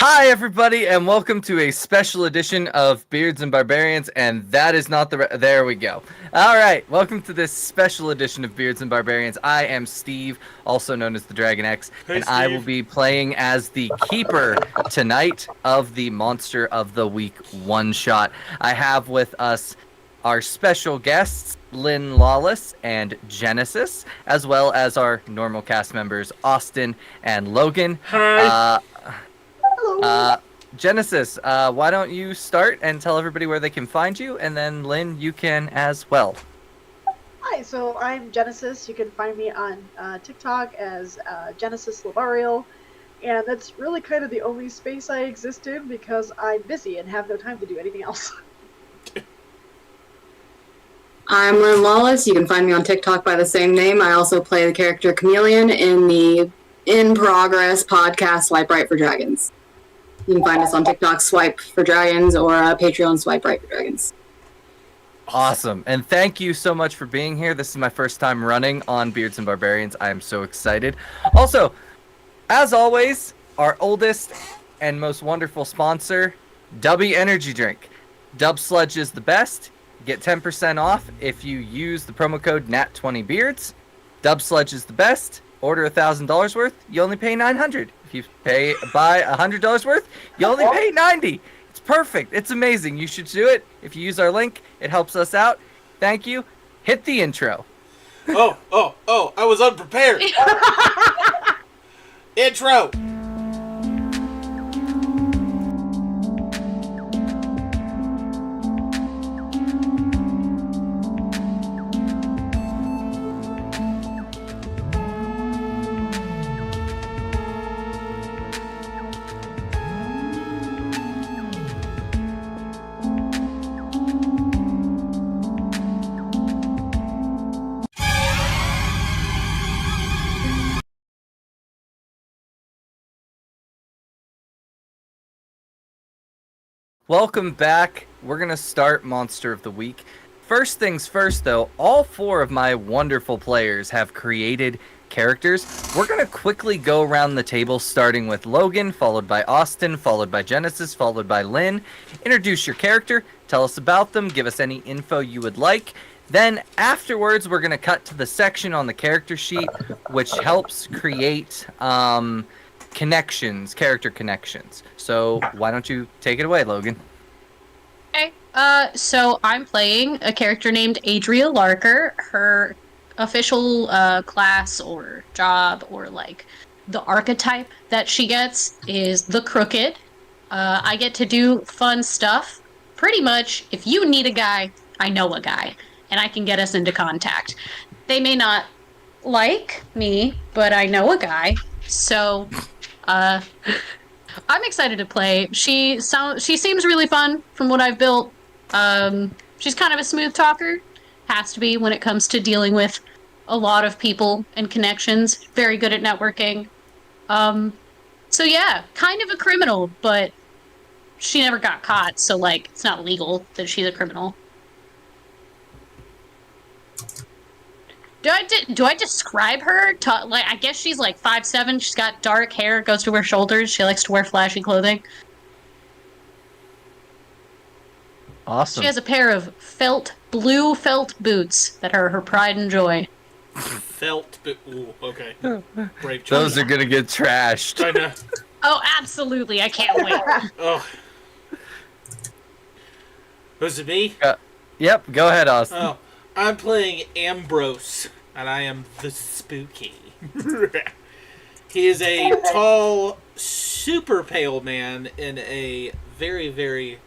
Hi, everybody, and welcome to a special edition of Beards and Barbarians, and that is not there we go. All right, welcome to this special edition of Beards and Barbarians. I am Steve, also known as the Dragon X, Hey, and I will Steve. be playing as the Keeper tonight of the Monster of the Week one-shot. I have with us our special guests, Lynn Lawless and Genesis, as well as our normal cast members, Austin and Logan. Hi. Uh, Genesis, why don't you start and tell everybody where they can find you, and then Lynn, you can as well. Hi, so I'm Genesis. You can find me on TikTok as Genesis Labarial, and that's really kind of the only space I exist in because I'm busy and have no time to do anything else. I'm Lynn Lawless. You can find me on TikTok by the same name. I also play the character Chameleon in the In Progress podcast Swipe Right for Dragons. You can find us on TikTok Swipe for Dragons or Patreon Swipe Right for Dragons. Awesome, and thank you so much for being here. This is my first time running on Beards and Barbarians. I am so excited. Also, as always, our oldest and most wonderful sponsor, Dubby Energy Drink. Dub Sludge is the best. Get 10% off if you use the promo code NAT20Beards. Dub Sludge is the best. Order $1,000 worth, you only pay $900. If you buy $100 worth, you only pay $90. It's perfect. It's amazing. You should do it. If you use our link, it helps us out. Thank you. Hit the intro. Oh, I was unprepared. Intro. Welcome back. We're going to start Monster of the Week. First things first, though, all four of my wonderful players have created characters. We're going to quickly go around the table, starting with Logan, followed by Austin, followed by Genesis, followed by Lynn. Introduce your character, tell us about them, give us any info you would like. Then afterwards, we're going to cut to the section on the character sheet, which helps create character connections. So why don't you take it away, Logan? Okay, so I'm playing a character named Adria Larker. Her official class or job or like the archetype that she gets is the Crooked. I get to do fun stuff. Pretty much, if you need a guy, I know a guy, and I can get us into contact. They may not like me, but I know a guy, so I'm excited to play. She seems really fun from what I've built. She's kind of a smooth talker. Has to be when it comes to dealing with a lot of people and connections. Very good at networking. So yeah, kind of a criminal, but she never got caught, so like it's not legal that she's a criminal. Do I describe her? Like, I guess she's like 5'7". She's got dark hair, goes to her shoulders. She likes to wear flashy clothing. Awesome. She has a pair of blue felt boots that are her pride and joy. Ooh, okay. Brave choice. Those are gonna get trashed. I know. Oh, absolutely! I can't wait. Oh. Was it me? Yep, go ahead, Austin. Oh, I'm playing Ambrose, and I am the spooky. He is a tall, super pale man in a very, very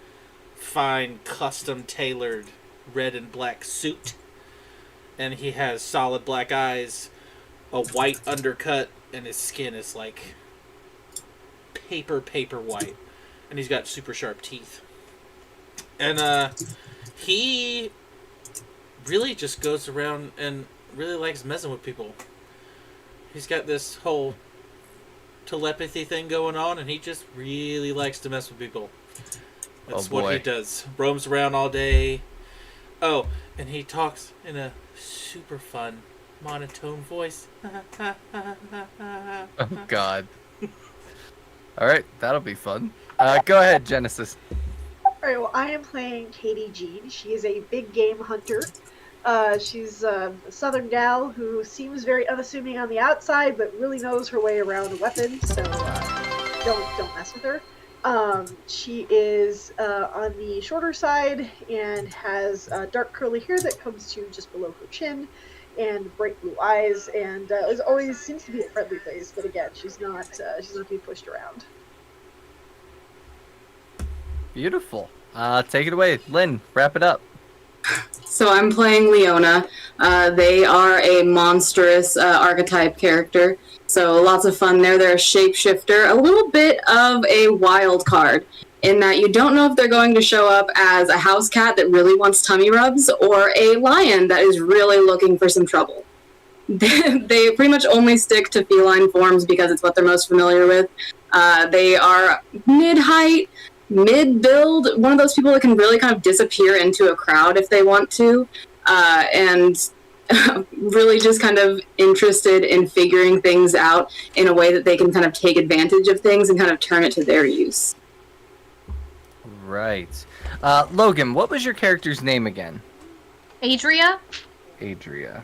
fine, custom-tailored red and black suit. And he has solid black eyes, a white undercut, and his skin is like paper white. And he's got super sharp teeth. And he really just goes around and really likes messing with people. He's got this whole telepathy thing going on, and he just really likes to mess with people. That's what he does. Roams around all day. Oh, and he talks in a super fun, monotone voice. Oh, God. All right, that'll be fun. Go ahead, Genesis. Alright, well, I am playing Katie Jean. She is a big game hunter. She's a southern gal who seems very unassuming on the outside, but really knows her way around a weapon, so don't mess with her. She is on the shorter side and has dark curly hair that comes to just below her chin, and bright blue eyes, and is always seems to be a friendly face. But again, she's not being pushed around. Beautiful. Take it away, Lynn. Wrap it up. So I'm playing Leona. They are a monstrous archetype character, so lots of fun there. They're a shapeshifter, a little bit of a wild card, in that you don't know if they're going to show up as a house cat that really wants tummy rubs or a lion that is really looking for some trouble. They pretty much only stick to feline forms because it's what they're most familiar with. They are mid-height, mid-build, one of those people that can really kind of disappear into a crowd if they want to, and really just kind of interested in figuring things out in a way that they can kind of take advantage of things and kind of turn it to their use. Right. Logan, what was your character's name again? Adria? Adria.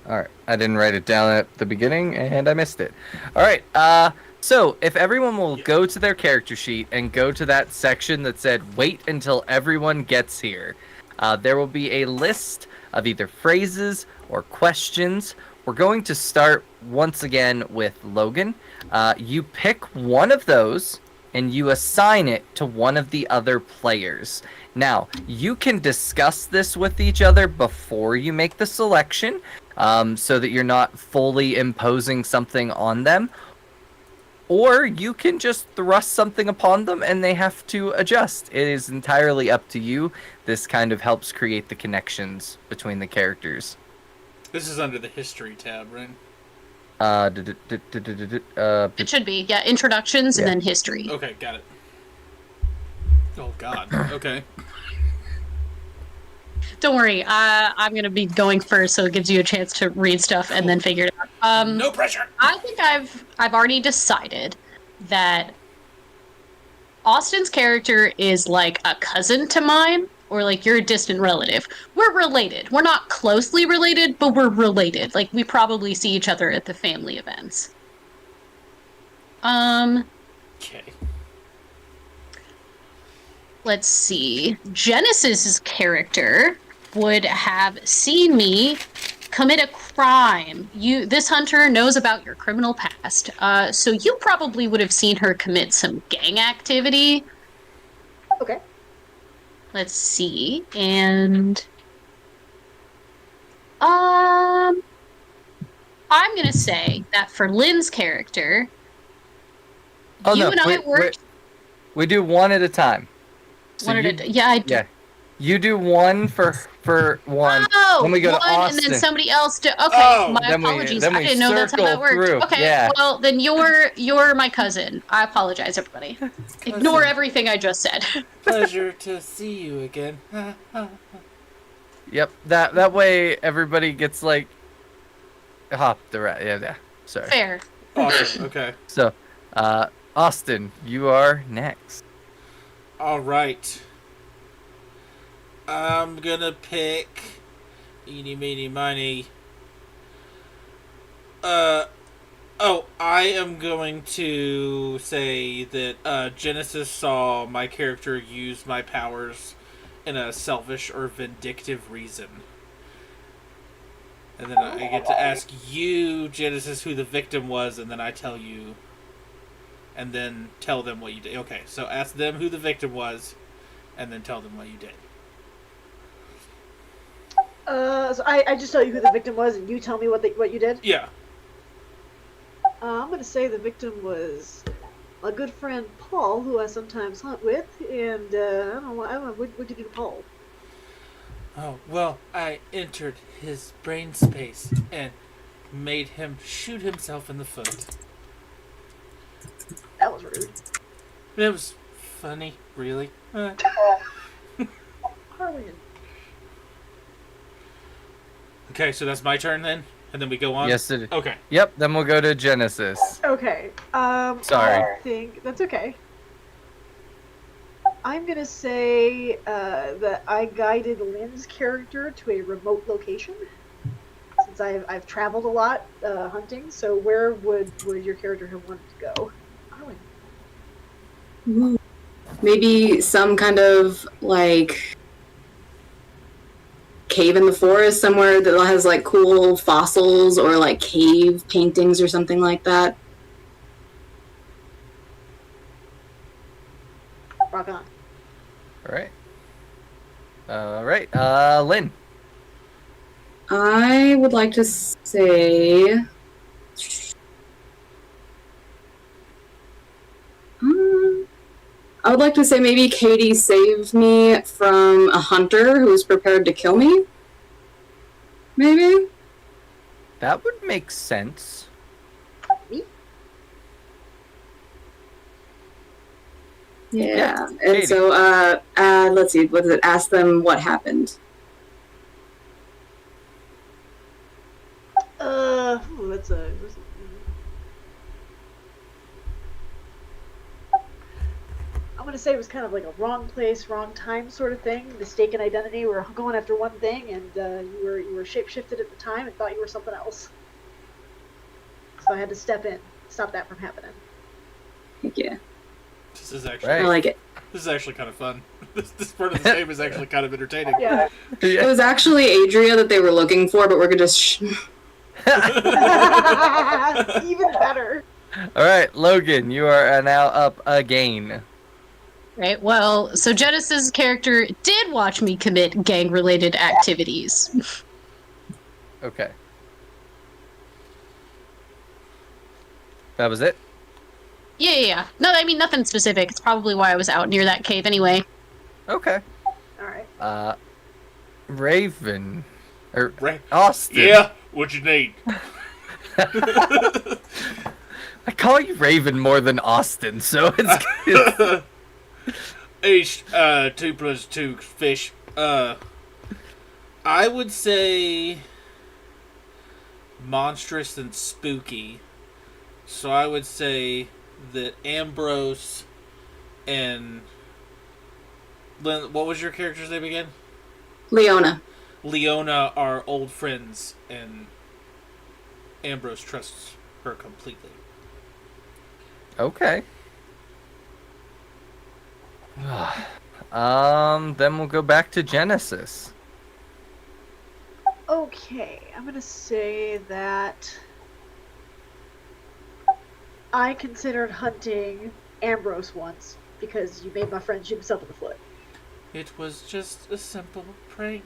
All right. I didn't write it down at the beginning, and I missed it. All right. So if everyone will go to their character sheet and go to that section that said, wait until everyone gets here, there will be a list of either phrases or questions. We're going to start once again with Logan. You pick one of those and you assign it to one of the other players. Now, you can discuss this with each other before you make the selection, so that you're not fully imposing something on them. Or you can just thrust something upon them and they have to adjust. It is entirely up to you. This kind of helps create the connections between the characters. This is under the history tab, right? It should be, yeah, introductions and Yeah. then history. Okay, got it. Oh God. Okay. Don't worry, I'm gonna be going first, so it gives you a chance to read stuff and then figure it out. No pressure. I think I've already decided that Austin's character is like a cousin to mine, or like you're a distant relative. We're related. We're not closely related, but we're related. Like we probably see each other at the family events. Okay. Let's see. Genesis's character would have seen me commit a crime. This hunter knows about your criminal past, so you probably would have seen her commit some gang activity. Okay. Let's see, and I'm gonna say that for Lynn's character, Oh, you no, and I worked. we do one at a time. So Yeah, I do. Yeah. You do one for one. Oh, then we go to one, and Austin. then somebody else do. Okay, Oh, my then we- apologies. then I we didn't know that's how that circle worked. through, Okay, yeah. well then you're my cousin. I apologize, everybody. Ignore everything I just said. Pleasure to see you again. Yep. That way everybody gets like the right. Yeah. Sorry. Fair. Awesome. Okay. So, Austin, you are next. All right. I'm gonna pick. Eeny, meeny, miny. Oh, I am going to say that Genesis saw my character use my powers in a selfish or vindictive reason. And then I get to ask you, Genesis, who the victim was, and then I tell you. And then tell them what you did. Okay, so ask them who the victim was, and then tell them what you did. So I just tell you who the victim was, and you tell me what you did. Yeah. I'm gonna say the victim was a good friend Paul, who I sometimes hunt with, and I don't know what did you do to Paul? Oh, well, I entered his brain space and made him shoot himself in the foot. That was rude. It was funny, really. Harlan. Okay, so that's my turn then? And then we go on? Yes, it. Okay. Yep. Then we'll go to Genesis. Okay. Sorry. I think that's okay. I'm gonna say that I guided Lynn's character to a remote location. Since I've traveled a lot hunting, so where would your character have wanted to go? Arwen. Maybe some kind of like cave in the forest somewhere that has like cool fossils or like cave paintings or something like that. Rock on. All right. Lynn. I would like to say I would like to say maybe Katie saved me from a hunter who was prepared to kill me. Maybe? That would make sense. Yeah. And Katie. so, let's see, what is it? Ask them what happened. That's a. I'm gonna say it was kind of like a wrong place, wrong time sort of thing. Mistaken identity. We were going after one thing, and you were shapeshifted at the time and thought you were something else. So I had to step in, stop that from happening. Thank you. This is actually Right. I like it. this is actually kind of fun. This part of the game is actually kind of entertaining. Yeah. It was actually Adria that they were looking for, but we're just Even better. All right, Logan, you are now up again. Right. Well, so Genesis' character did watch me commit gang-related activities. Okay. That was it? Yeah. No, I mean nothing specific. It's probably why I was out near that cave anyway. Okay. All right. Raven. Or Right. Austin. Yeah. What you need? I call you Raven more than Austin, so it's Each 2 plus 2 fish. I would say monstrous and spooky. So I would say that Ambrose and Lynn, what was your character's name again? Leona. Leona are old friends, and Ambrose trusts her completely. okay. Then we'll go back to Genesis. Okay, I'm gonna say that I considered hunting Ambrose once because you made my friend shoot himself in the foot. It was just a simple prank.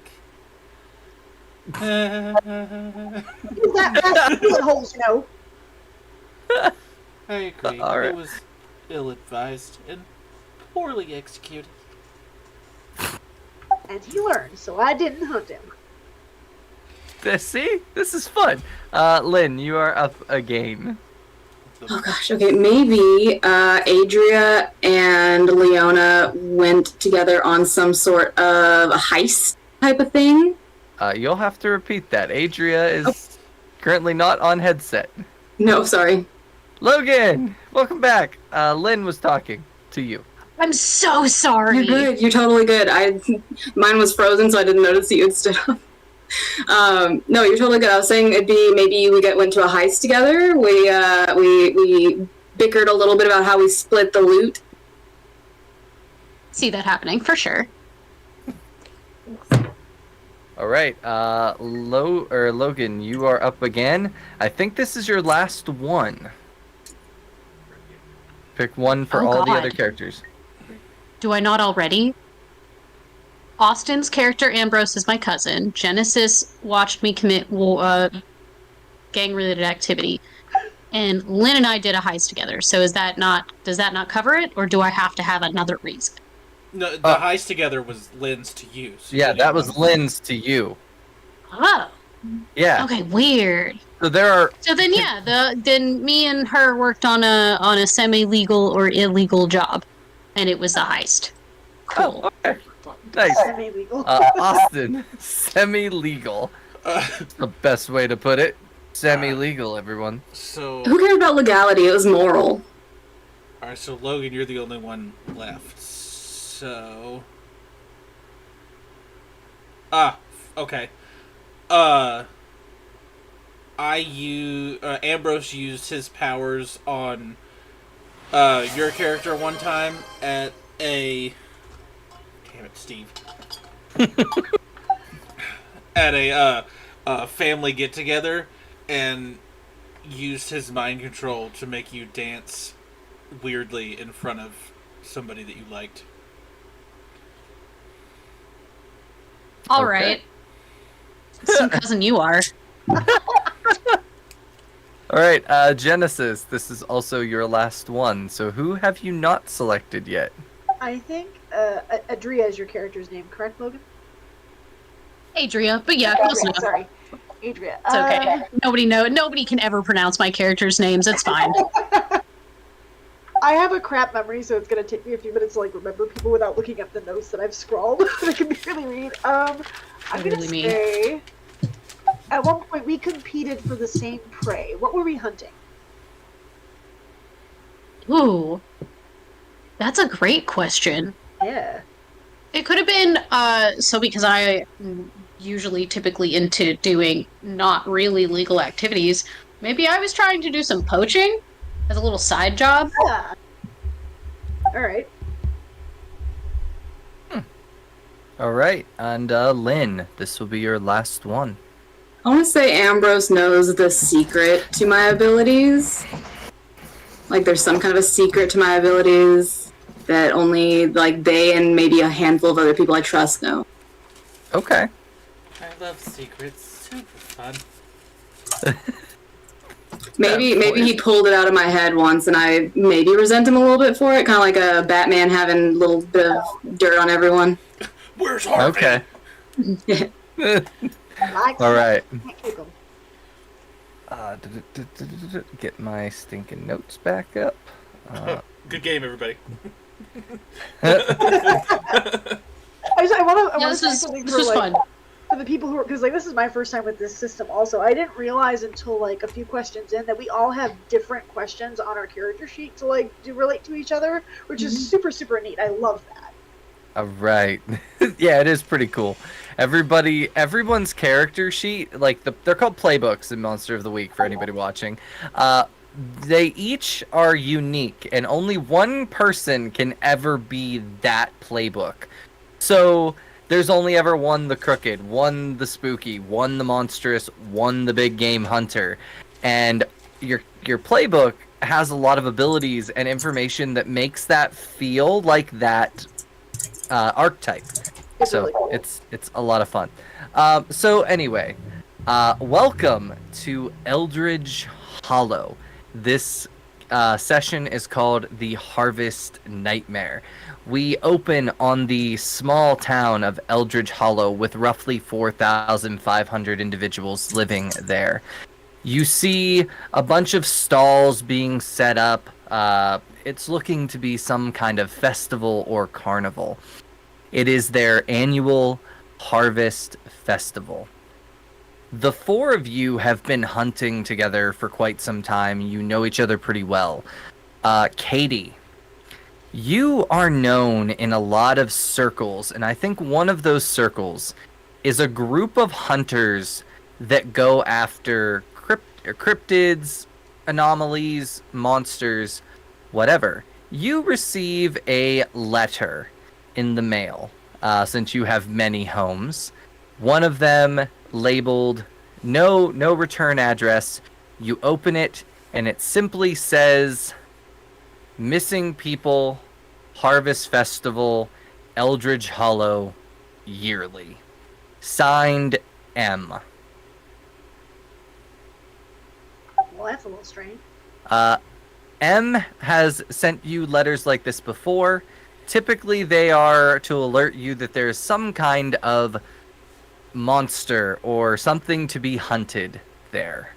That's bullet holes, you know. I agree. All right. It was ill-advised and poorly executed. And he learned, so I didn't hunt him. See? This is fun. Lynn, you are up again. Oh gosh, okay, maybe Adria and Leona went together on some sort of a heist type of thing. You'll have to repeat that. Adria is currently not on headset. No, sorry. Logan, welcome back. Lynn was talking to you. I'm so sorry. You're good. You're totally good. Mine was frozen, so I didn't notice that you had stood up. No, you're totally good. I was saying it'd be maybe we went to a heist together. We bickered a little bit about how we split the loot. See that happening for sure. All right, Logan, you are up again. I think this is your last one. Pick one for Oh, all the God. other characters. Do I not already? Austin's character Ambrose is my cousin. Genesis watched me commit gang-related activity, and Lynn and I did a heist together. So does that not cover it, or do I have to have another reason? No, the heist together was Lynn's to you. So Yeah, you that didn't was want- Lynn's to you. Oh, Yeah. okay, weird. So there are. So then, yeah, then me and her worked on a semi-legal or illegal job, and it was a heist. Cool. Oh, okay. Nice. Semi-legal. Austin, semi-legal. Uh, That's the best way to put it. Semi-legal, everyone. So, Who cared about legality? It was moral. alright, so Logan, you're the only one left. So... okay. Ambrose used his powers on your character one time at a... Damn it, Steve. At a family get-together, and used his mind control to make you dance weirdly in front of somebody that you liked. All Okay. right. Some cousin you are. All right, Genesis. This is also your last one. So who have you not selected yet? I think Adria is your character's name, correct, Logan? Adria, but yeah, close Adria, enough. sorry. Adria. It's okay. Nobody can ever pronounce my characters' names. It's fine. I have a crap memory, so it's gonna take me a few minutes to remember people without looking up the notes that I've scrawled. I can barely read. I'm gonna Really me. say at one point we competed for the same prey. What were we hunting? Ooh, that's a great question. Yeah. It could have been because I usually typically into doing not really legal activities. Maybe I was trying to do some poaching as a little side job. Yeah. All right. All right, and Lynn, this will be your last one. I want to say Ambrose knows the secret to my abilities. Like, there's some kind of a secret to my abilities that only, they and maybe a handful of other people I trust know. Okay. I love secrets. Super fun. Maybe he pulled it out of my head once, and I maybe resent him a little bit for it, kind of like a Batman having a little bit of dirt on everyone. Where's Harvey? Okay. All right. Get my stinking notes back up. Good game, everybody. I want Yeah, to this say was something this for was fun. for the people who are, because this is my first time with this system. Also, I didn't realize until a few questions in that we all have different questions on our character sheet to to relate to each other, which is super neat. I love that. All right. Yeah, it is pretty cool. Everyone's character sheet, they're called playbooks in Monster of the Week for anybody watching. They each are unique, and only one person can ever be that playbook. So there's only ever one the crooked, one the spooky, one the monstrous, one the big game hunter, and your playbook has a lot of abilities and information that makes that feel like that archetype. It's So really cool. it's a lot of fun. So anyway, welcome to Eldridge Hollow. This session is called the Harvest Nightmare. We open on the small town of Eldridge Hollow with roughly 4,500 individuals living there. You see a bunch of stalls being set up. It's looking to be some kind of festival or carnival. It is their annual Harvest Festival. The four of you have been hunting together for quite some time. You know each other pretty well. Katie, you are known in a lot of circles, and I think one of those circles is a group of hunters that go after cryptids, anomalies, monsters, whatever. You receive a letter in the mail, since you have many homes. One of them labeled no return address. You open it, and it simply says, "Missing people, Harvest Festival, Eldridge Hollow, yearly. Signed, M." Well, that's a little strange. M has sent you letters like this before. Typically, they are to alert you that there's some kind of monster or something to be hunted there.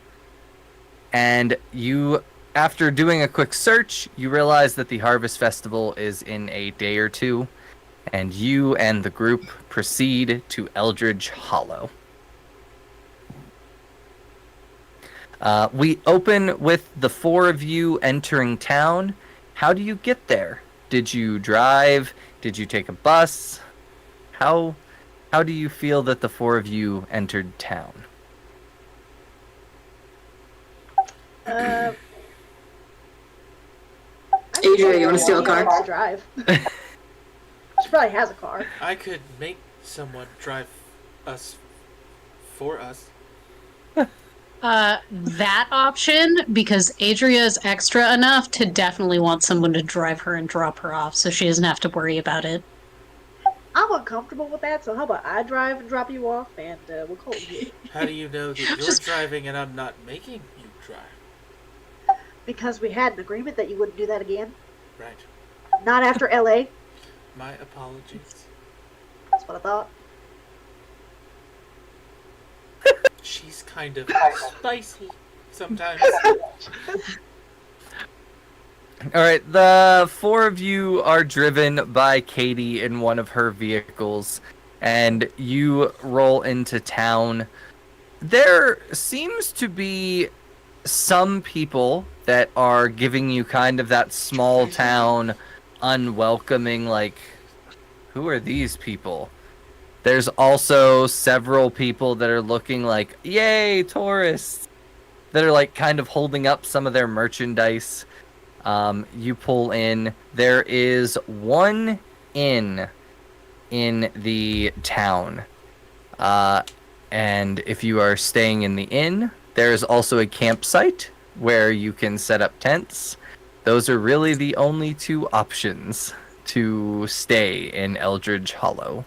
And you, after doing a quick search, you realize that the Harvest Festival is in a day or two, and you and the group proceed to Eldridge Hollow. We open with the four of you entering town. How do you get there? Did you drive? Did you take a bus? How do you feel that the four of you entered town? I Adria, you wanna steal a car? Likes to drive. She probably has a car. I could make someone drive us for us. That option, because Adria is extra enough to definitely want someone to drive her and drop her off so she doesn't have to worry about it. I'm uncomfortable with that, so how about I drive and drop you off, and we'll call it good. How do you know that you're Just- driving and I'm not making you drive? Because we had an agreement that you wouldn't do that again. Right. Not after LA. My apologies. That's what I thought. She's kind of spicy sometimes. All right, the four of you are driven by Katie in one of her vehicles, and you roll into town. There seems to be some people that are giving you kind of that small town unwelcoming, like, who are these people? There's also several people that are looking like, yay, tourists, that are like kind of holding up some of their merchandise. You pull in. There is one inn in the town. And if you are staying in the inn, there is also a campsite where you can set up tents. Those are really the only two options to stay in Eldridge Hollow.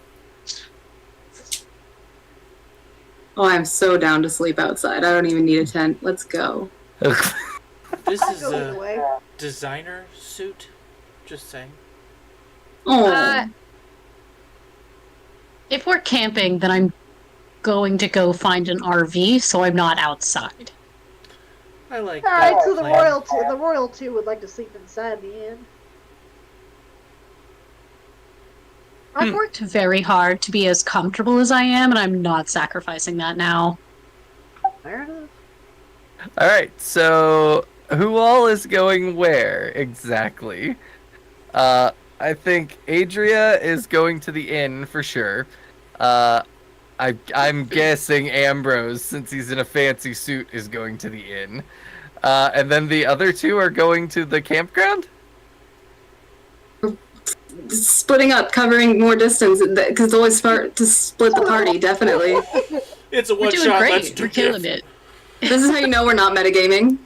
Oh, I'm so down to sleep outside. I don't even need a tent. Let's go. This I'll is go either a way. designer suit. Just saying. Oh, If we're camping, then I'm going to go find an RV so I'm not outside. I like All right, that so plan. the royal two would like to sleep inside the inn. I've worked very hard to be as comfortable as I am, and I'm not sacrificing that now. Fair enough. All right, so who all is going where exactly? I think Adria is going to the inn for sure. I'm guessing Ambrose, since he's in a fancy suit, is going to the inn. And then the other two are going to the campground? splitting up, covering more distance, because it's always smart to split the party, definitely. It's a We're one doing shot. great. Let's do We're killing diff. it. This is how you know we're not metagaming.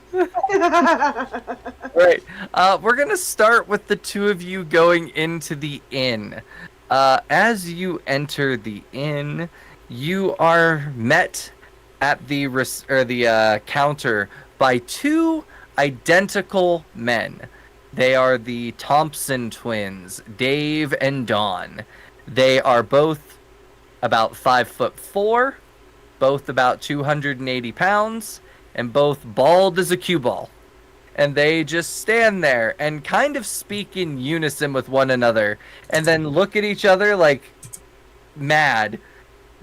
Right. We're gonna start with the two of you going into the inn. As you enter the inn, you are met at the counter by two identical men. They are the Thompson twins, Dave and Dawn. They are both about 5'4", both about 280 pounds, and both bald as a cue ball. And they just stand there and kind of speak in unison with one another, and then look at each other like mad.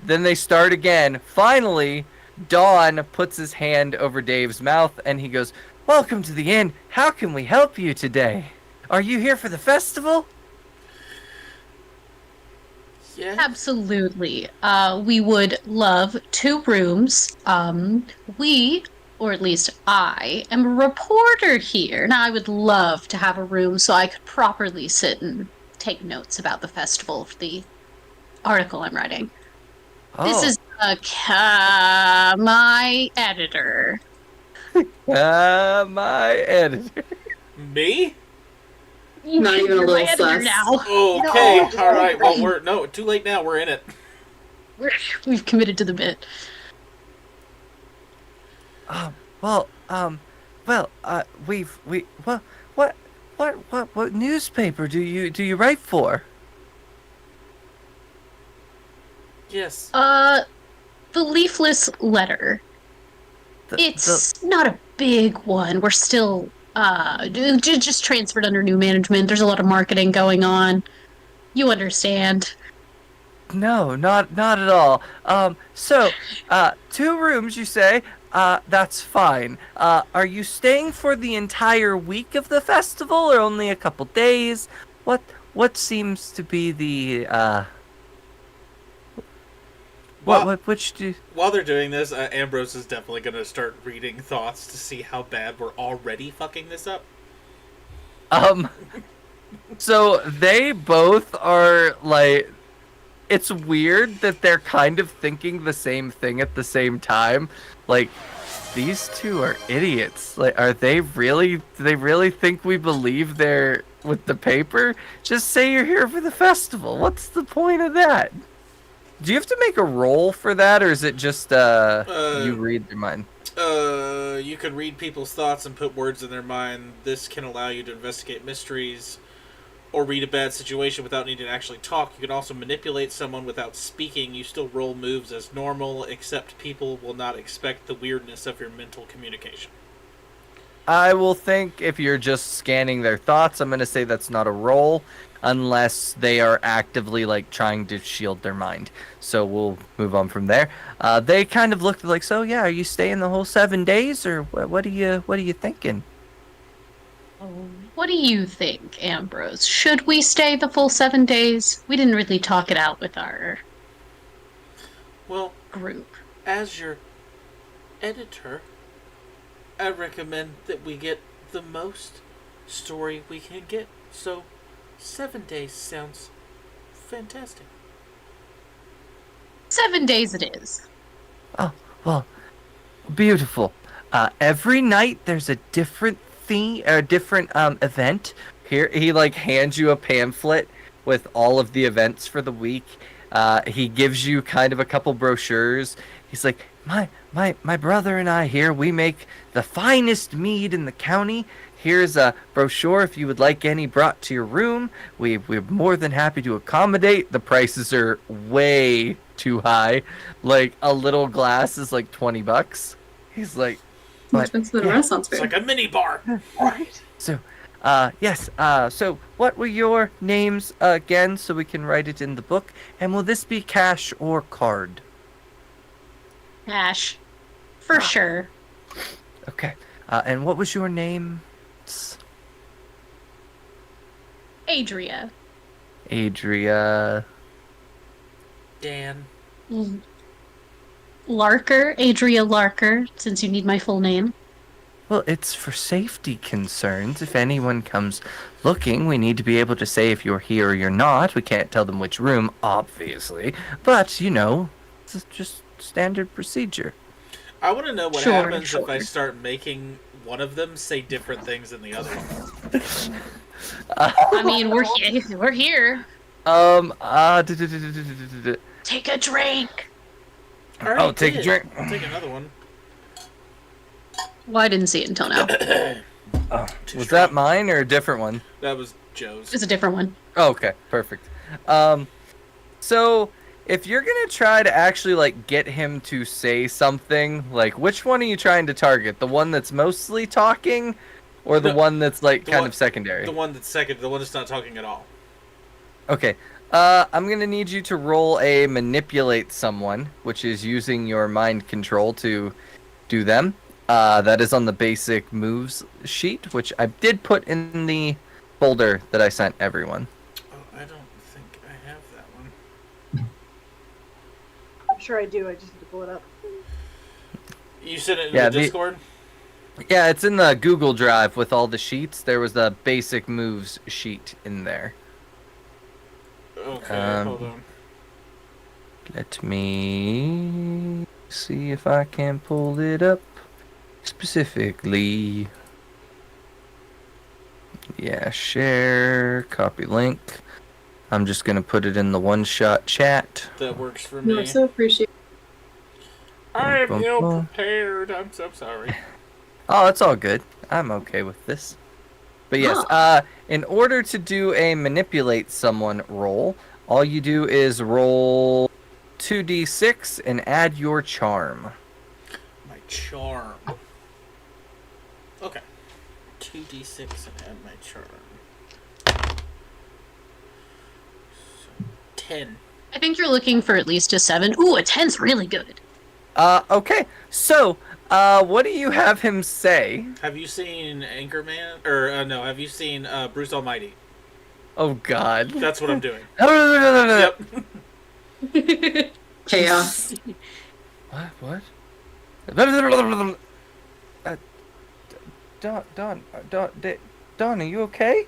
Then they start again. Finally, Dawn puts his hand over Dave's mouth, and he goes, "Welcome to the inn. How can we help you today? Are you here for the festival?" Yeah. Absolutely. We would love 2 rooms. Or at least I, am a reporter here. Now, I would love to have a room so I could properly sit and take notes about the festival for the article I'm writing. This is my editor. My editor. Me? Not even a You're my little editor sus. now. Okay. No, just All right. Well, wait. we're too late now. We're in it. We've committed to the bit. What newspaper do you write for? Yes. The leafless letter. It's not a big one. We're still just transferred under new management. There's a lot of marketing going on. You understand. No, not at all. So, 2 rooms, you say? that's fine. Are you staying for the entire week of the festival or only a couple days? What seems to be the which do While they're doing this, Ambrose is definitely going to start reading thoughts to see how bad we're already fucking this up. So they both are like, it's weird that they're kind of thinking the same thing at the same time. Like, these two are idiots. Like, do they really think we believe they're with the paper? Just say you're here for the festival. What's the point of that? Do you have to make a roll for that, or is it just you read their mind? You can read people's thoughts and put words in their mind. This can allow you to investigate mysteries or read a bad situation without needing to actually talk. You can also manipulate someone without speaking. You still roll moves as normal, except people will not expect the weirdness of your mental communication. I will think if you're just scanning their thoughts, I'm going to say that's not a roll unless they are actively like trying to shield their mind. So we'll move on from there. They kind of looked like, so yeah, are you staying the whole 7 days or what are you thinking? What do you think, Ambrose? Should we stay the full 7 days? We didn't really talk it out with our group. As your editor, I recommend that we get the most story we can get. So 7 days sounds fantastic. 7 days it is. Oh, well, beautiful. Every night there's a different theme, a different event. Here, he like hands you a pamphlet with all of the events for the week. He gives you kind of a couple brochures. He's like, my brother and I here, we make the finest mead in the county. Here's a brochure if you would like any brought to your room. We're more than happy to accommodate. The prices are way too high. Like a little glass is like $20. He's like, More expensive than a Renaissance It's fair. like a mini bar. Right. so, yes. So what were your names again, so we can write it in the book? And will this be cash or card? Cash. For sure. Okay. And what was your name? Adria. Adria. Dan. Larker. Adria Larker, since you need my full name. Well, it's for safety concerns. If anyone comes looking, we need to be able to say if you're here or you're not. We can't tell them which room, obviously. But, you know, it's just standard procedure. I want to know what Sure, happens if I sure. start making one of them say different things than the other. I mean, we're here. We're here. Take a drink. I already Oh, take a did. drink. I'll take another one. Well, I didn't see it until now. Was that mine or a different one? That was Joe's. It's a different one. Oh, okay, perfect. So if you're gonna try to actually like get him to say something, like which one are you trying to target? The one that's mostly talking, or the No, one that's like the kind one- of secondary? The one that's second, the one that's not talking at all. Okay. I'm gonna need you to roll a manipulate someone, which is using your mind control to do them. That is on the basic moves sheet, which I did put in the folder that I sent everyone. Oh, I don't think I have that one. I'm sure I do. I just need to pull it up. You sent it in Yeah, the Discord? Yeah, it's in the Google Drive with all the sheets. There was the basic moves sheet in there. Okay, hold on. Let me see if I can pull it up specifically. Yeah, share, copy link. I'm just gonna put it in the one-shot chat. That works for No, me. I so appreciate I am Bum, ill bum. prepared. I'm so sorry. Oh, it's all good. I'm okay with this. But yes, in order to do a manipulate someone roll, all you do is roll 2d6 and add your charm. My charm. Okay. 2d6 and add my charm. So, 10. I think you're looking for at least a 7. Ooh, a 10's really good. Okay, so What do you have him say? Have you seen Anchorman? Or, no, have you seen Bruce Almighty? Oh God. That's what I'm doing. Yep. Yep. Chaos. What? Don, are you okay?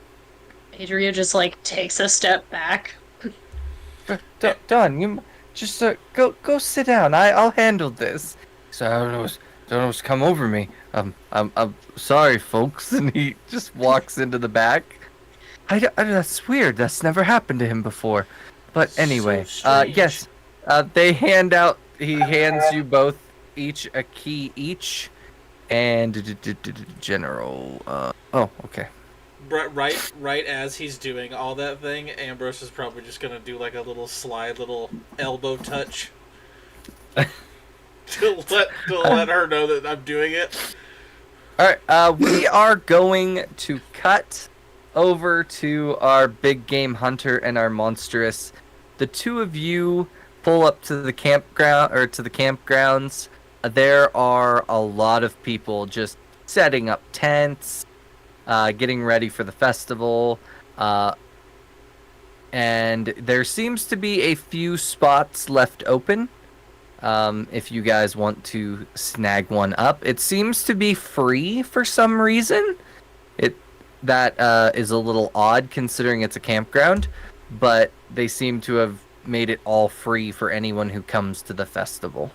Adria just like takes a step back. Don, you just go sit down. I'll handle this. So I don't know what's come over me. I'm sorry, folks. And he just walks into the back. That's weird. That's never happened to him before. But anyway, So strange. yes, they hand out. He hands you both each a key each, and general. Oh, okay. Right as he's doing all that thing, Ambrose is probably just gonna do like a little slide, little elbow touch to let her know that I'm doing it. All right. We are going to cut over to our big game hunter and our monstrous. The two of you pull up to the campground or to the campgrounds. There are a lot of people just setting up tents, getting ready for the festival, and there seems to be a few spots left open. If you guys want to snag one up, it seems to be free for some reason. That is a little odd considering it's a campground, but they seem to have made it all free for anyone who comes to the festival.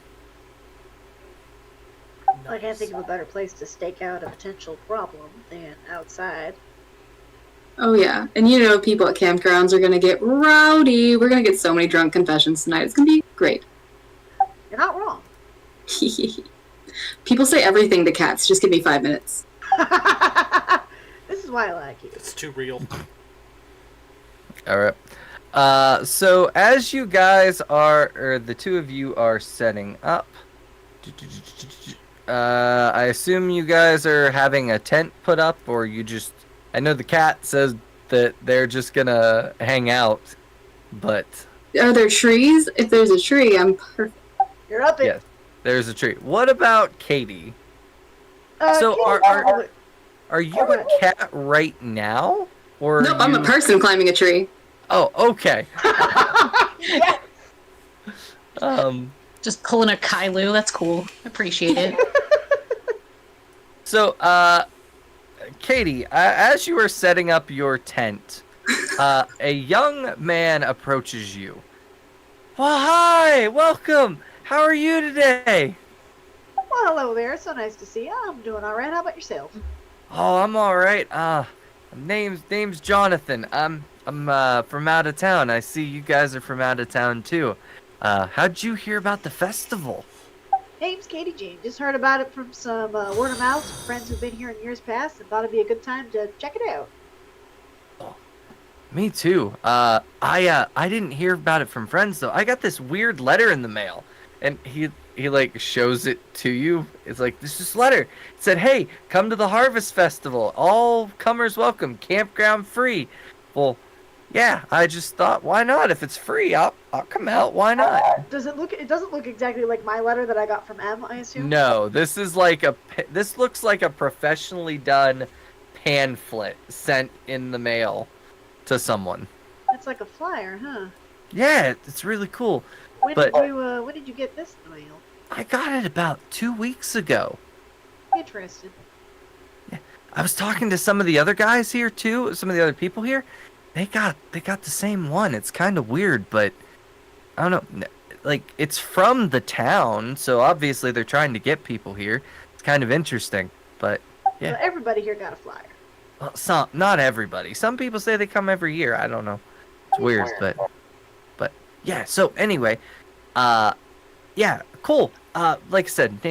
I can't think of a better place to stake out a potential problem than outside. Oh yeah, and you know people at campgrounds are gonna get rowdy. We're gonna get so many drunk confessions tonight. It's gonna be great. You're not wrong. People say everything to cats. Just give me 5 minutes. This is why I like you. It's too real. All right. So as you guys are, or the two of you are setting up, I assume you guys are having a tent put up, or you just, I know the cat says that they're just gonna hang out, but Are there trees? If there's a tree, I'm perfect. You're up it. yes, there's a tree. What about Katie? So Katie, are you go a ahead. cat right now? Or Nope, I'm a person climbing a tree. Oh, okay. Yes. Just pulling a Kailu. That's cool. Appreciate it. So, Katie, as you are setting up your tent, a young man approaches you. Well, hi, welcome. How are you today? Well, hello there. So nice to see you. I'm doing all right. How about yourself? Oh, I'm all right. Name's Jonathan. I'm from out of town. I see you guys are from out of town too. How'd you hear about the festival? Name's Katie Jean. Just heard about it from some word of mouth, some friends who've been here in years past, and thought it'd be a good time to check it out. Me too. I didn't hear about it from friends though. I got this weird letter in the mail, and he like shows it to you. It's like, this is letter. It said, "Hey, come to the Harvest Festival. All comers welcome. Campground free." Well, yeah. I just thought, why not? If it's free, I'll come out. Why not? Does it look? It doesn't look exactly like my letter that I got from M. I assume. No, this is like this looks like a professionally done pamphlet sent in the mail to someone. It's like a flyer, huh? Yeah, it's really cool. When But- did you get this in the mail? I got it about 2 weeks ago. Interesting. I was talking to some of the other guys here too, some of the other people here. They got the same one. It's kind of weird, but I don't know. Like, it's from the town, so obviously they're trying to get people here. It's kind of interesting, but yeah. So everybody here got a flyer. Well, not everybody. Some people say they come every year. I don't know. It's weird, but yeah. So anyway, yeah, cool. Like I said,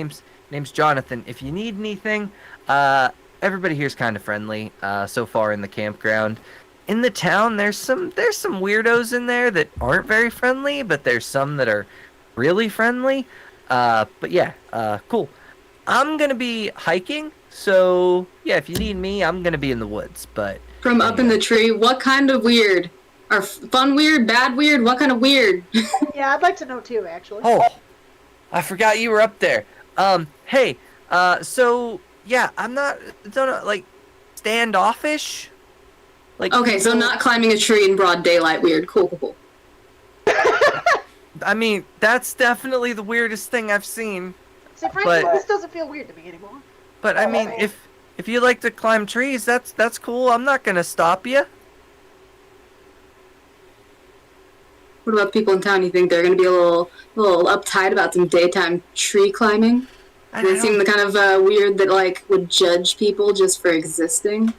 name's Jonathan. If you need anything, everybody here's kind of friendly. So far in the campground, in the town, there's some weirdos in there that aren't very friendly, but there's some that are really friendly. But yeah, cool. I'm gonna be hiking, so yeah, if you need me, I'm gonna be in the woods. But From up in the tree, what kind of weird? Are fun weird, bad weird? What kind of weird? Yeah, I'd like to know too, actually. oh, I forgot you were up there. Hey, So yeah, I'm not don't know, like standoffish. Like Okay, so people- not climbing a tree in broad daylight. Weird. Cool, cool, cool. I mean, that's definitely the weirdest thing I've seen. See, frankly, But- this doesn't feel weird to me anymore. But I mean, if you like to climb trees, that's cool. I'm not gonna stop you. What about the people in town? You think they're going to be a little uptight about some daytime tree climbing? I They don't- seem the kind of weird that like would judge people just for existing.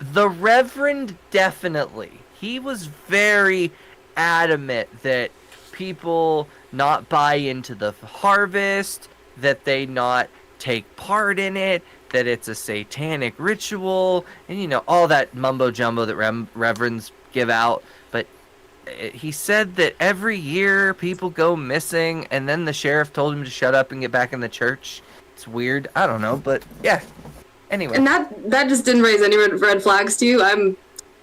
The Reverend definitely. He was very adamant that people not buy into the harvest, that they not take part in it, that it's a satanic ritual, and you know, all that mumbo jumbo that reverends give out. But he said that every year people go missing, and then the sheriff told him to shut up and get back in the church. It's weird. I don't know, but yeah. Anyway. And that just didn't raise any red flags to you. I'm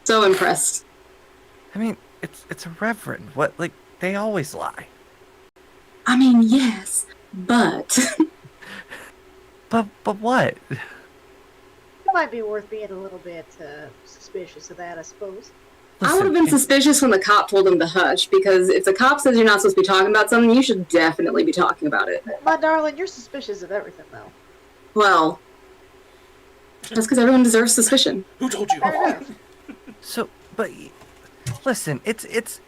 so impressed. I mean, it's a reverend. What, like, they always lie. I mean, yes, but But what? It might be worth being a little bit suspicious of that, I suppose. I would have been Listen, suspicious when the cop told him to hush, because if the cop says you're not supposed to be talking about something, you should definitely be talking about it. My darling, you're suspicious of everything, though. Well, that's because everyone deserves suspicion. Who told you? Fair enough. So, but listen, it's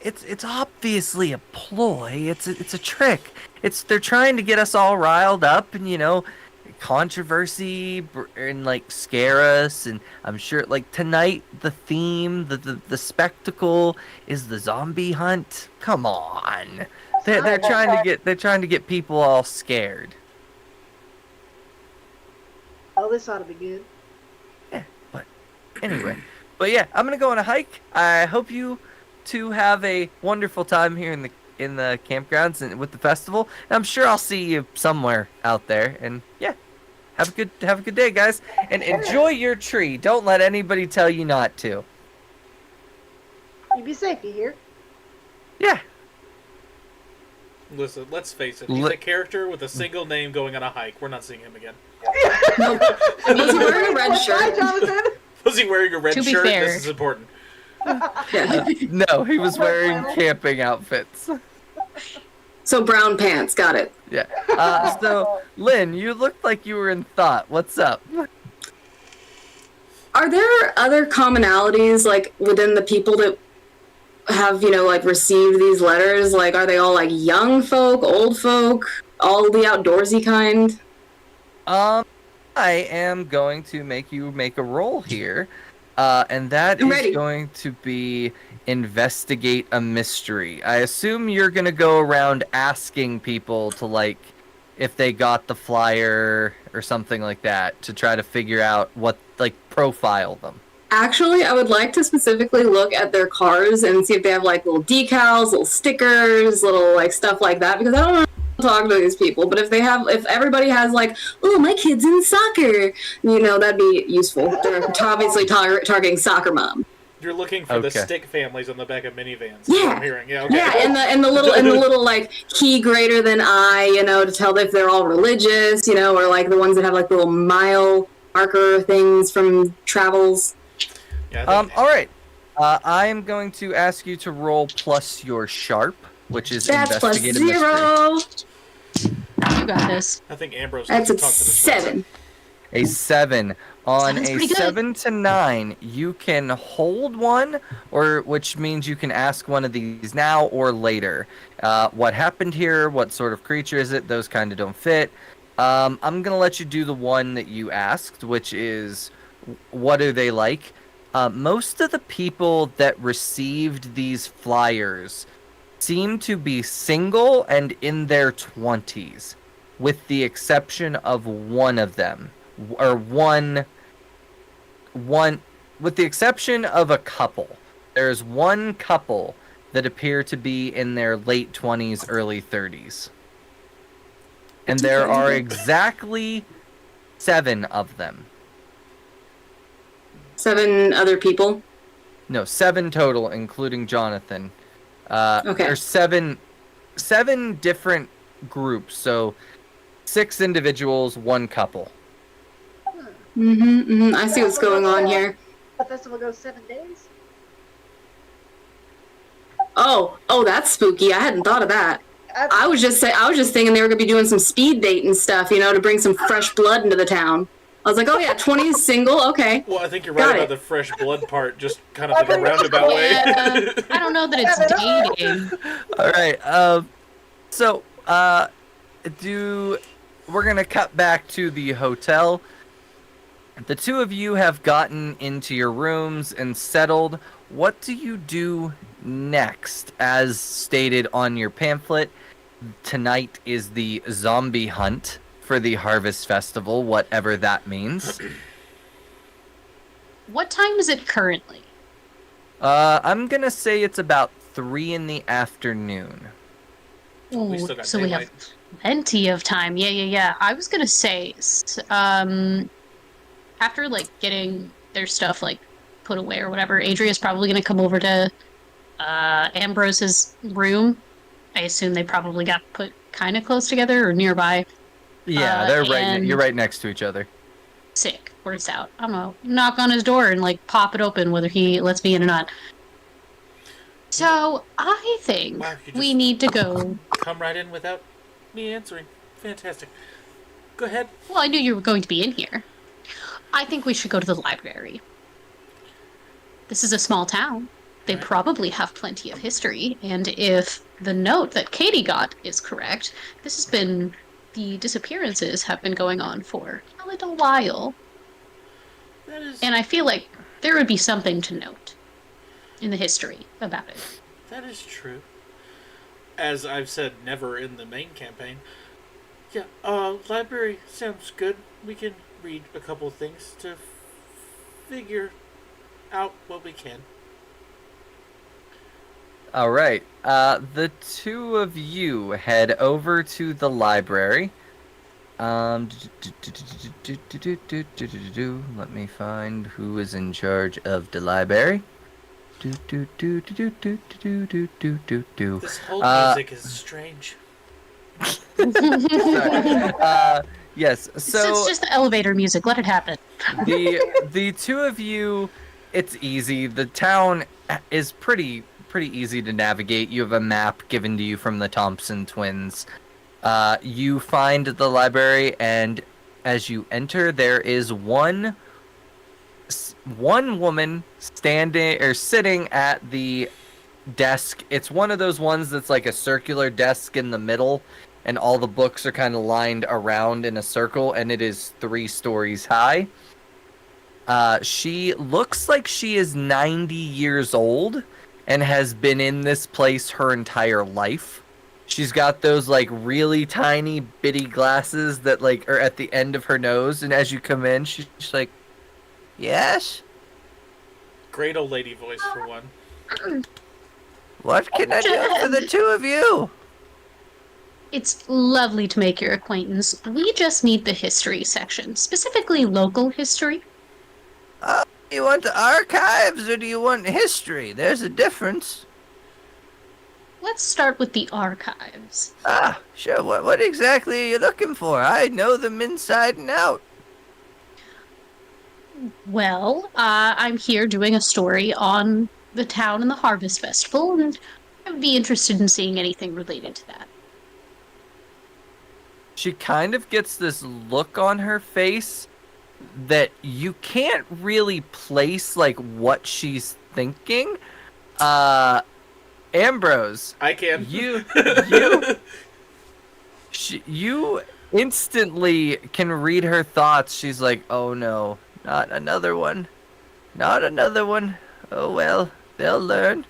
obviously a ploy. It's a trick. They're trying to get us all riled up, and you know, controversy and like scare us. And I'm sure, like tonight, the theme, the spectacle is the zombie hunt. Come on, they're trying to get people all scared. Oh, this ought to be good. Anyway, but yeah, I'm gonna go on a hike. I hope you two have a wonderful time here in the campgrounds and with the festival. And I'm sure I'll see you somewhere out there. And yeah, have a good day, guys, and enjoy your tree. Don't let anybody tell you not to. You be safe, you hear? Yeah. Listen, let's face it. He's a character with a single name going on a hike. We're not seeing him again. Was he wearing a red Bye, shirt? Jonathan! Was he wearing a red To be shirt? fair. This is important. Yeah. No, he was wearing camping outfits. So brown pants, got it. Yeah. So Lynn, you looked like you were in thought. What's up? Are there other commonalities, like, within the people that have, you know, like, received these letters? Like, are they all, like, young folk, old folk, all the outdoorsy kind? I am going to make you make a roll here, and that I'm is ready. going to be investigate a mystery. I assume you're gonna go around asking people to, like, if they got the flyer or something like that, to try to figure out what, like, profile them. Actually, I would like to specifically look at their cars and see if they have, like, little decals, little stickers, little, like, stuff like that, because I don't know talk to these people, but if everybody has like, oh, my kid's in soccer, you know, that'd be useful. They're obviously targeting soccer mom. You're looking for the Okay. stick families on the back of minivans. That's what Yeah. I'm hearing. Yeah, okay. Yeah, and the little like key greater than I, you know, to tell if they're all religious, you know, or like the ones that have like little mile marker things from travels. Yeah, I think- All right. I am going to ask you to roll plus your sharp, which is That's plus investigate a mystery. 0. You got this. I think Ambrose That's has to a talk to this 7. A 7. On Sounds a pretty good. 7 to 9, you can hold one, or which means you can ask one of these now or later. What happened here? What sort of creature is it? Those kind of don't fit. I'm gonna let you do the one that you asked, which is, what are they like? Most of the people that received these flyers seem to be single and in their 20s, with the exception of one of them, or one, with the exception of a couple. There's one couple that appear to be in their late 20s, early 30s. And there are exactly 7 of them. 7 other people. No, 7 total, including Jonathan. Okay. There's seven different groups. So 6 individuals, 1 couple. I see what's going on here. The festival goes 7 days. Oh, that's spooky. I hadn't thought of that. I was just thinking they were gonna be doing some speed dating stuff, to bring some fresh blood into the town. I was like, oh yeah, 20 single, okay. Well, I think you're right about the fresh blood part, just kind of in a roundabout way. Yeah, I don't know that it's dating. All right. So, we're gonna cut back to the hotel. The two of you have gotten into your rooms and settled. What do you do next? As stated on your pamphlet, tonight is the zombie hunt for the Harvest Festival, whatever that means. What time is it currently? I'm gonna say it's about 3 in the afternoon. We still got So we daylight. have plenty of time. Yeah. I was gonna say, after getting their stuff put away or whatever, Adria's probably gonna come over to Ambrose's room. I assume they probably got put kind of close together or nearby. Yeah, they're right. You're right next to each other. Sick. Works out. I'm gonna knock on his door and pop it open, whether he lets me in or not. So I think Wow, you we just- need to go. Come right in without me answering. Fantastic. Go ahead. Well, I knew you were going to be in here. I think we should go to the library. This is a small town. They Right. probably have plenty of history, and if the note that Katie got is correct, the disappearances have been going on for a little while, That is and I feel like there would be something to note in the history about it. that is true. As I've said, never in the main campaign. Yeah, library sounds good. We can read a couple things to figure out what we can. All right. The two of you head over to the library. Let me find who is in charge of the library. This whole music is strange. Yes. It's So just the elevator music. Let it happen. the two of you, it's easy. The town is pretty easy to navigate. You have a map given to you from the Thompson twins. You find the library, and as you enter, there is one woman sitting at the desk. It's one of those ones that's like a circular desk in the middle, and all the books are kind of lined around in a circle, and it is 3 stories high. She looks like she is 90 years old and has been in this place her entire life. She's got those really tiny bitty glasses that are at the end of her nose, and as you come in, she's like, "Yes? Great old lady voice for one. What can I do for the two of you?" It's lovely to make your acquaintance. We just need the history section, specifically local history. You want the archives or do you want history? There's a difference. Let's start with the archives. Ah, sure. What exactly are you looking for? I know them inside and out. Well, I'm here doing a story on the town and the Harvest Festival, and I would be interested in seeing anything related to that. She kind of gets this look on her face that you can't really place what she's thinking. Ambrose, I can. you you instantly can read her thoughts. She's like, "Oh no, not another one. Not another one. Oh well, they'll learn.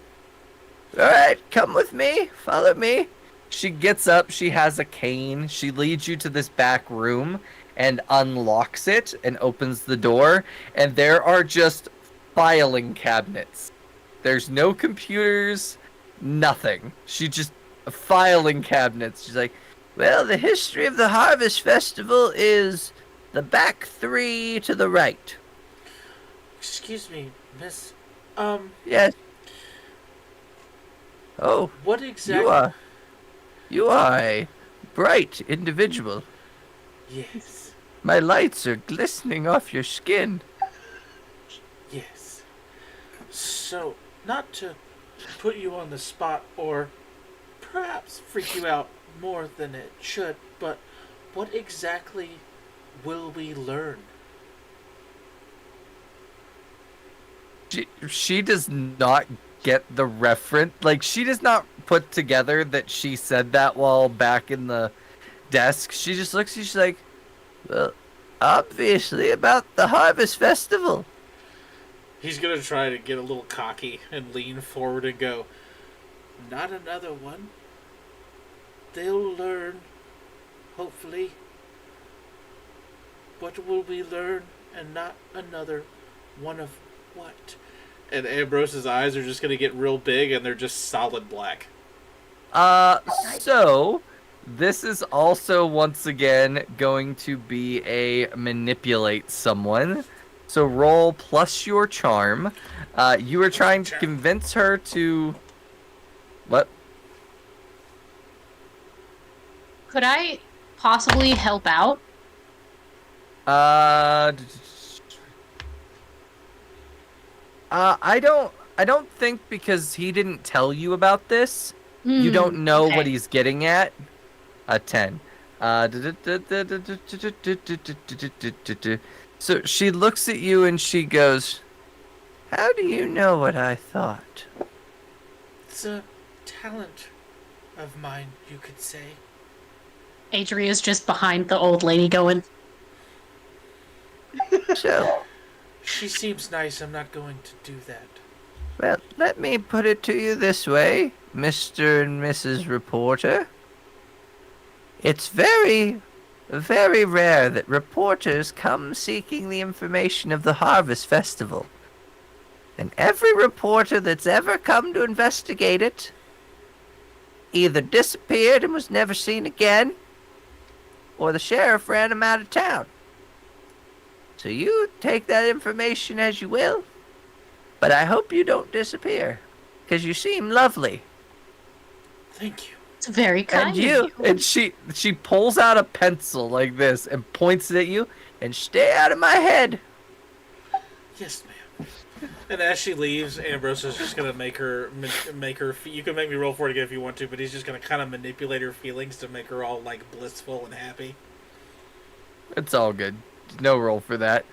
All right, come with me. Follow me." She gets up, she has a cane. She leads you to this back room and unlocks it and opens the door, and there are just filing cabinets. There's no computers, nothing. She just filing cabinets. She's like, "Well, the history of the Harvest Festival is the back 3 to the right." Excuse me, miss. Yes. Oh, What exactly? you are a bright individual. Yes. My lights are glistening off your skin. Yes. So, not to put you on the spot or perhaps freak you out more than it should, but what exactly will we learn? She does not get the reference. Like, she does not put together that she said that while back in the desk. She just looks at you, she's like, well, obviously about the Harvest Festival. He's gonna try to get a little cocky and lean forward and go, not another one. They'll learn, hopefully. What will we learn and not another one of what? And Ambrose's eyes are just gonna get real big and they're just solid black. So this is also once again going to be a manipulate someone. So roll plus your charm. You are trying to convince her to what? Could I possibly help out? I don't think, because he didn't tell you about this. You don't know what he's getting at. A 10. So she looks at you and she goes, how do you know what I thought? It's a talent of mine, you could say. Adria's just behind the old lady going, So, She seems nice, I'm not going to do that. well, let me put it to you this way, Mr. and Mrs. Reporter. It's very, very rare that reporters come seeking the information of the Harvest Festival. And every reporter that's ever come to investigate it either disappeared and was never seen again, or the sheriff ran him out of town. So you take that information as you will, but I hope you don't disappear, because you seem lovely. Thank you. it's very kind And of you, you. and she pulls out a pencil like this and points it at you, and stay out of my head. Yes, ma'am. And as she leaves, Ambrose is just gonna make her. You can make me roll for it again if you want to, but he's just gonna kind of manipulate her feelings to make her all like blissful and happy. It's all good. No roll for that.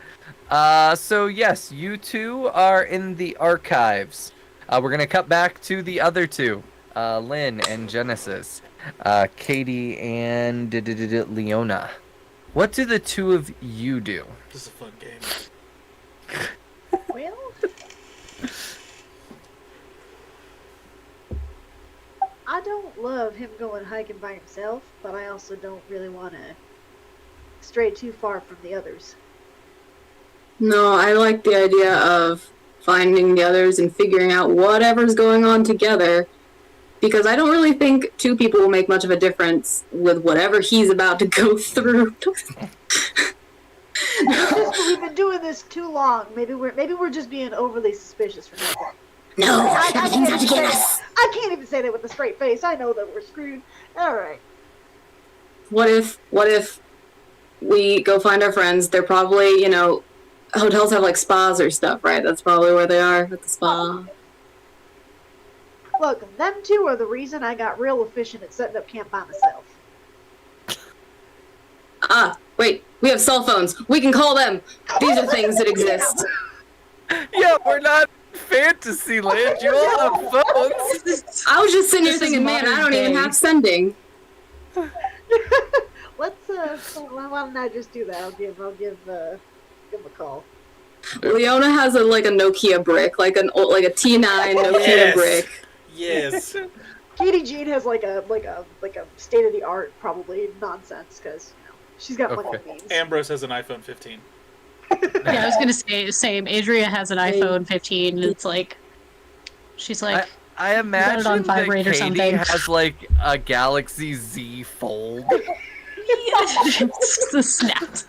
So yes, you two are in the archives. We're gonna cut back to the other two, Lynn and Genesis, Katie and Leona. What do the two of you do? This is a fun game. Well, I don't love him going hiking by himself, but I also don't really want to stray too far from the others. No, I like the idea of finding the others and figuring out whatever's going on together, because I don't really think two people will make much of a difference with whatever he's about to go through. We've been doing this too long. Maybe we're just being overly suspicious for nothing. No, I everything's out to get us. can't even say that with a straight face. I know that we're screwed. All right. What if we go find our friends? They're probably, hotels have like spas or stuff, right? That's probably where they are, at the spa. Look, them two are the reason I got real efficient at setting up camp by myself. Ah, wait, we have cell phones. We can call them. These are things that exist. Yeah, we're not fantasy land. You all have phones. I was just sitting here This is thinking, man, I modern don't even day. have sending. Let's why don't I just do that? I'll give him a call. Leona has a Nokia brick, like a T9 Nokia Yes. brick. Yes. Katie Jean has like a state of the art probably nonsense because she's got money Okay. means. Ambrose has an iPhone 15. Yeah, I was gonna say same. Adria has an iPhone 15. And it's like, she's like, I imagine on that vibrate or Katie something. has like a Galaxy Z Fold. the snaps.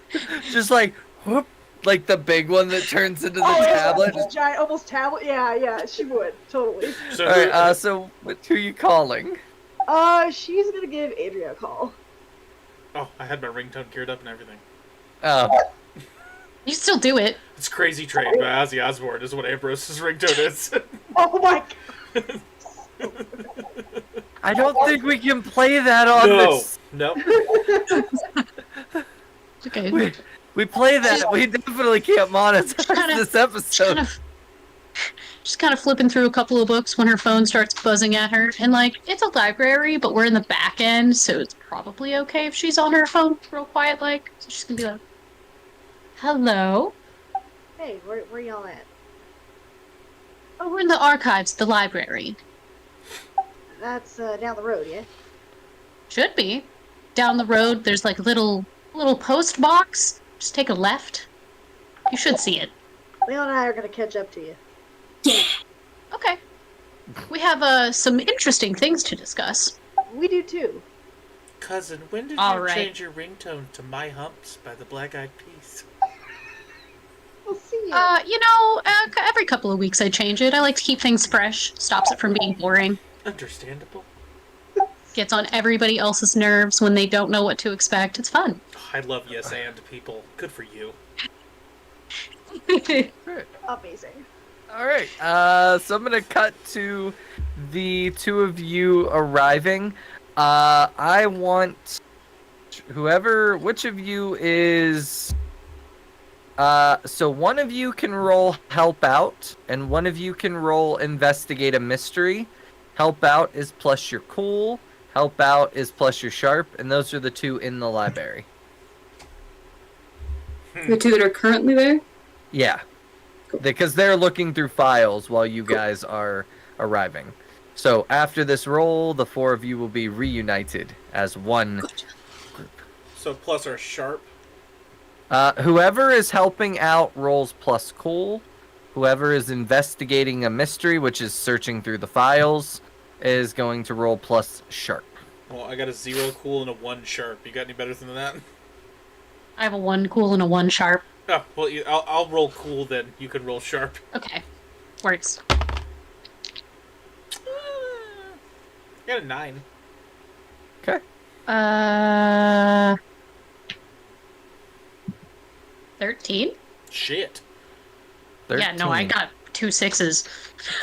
Just like, whoop, like the big one that turns into the Oh, yeah, tablet. almost tablet. Yeah, she would totally. So Alright, so who are you calling? She's gonna give Adria a call. Oh, I had my ringtone geared up and everything. Oh, You still do it. It's Crazy Train by Ozzy Osbourne is what Ambrose's ringtone is. Oh my god. I don't think we can play that on No. this. No. Okay. We play that. We definitely can't monetize this episode. Just kind of flipping through a couple of books when her phone starts buzzing at her. And, like, it's a library, but we're in the back end, so it's probably okay if she's on her phone real quiet, like. So she's gonna be like, hello? Hey, where y'all at? Oh, we're in the archives, the library. That's down the road, yeah? Should be. Down the road, there's, like, a little post box. Just take a left. You should see it. Leon and I are gonna catch up to you. Yeah. Okay. We have some interesting things to discuss. We do too. Cousin, when did All you right. change your ringtone to My Humps by the Black Eyed Peas? We'll see you. Every couple of weeks I change it. I like to keep things fresh. Stops it from being boring. Understandable. Gets on everybody else's nerves when they don't know what to expect. It's fun. I love yes and people. Good for you. Amazing. All right. So I'm gonna cut to the two of you arriving. I want which of you is. So one of you can roll help out, and one of you can roll investigate a mystery. Help out is plus your cool. Help out is plus your sharp, and those are the two in the library. The two that are currently there? Yeah. Because they're looking through files while you guys are arriving. So after this roll, the four of you will be reunited as one group. So plus our sharp. Whoever is helping out rolls plus cool. Whoever is investigating a mystery, which is searching through the files, is going to roll plus sharp. Well, I got a 0 cool and a 1 sharp. You got any better than that? I have a 1 cool and a 1 sharp. Oh, well, I'll roll cool then. You can roll sharp. Okay. Works. I got a 9. Okay. 13? Shit. 13. Yeah, no, I got 2 6s.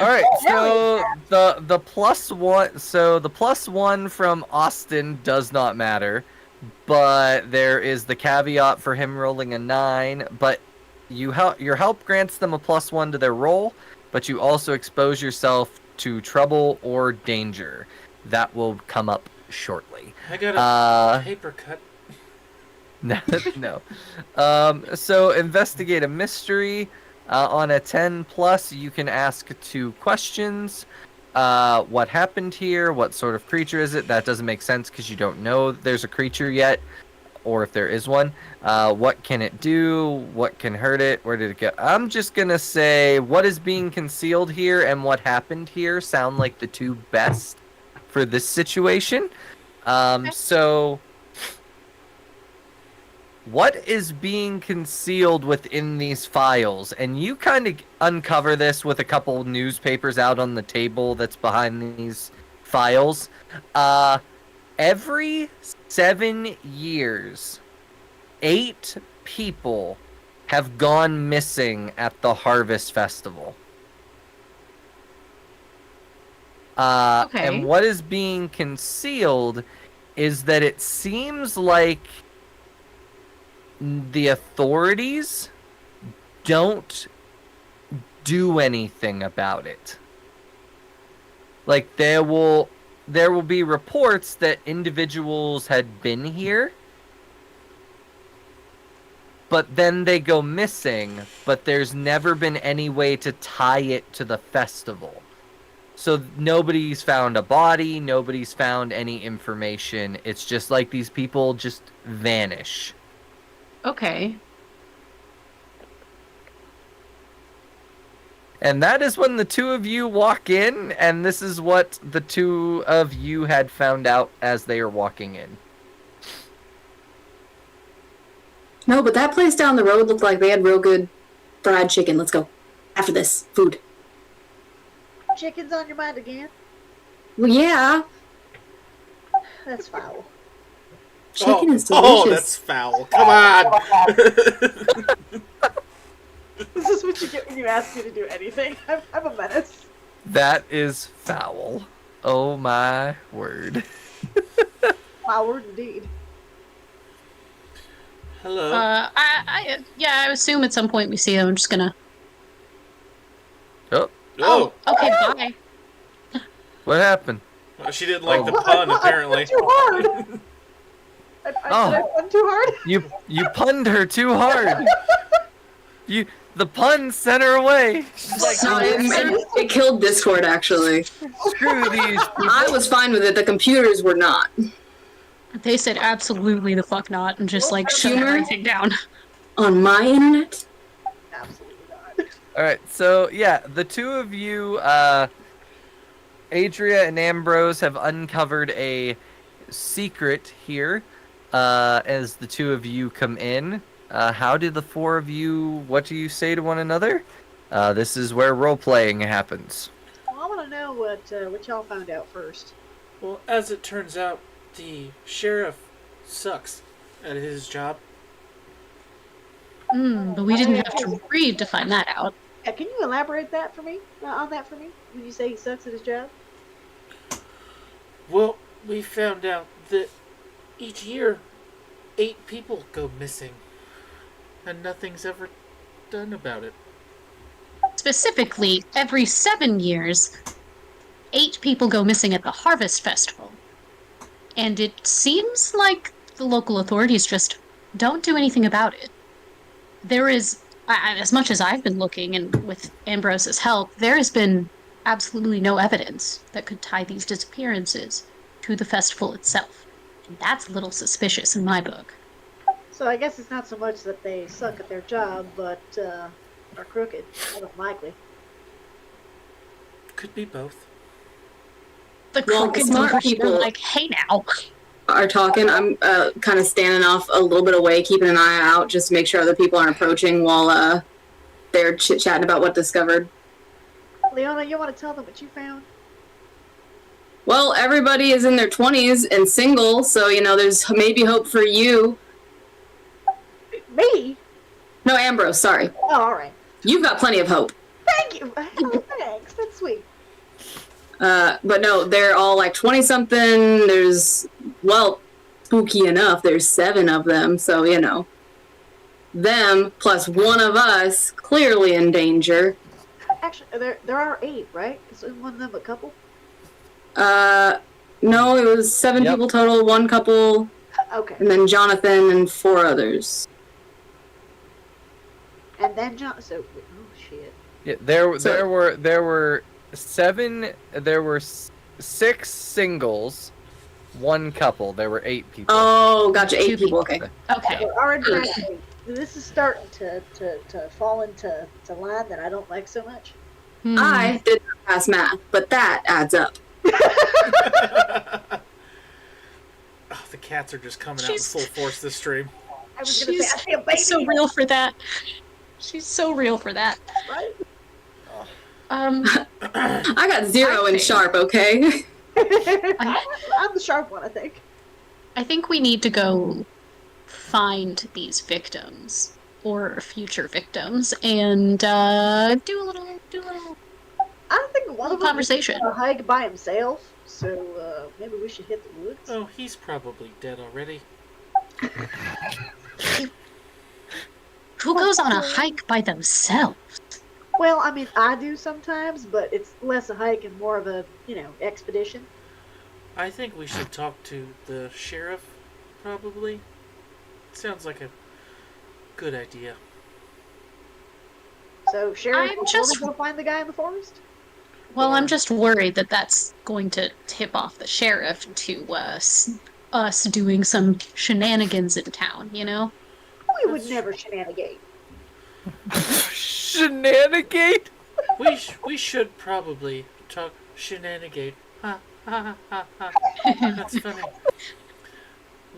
All right, so the plus one, so the plus one from Austin does not matter, but there is the caveat for him rolling a 9. But your help grants them a plus 1 to their roll, but you also expose yourself to trouble or danger. That will come up shortly. I got a paper cut. No. So investigate a mystery. On a 10 plus, you can ask 2 questions. What happened here? What sort of creature is it? That doesn't make sense because you don't know there's a creature yet, or if there is one. What can it do? What can hurt it? Where did it go? I'm just gonna say what is being concealed here and what happened here sound like the two best for this situation. So what is being concealed within these files? And you kind of uncover this with a couple newspapers out on the table that's behind these files. Every 7 years, 8 people have gone missing at the Harvest Festival. Okay. And what is being concealed is that it seems like the authorities don't do anything about it. Like there will be reports that individuals had been here, but then they go missing, but there's never been any way to tie it to the festival. So nobody's found a body, nobody's found any information. It's just like these people just vanish. Okay. And that is when the two of you walk in, and this is what the two of you had found out as they are walking in. No, but that place down the road looked like they had real good fried chicken. Let's go. After this, food. Chicken's on your mind again? Well, yeah. That's foul. Chicken is Oh, delicious. that's foul. Come on. This is what you get when you ask me to do anything. I'm a menace. That is foul. Oh my word. My word indeed. Hello. I assume at some point we see him. I'm just gonna. Oh, Oh, Okay, bye. what happened? she didn't like Oh. the pun, apparently. Too hard. Did I Oh. pun too hard? You punned her too hard. The pun sent her away. She's like, No, it killed Discord, actually. screw these. I was fine with it. The computers were not. They said absolutely the fuck not, and just like shut Humor? everything down. On my internet? Absolutely not. All right, so yeah, the two of you, Adria and Ambrose, have uncovered a secret here. As the two of you come in, how did the four of you? What do you say to one another? This is where role playing happens. Well, I want to know what y'all found out first. Well, as it turns out, the sheriff sucks at his job. But we didn't have to read to find that out. Yeah, can you elaborate that for me? On that for me? When you say he sucks at his job? Well, we found out that each year, 8 people go missing, and nothing's ever done about it. Specifically, every 7 years, 8 people go missing at the Harvest Festival. And it seems like the local authorities just don't do anything about it. There is, as much as I've been looking, and with Ambrose's help, there has been absolutely no evidence that could tie these disappearances to the festival itself. And that's a little suspicious in my book. So I guess it's not so much that they suck at their job, but are crooked, more than likely. Could be both. The Well, crooked smart ones are people- like, hey now. Are talking. I'm kind of standing off a little bit away, keeping an eye out, just to make sure other people aren't approaching while they're chit-chatting about what discovered. Leona, you want to tell them what you found? Well, everybody is in their 20s and single, so, there's maybe hope for you. Me? No, Ambrose, sorry. Oh, all right. You've got plenty of hope. Thank you. Oh, thanks. That's sweet. But no, they're all like 20-something. There's, well, spooky enough, there's 7 of them, so, them plus one of us clearly in danger. Actually, there are 8, right? Is one of them a couple? No, it was 7 Yep. people total, 1 couple, Okay. and then Jonathan and 4 others. And then John. So, oh shit. Yeah, there were 7. There were 6 singles, 1 couple. There were 8 people. Oh, gotcha, 8 2 people, okay. Okay. We're already at 8. This is starting to fall into line that I don't like so much. I did not pass math, but that adds up. Oh, the cats are just coming out in She's- full force this stream. I was gonna say, I see a baby. She's so real for that. She's so real for that. Right? I got 0 in think- sharp, okay? I'm the sharp one, I think. I think we need to go find these victims or future victims and do a little I think one of them conversation. is on a hike by himself, so maybe we should hit the woods. Oh, he's probably dead already. Who goes on a hike by themselves? Well, I mean, I do sometimes, but it's less a hike and more of a, expedition. I think we should talk to the sheriff, probably. Sounds like a good idea. So, Sheriff, I'm will just- we go find the guy in the forest? Well, I'm just worried that that's going to tip off the sheriff to us doing some shenanigans in town, We would That's never shenanigate. Shenanigate? We should probably talk shenanigate. Ha ha ha ha. That's funny.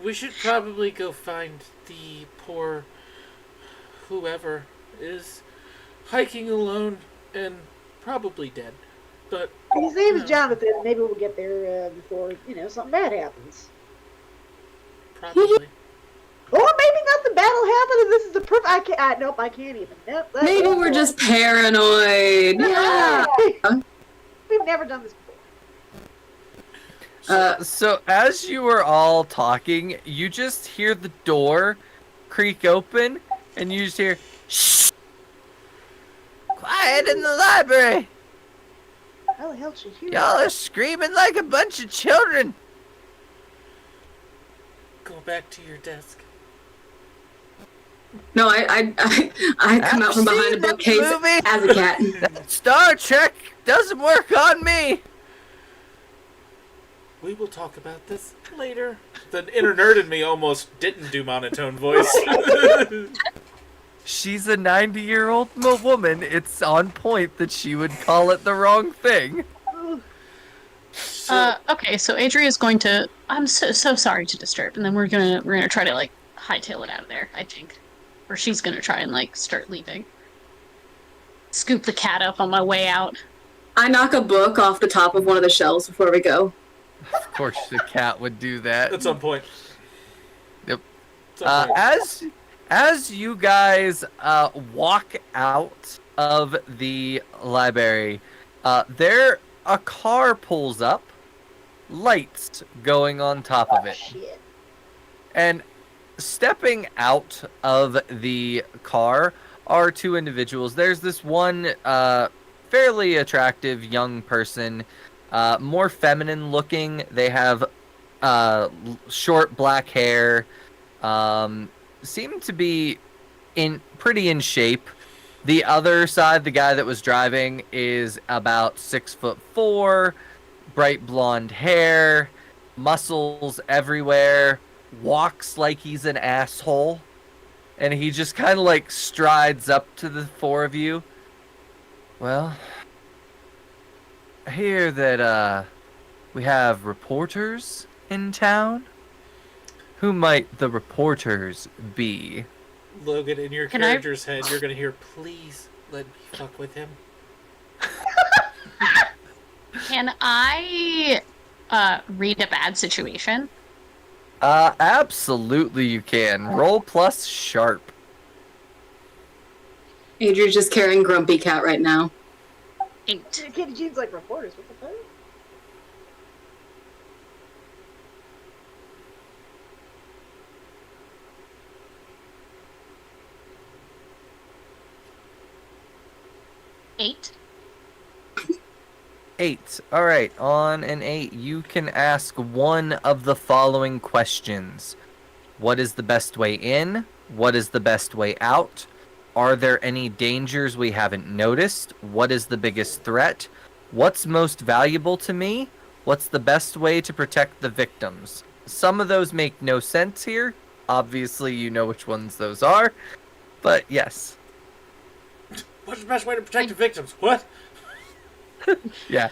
We should probably go find the poor whoever is hiking alone and probably dead. But His name is Yeah. Jonathan. Maybe we'll get there before, something bad happens. Probably. Or maybe nothing bad will happen and this is the proof. I can't. Nope, I can't even. Nope, Maybe we're just paranoid. Yeah. We've never done this before. So as you were all talking, you just hear the door creak open, and you just hear, "Shh! Quiet in the library! How the hell should you? Y'all are screaming like a bunch of children!" Go back to your desk. No, I come out from behind a bookcase as a cat. Star Trek doesn't work on me! We will talk about this later. The inner nerd in me almost didn't do monotone voice. She's a 90-year-old woman. It's on point that she would call it the wrong thing. Okay, so Adria's going to. I'm so sorry to disturb, and then we're gonna try to like hightail it out of there. I think, or she's gonna try and like start leaving. Scoop the cat up on my way out. I knock a book off the top of one of the shelves before we go. Of course, the cat would do that. At some point. Yep. At some point. As you guys walk out of the library, there a car pulls up, lights going on top of it, Shit. and stepping out of the car are two individuals. There's this one fairly attractive young person, more feminine looking. They have short black hair. Seem to be pretty in shape. The other side, the guy that was driving, is about 6'4", bright blonde hair, muscles everywhere, walks like he's an asshole, and he just kind of like strides up to the four of you. Well, I hear that we have reporters in town. Who might the reporters be? Logan, in your Can I- character's head, you're gonna hear, "Please let me fuck with him." Can I read a bad situation? Absolutely you can. Roll plus sharp. Adria's just carrying Grumpy Cat right now. 8. Katie Jean's like reporters. What the fuck? Eight. 8. Alright, on an 8, you can ask one of the following questions. What is the best way in? What is the best way out? Are there any dangers we haven't noticed? What is the biggest threat? What's most valuable to me? What's the best way to protect the victims? Some of those make no sense here. Obviously, you know which ones those are. But yes. What's the best way to protect the victims? What? Yeah.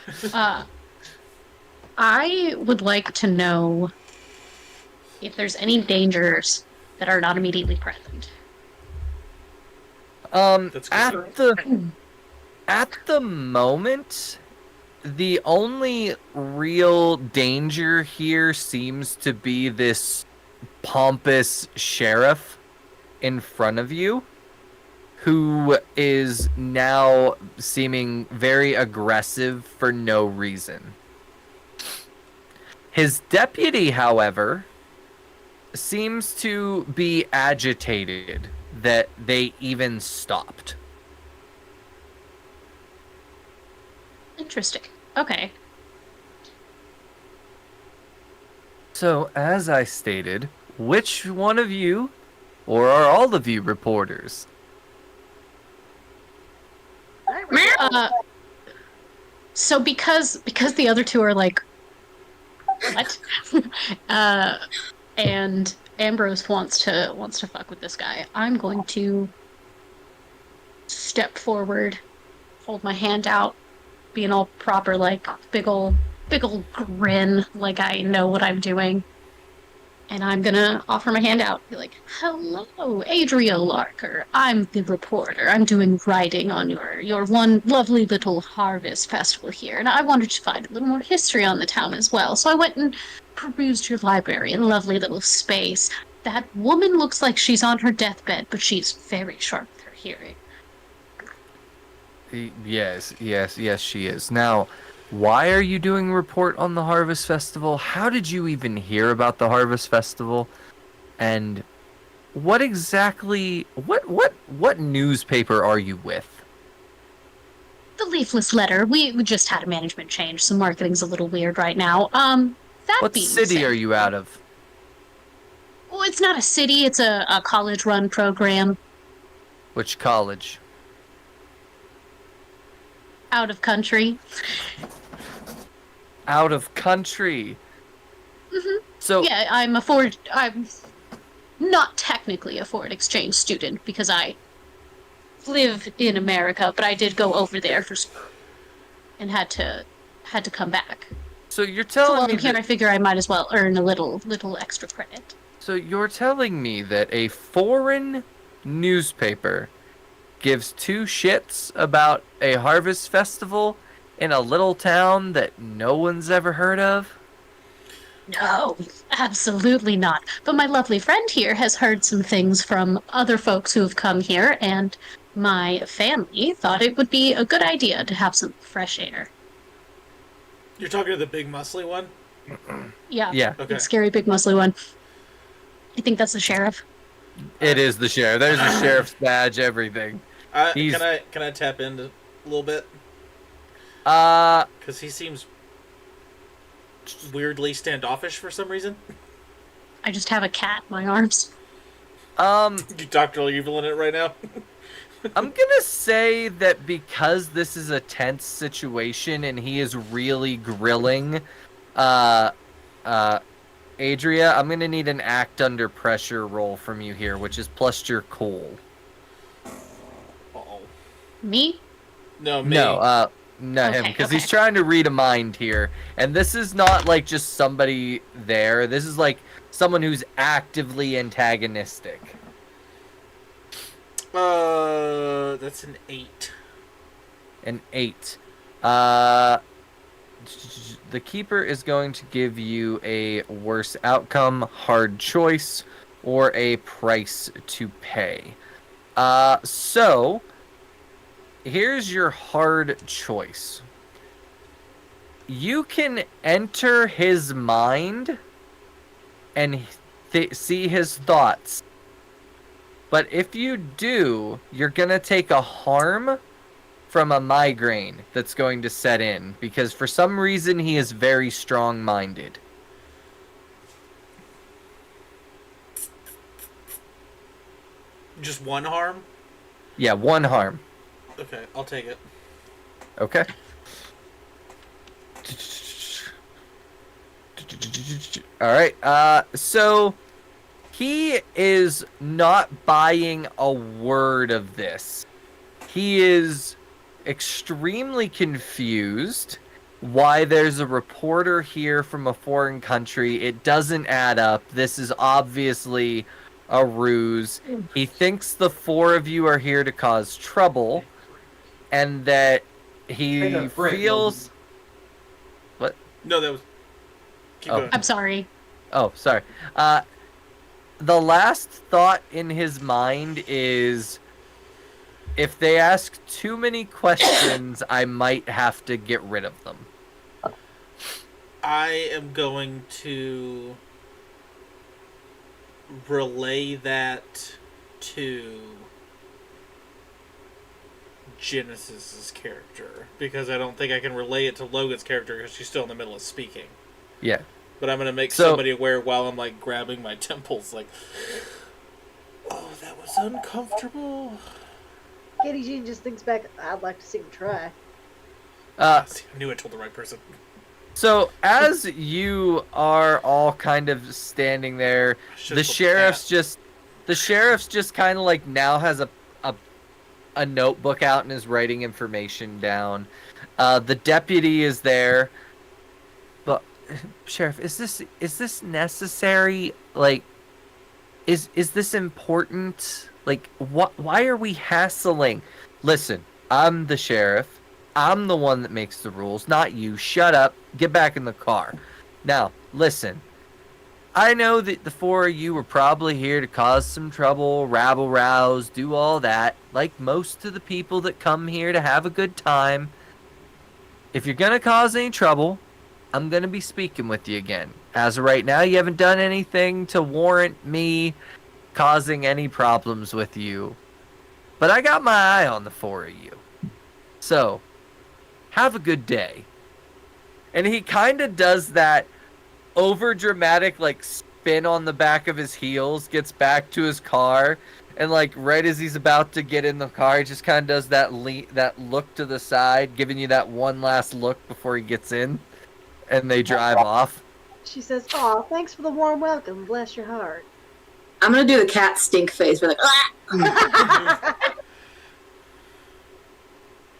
I would like to know if there's any dangers that are not immediately present. That's At the moment, the only real danger here seems to be this pompous sheriff in front of you, who is now seeming very aggressive for no reason. His deputy, however, seems to be agitated that they even stopped. Interesting. Okay. So, as I stated, which one of you, or are all of you reporters? So because the other two are like, what? And Ambrose wants to fuck with this guy. I'm going to step forward, hold my hand out, being all proper, like big ol' grin, like I know what I'm doing. And I'm gonna offer my hand out, be like, "Hello, Adria Larker. I'm the reporter. I'm doing writing on your one lovely little harvest festival here, and I wanted to find a little more history on the town as well. So I went and perused your library and lovely little space. That woman looks like she's on her deathbed, but she's very sharp with her hearing. Yes, she is. Now, why are you doing a report on the Harvest Festival? How did you even hear about the Harvest Festival? And what exactly, what newspaper are you with? The leafless letter. We just had a management change, so marketing's a little weird right now. That What being city said, are you out of? well, it's not a city, it's a college-run program. Which college? Out of country. Out of country. Mhm. So, Yeah, I'm not technically a foreign exchange student because I live in America, but I did go over there for school and had to come back. so you're So telling while me I'm here, that, I figure I might as well earn a little extra credit. so you're telling me that a foreign newspaper gives two shits about a harvest festival in a little town that no one's ever heard of? No, absolutely not. But my lovely friend here has heard some things from other folks who have come here, and my family thought it would be a good idea to have some fresh air. You're talking to the big muscly one? Yeah, Yeah, Okay. big scary big muscly one. I think that's the sheriff. it is the sheriff. There's a sheriff's badge, everything. He's- Can I tap in a little bit? Uh, Because he seems weirdly standoffish for some reason. I just have a cat in my arms. You Dr. Evil in it right now? I'm gonna say that because this is a tense situation and he is really grilling, Adria, I'm gonna need an act under pressure roll from you here, which is plus your cool. Uh-oh. Me? No, me. No, no, him, Okay, because he's okay. trying to read a mind here, and this is not like just somebody there. This is like someone who's actively antagonistic. That's an 8. An 8. The keeper is going to give you a worse outcome, hard choice, or a price to pay. So here's your hard choice. You can enter his mind and see his thoughts. But if you do, you're going to take a harm from a migraine that's going to set in. Because for some reason, he is very strong-minded. Just one harm? Yeah, one harm. Okay, I'll take it. Okay. Alright, so he is not buying a word of this. He is extremely confused why there's a reporter here from a foreign country. It doesn't add up. This is obviously a ruse. He thinks the four of you are here to cause trouble, and that he feels... No, that was... Keep Oh. going. I'm sorry. Oh, sorry. The last thought in his mind is, if they ask too many questions, I might have to get rid of them. I am going to relay that to Genesis's character, because I don't think I can relay it to Logan's character because she's still in the middle of speaking. Yeah. But I'm going to make So- somebody aware while I'm like grabbing my temples, like, oh, that was uncomfortable. Katie Jean just thinks back, I'd like to see him try. See, I knew I told the right person. So as you are all kind of standing there, Should've the told sheriff's just kind of like now has a notebook out and is writing information down. The deputy is there, but Sheriff, is this necessary? Like, is this important? Like, why are we hassling? Listen, I'm the sheriff. I'm the one that makes the rules, not you. Shut up. Get back in the car. Now, listen. I know that the four of you were probably here to cause some trouble, rabble-rouse, do all that, like most of the people that come here to have a good time. If you're gonna cause any trouble, I'm gonna be speaking with you again. As of right now, you haven't done anything to warrant me causing any problems with you. But I got my eye on the four of you. So, have a good day. And he kind of does that over dramatic like spin on the back of his heels, gets back to his car, and like right as he's about to get in the car, he just kind of does that that look to the side, giving you that one last look before he gets in, and they drive off. She says, "Aw, thanks for the warm welcome. Bless your heart." I'm gonna do the cat stink face. We're like,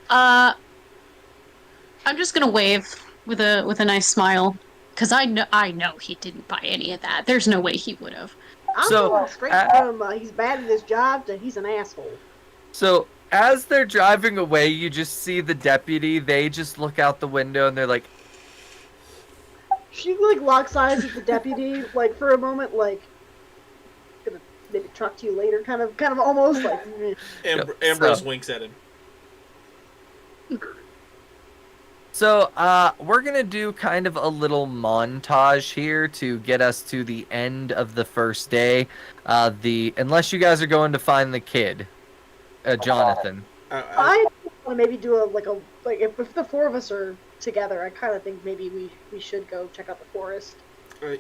ah! I'm just gonna wave with a nice smile, because I know he didn't buy any of that. There's no way he would have. I'm So, going straight from he's bad at his job to he's an asshole. So as they're driving away, you just see the deputy. They just look out the window and they're like, She like locks eyes with the deputy, like for a moment, like gonna maybe talk to you later, kind of almost like. Ambrose So- winks at him. So, we're gonna do kind of a little montage here to get us to the end of the first day. Unless you guys are going to find the kid, Jonathan. I want to maybe do if the four of us are together, I kind of think maybe we should go check out the forest.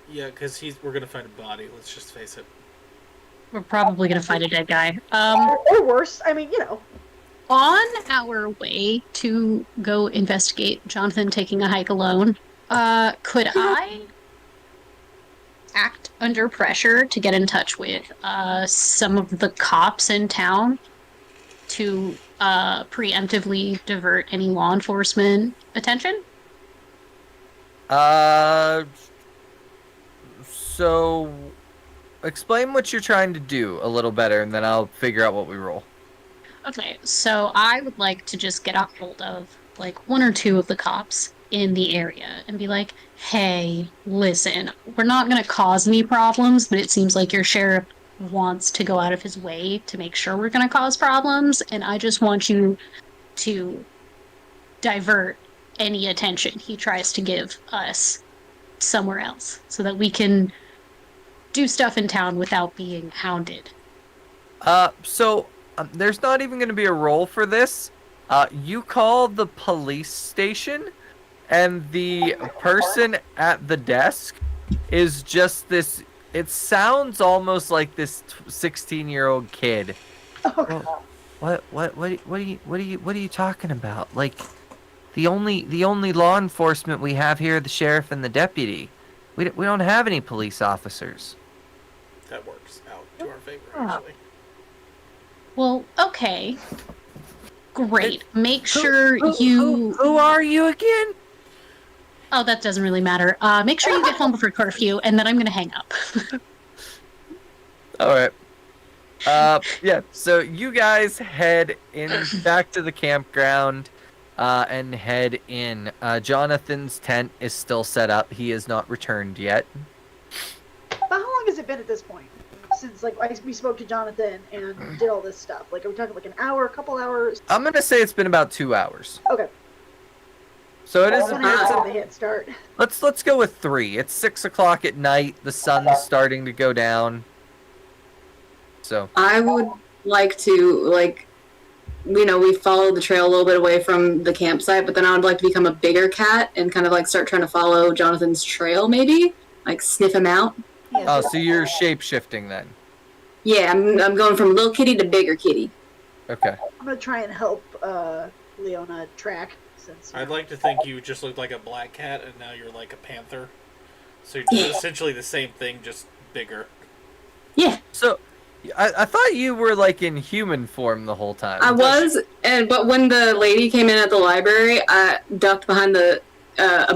Yeah, because we're gonna find a body. Let's just face it. We're probably gonna find a dead guy. Or worse, I mean, On our way to go investigate Jonathan taking a hike alone, could I act under pressure to get in touch with some of the cops in town to preemptively divert any law enforcement attention? So explain what you're trying to do a little better, and then I'll figure out what we roll. Okay, so I would like to just get a hold of, like, one or two of the cops in the area and be like, hey, listen, we're not going to cause any problems, but it seems like your sheriff wants to go out of his way to make sure we're going to cause problems, and I just want you to divert any attention he tries to give us somewhere else so that we can do stuff in town without being hounded. There's not even going to be a roll for this. You call the police station, and the person at the desk is just this. It sounds almost like this 16-year-old kid. Oh, What are you talking about? Like, the only law enforcement we have here are the sheriff and the deputy. We don't have any police officers. That works out to our favor, actually. Well, okay. Great. Make sure you... Who are you again? Oh, that doesn't really matter. Make sure you get home before curfew, and then I'm gonna hang up. All right. Yeah. So you guys head back to the campground, and head in. Jonathan's tent is still set up. He has not returned yet. But how long has it been at this point? Since we spoke to Jonathan and did all this stuff. Like, are we talking like an hour, a couple hours? I'm gonna say it's been about 2 hours. Okay. So it is. When the hit start. Let's go with 3. It's 6 o'clock at night. The sun's starting to go down. So I would like to, we followed the trail a little bit away from the campsite, but then I would like to become a bigger cat and kind of like start trying to follow Jonathan's trail, maybe? Like sniff him out. Oh, so you're shape-shifting then? Yeah, I'm going from little kitty to bigger kitty. Okay. I'm gonna try and help Leona track. Since I'd like to think you just looked like a black cat, and now you're like a panther. So you're essentially the same thing, just bigger. Yeah. So, I thought you were like in human form the whole time. I was, but when the lady came in at the library, I ducked behind a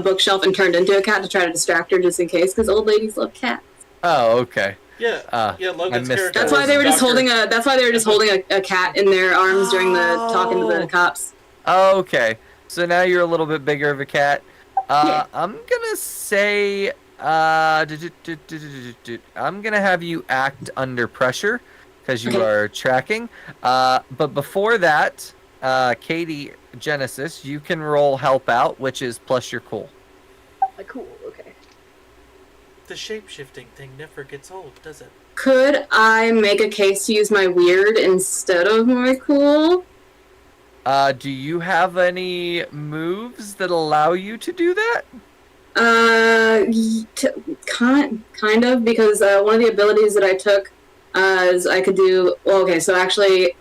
bookshelf and turned into a cat to try to distract her just in case, because old ladies love cats. Oh, okay. Yeah, Logan's missed character. that. That's why they were just holding a cat in their arms during the talking to the cops. Oh, okay. So now you're a little bit bigger of a cat. Yeah. I'm gonna say, I'm gonna have you act under pressure because you Okay. are tracking. But before that, Katie Genesis, you can roll help out, which is plus your cool. Cool. Okay. The shape-shifting thing never gets old, does it? Could I make a case to use my weird instead of my cool? Do you have any moves that allow you to do that? Kind of, because one of the abilities that I took is I could do. Well, okay, so actually,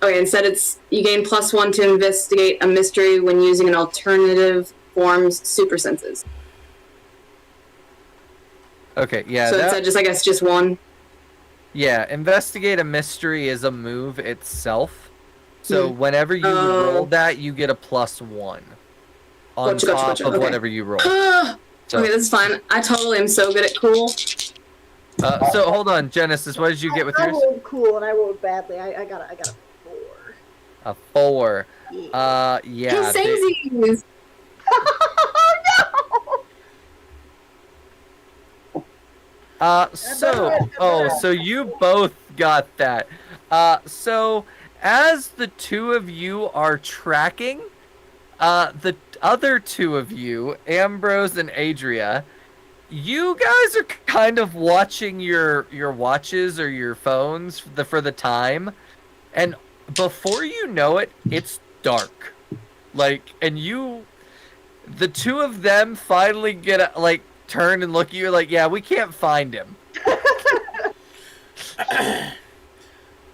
okay, instead it's you gain +1 to investigate a mystery when using an alternative form's super senses. Okay, yeah, So instead, just I guess just one. yeah, investigate a mystery is a move itself. So whenever you Oh. roll that, you get a +1 on Gotcha, top of okay. whatever you roll. So, Okay, that's fine. I totally am so good at cool. so hold on, Genesis, what did you get with I yours? rolled cool and I rolled badly. I got a 4. A 4. Yeah. Yeah. Samesies! No! So you both got that. So as the two of you are tracking, the other two of you, Ambrose and Adria, you guys are kind of watching your watches or your phones for the time, and before you know it, it's dark. Like, and the two of them finally get like turn and look at you like, yeah, we can't find him.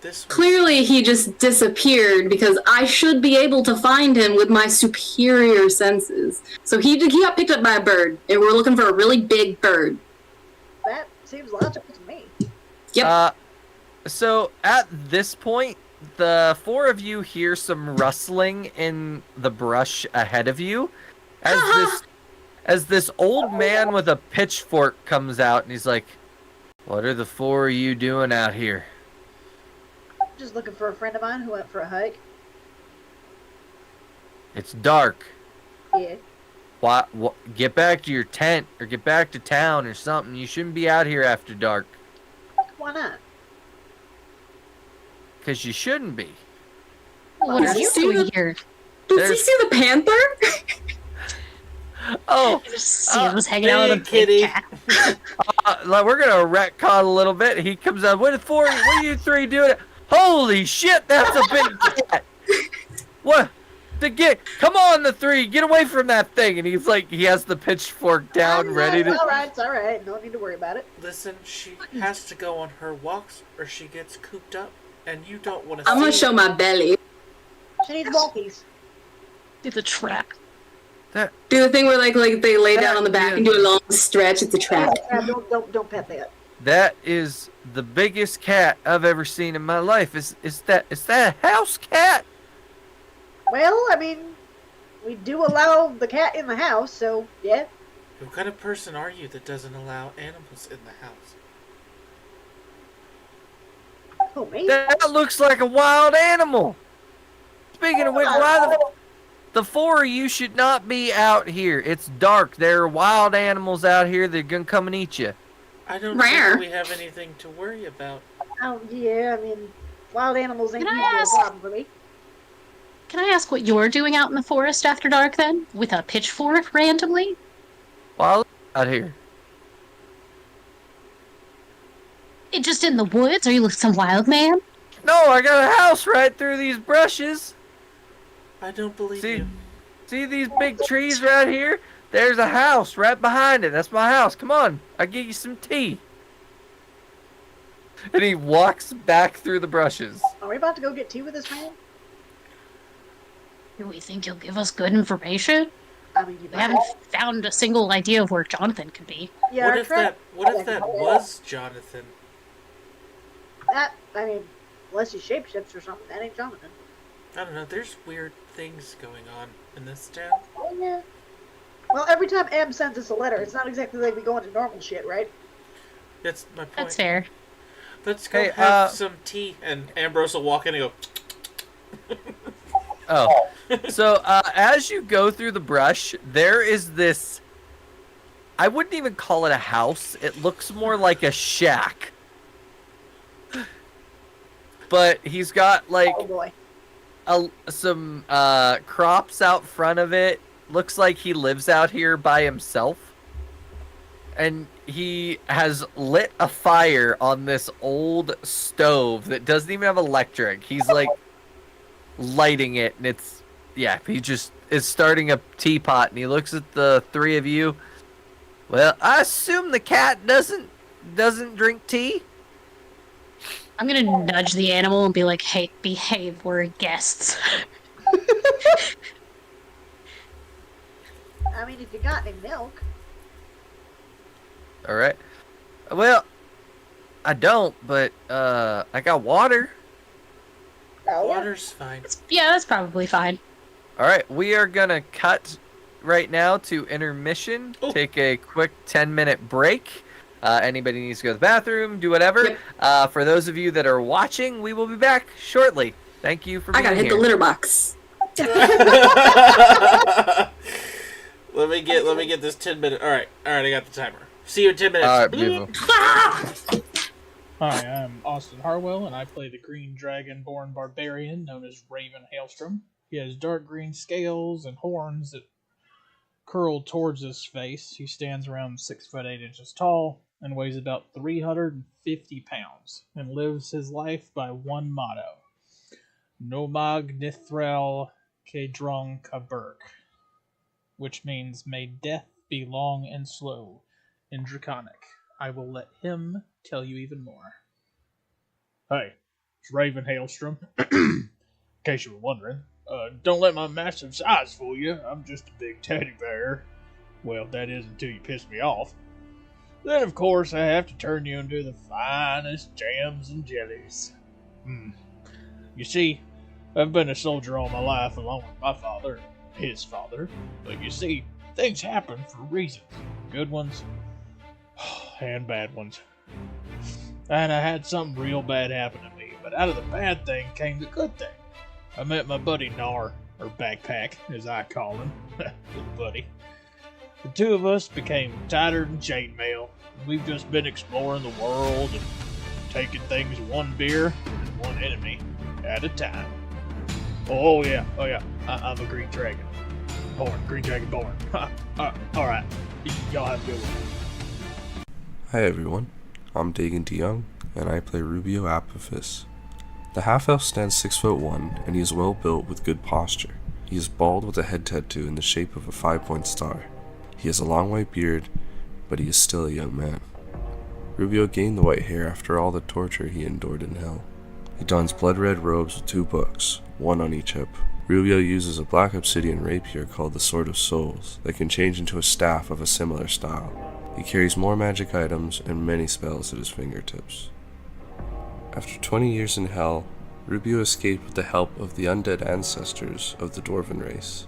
This was, Clearly, he just disappeared because I should be able to find him with my superior senses. So he got picked up by a bird, and we're looking for a really big bird. That seems logical to me. Yep. So at this point, the four of you hear some rustling in the brush ahead of you as this old man with a pitchfork comes out and he's like, "What are the four of you doing out here?" Just looking for a friend of mine who went for a hike. It's dark. Yeah. What? Get back to your tent or get back to town or something. You shouldn't be out here after dark. Why not? Because you shouldn't be. What are you doing here? Does he see the panther? Oh, Sam was hanging out with a big kitty. cat. like we're gonna retcon a little bit. He comes out. What are you three doing? Holy shit, that's a big cat. What? Come on, the three, get away from that thing. And he's like, he has the pitchfork down, ready to. It's all right. No need to worry about it. Listen, she has to go on her walks or she gets cooped up, and you don't want to I'm gonna show my belly. She needs walkies. Do the trap. Do the thing where like they lay down on the back and do a long stretch. It's a trap. Don't pet that. That is the biggest cat I've ever seen in my life. Is that a house cat? Well, I mean, we do allow the cat in the house, so yeah. What kind of person are you that doesn't allow animals in the house? Oh, me? That looks like a wild animal. Speaking of which, why the four of you should not be out here. It's dark. There are wild animals out here that are gonna come and eat you. I don't Rare. think we have anything to worry about. Oh, yeah, I mean, wild animals ain't Can I usually a ask- problem for me. Can I ask what you're doing out in the forest after dark then? With a pitchfork randomly? Wild out here. It just in the woods? Are you like some wild man? No, I got a house right through these brushes. I don't believe See, you. see these big trees right here? There's a house right behind it. That's my house. Come on, I'll get you some tea. And he walks back through the brushes. Are we about to go get tea with this man? Do we think you'll give us good information? I mean, you We haven't found a single idea of where Jonathan could be. Yeah, What our if friend- that was Jonathan? I mean, unless he shapeshifts or something, that ain't Jonathan. I don't know, there's weird things going on in this town. Oh, yeah. Well, every time M sends us a letter, it's not exactly like we go into normal shit, right? That's my point. That's fair. Let's go Hey, have some tea. And Ambrose will walk in and go, Oh, so as you go through the brush, there is this. I wouldn't even call it a house. It looks more like a shack. But he's got like Oh boy. some crops out front of it. Looks like he lives out here by himself. And he has lit a fire on this old stove that doesn't even have electric. He's like lighting it, and he just is starting a teapot, and he looks at the three of you. Well, I assume the cat doesn't drink tea? I'm gonna nudge the animal and be like, hey, behave, we're guests. I mean, if you got any milk. All right. Well, I don't, but I got water. Oh, yeah. Water's fine. Yeah, that's probably fine. All right, we are gonna cut right now to intermission. Oh. Take a quick 10-minute break. Anybody needs to go to the bathroom, do whatever. For those of you that are watching, we will be back shortly. Thank you for being I gotta hit here. the litter box. Let me get this 10-minute. All right, I got the timer. See you in 10 minutes. All right, beautiful. Hi, I'm Austin Harwell, and I play the green dragon-born barbarian known as Raven Hailstrom. He has dark green scales and horns that curl towards his face. He stands around 6 foot 8 inches tall and weighs about 350 pounds, and lives his life by one motto: Nomag Nithrel Kedrong Kaburk, which means, may death be long and slow in Draconic. I will let him tell you even more. Hey, it's Raven Hailstrom. In case you were wondering. Don't let my massive size fool you. I'm just a big teddy bear. Well, that is until you piss me off. Then, of course, I have to turn you into the finest jams and jellies. You see, I've been a soldier all my life along with my father and his father. But you see, things happen for reasons. Good ones and bad ones. And I had something real bad happen to me, but out of the bad thing came the good thing. I met my buddy Nar, or Backpack, as I call him. Little buddy. The two of us became tighter than chainmail. We've just been exploring the world and taking things one beer and one enemy at a time. Oh yeah, I'm a green dragon. Green dragon born. Alright, y'all have a good one. Hi everyone, I'm Dagan DeYoung, and I play Rubio Apophis. The half-elf stands 6'1", and he is well built with good posture. He is bald with a head tattoo in the shape of a 5-point star. He has a long white beard, but he is still a young man. Rubio gained the white hair after all the torture he endured in hell. He dons blood-red robes with 2 books, one on each hip. Rubio uses a black obsidian rapier called the Sword of Souls that can change into a staff of a similar style. He carries more magic items and many spells at his fingertips. After 20 years in hell, Rubio escaped with the help of the undead ancestors of the dwarven race.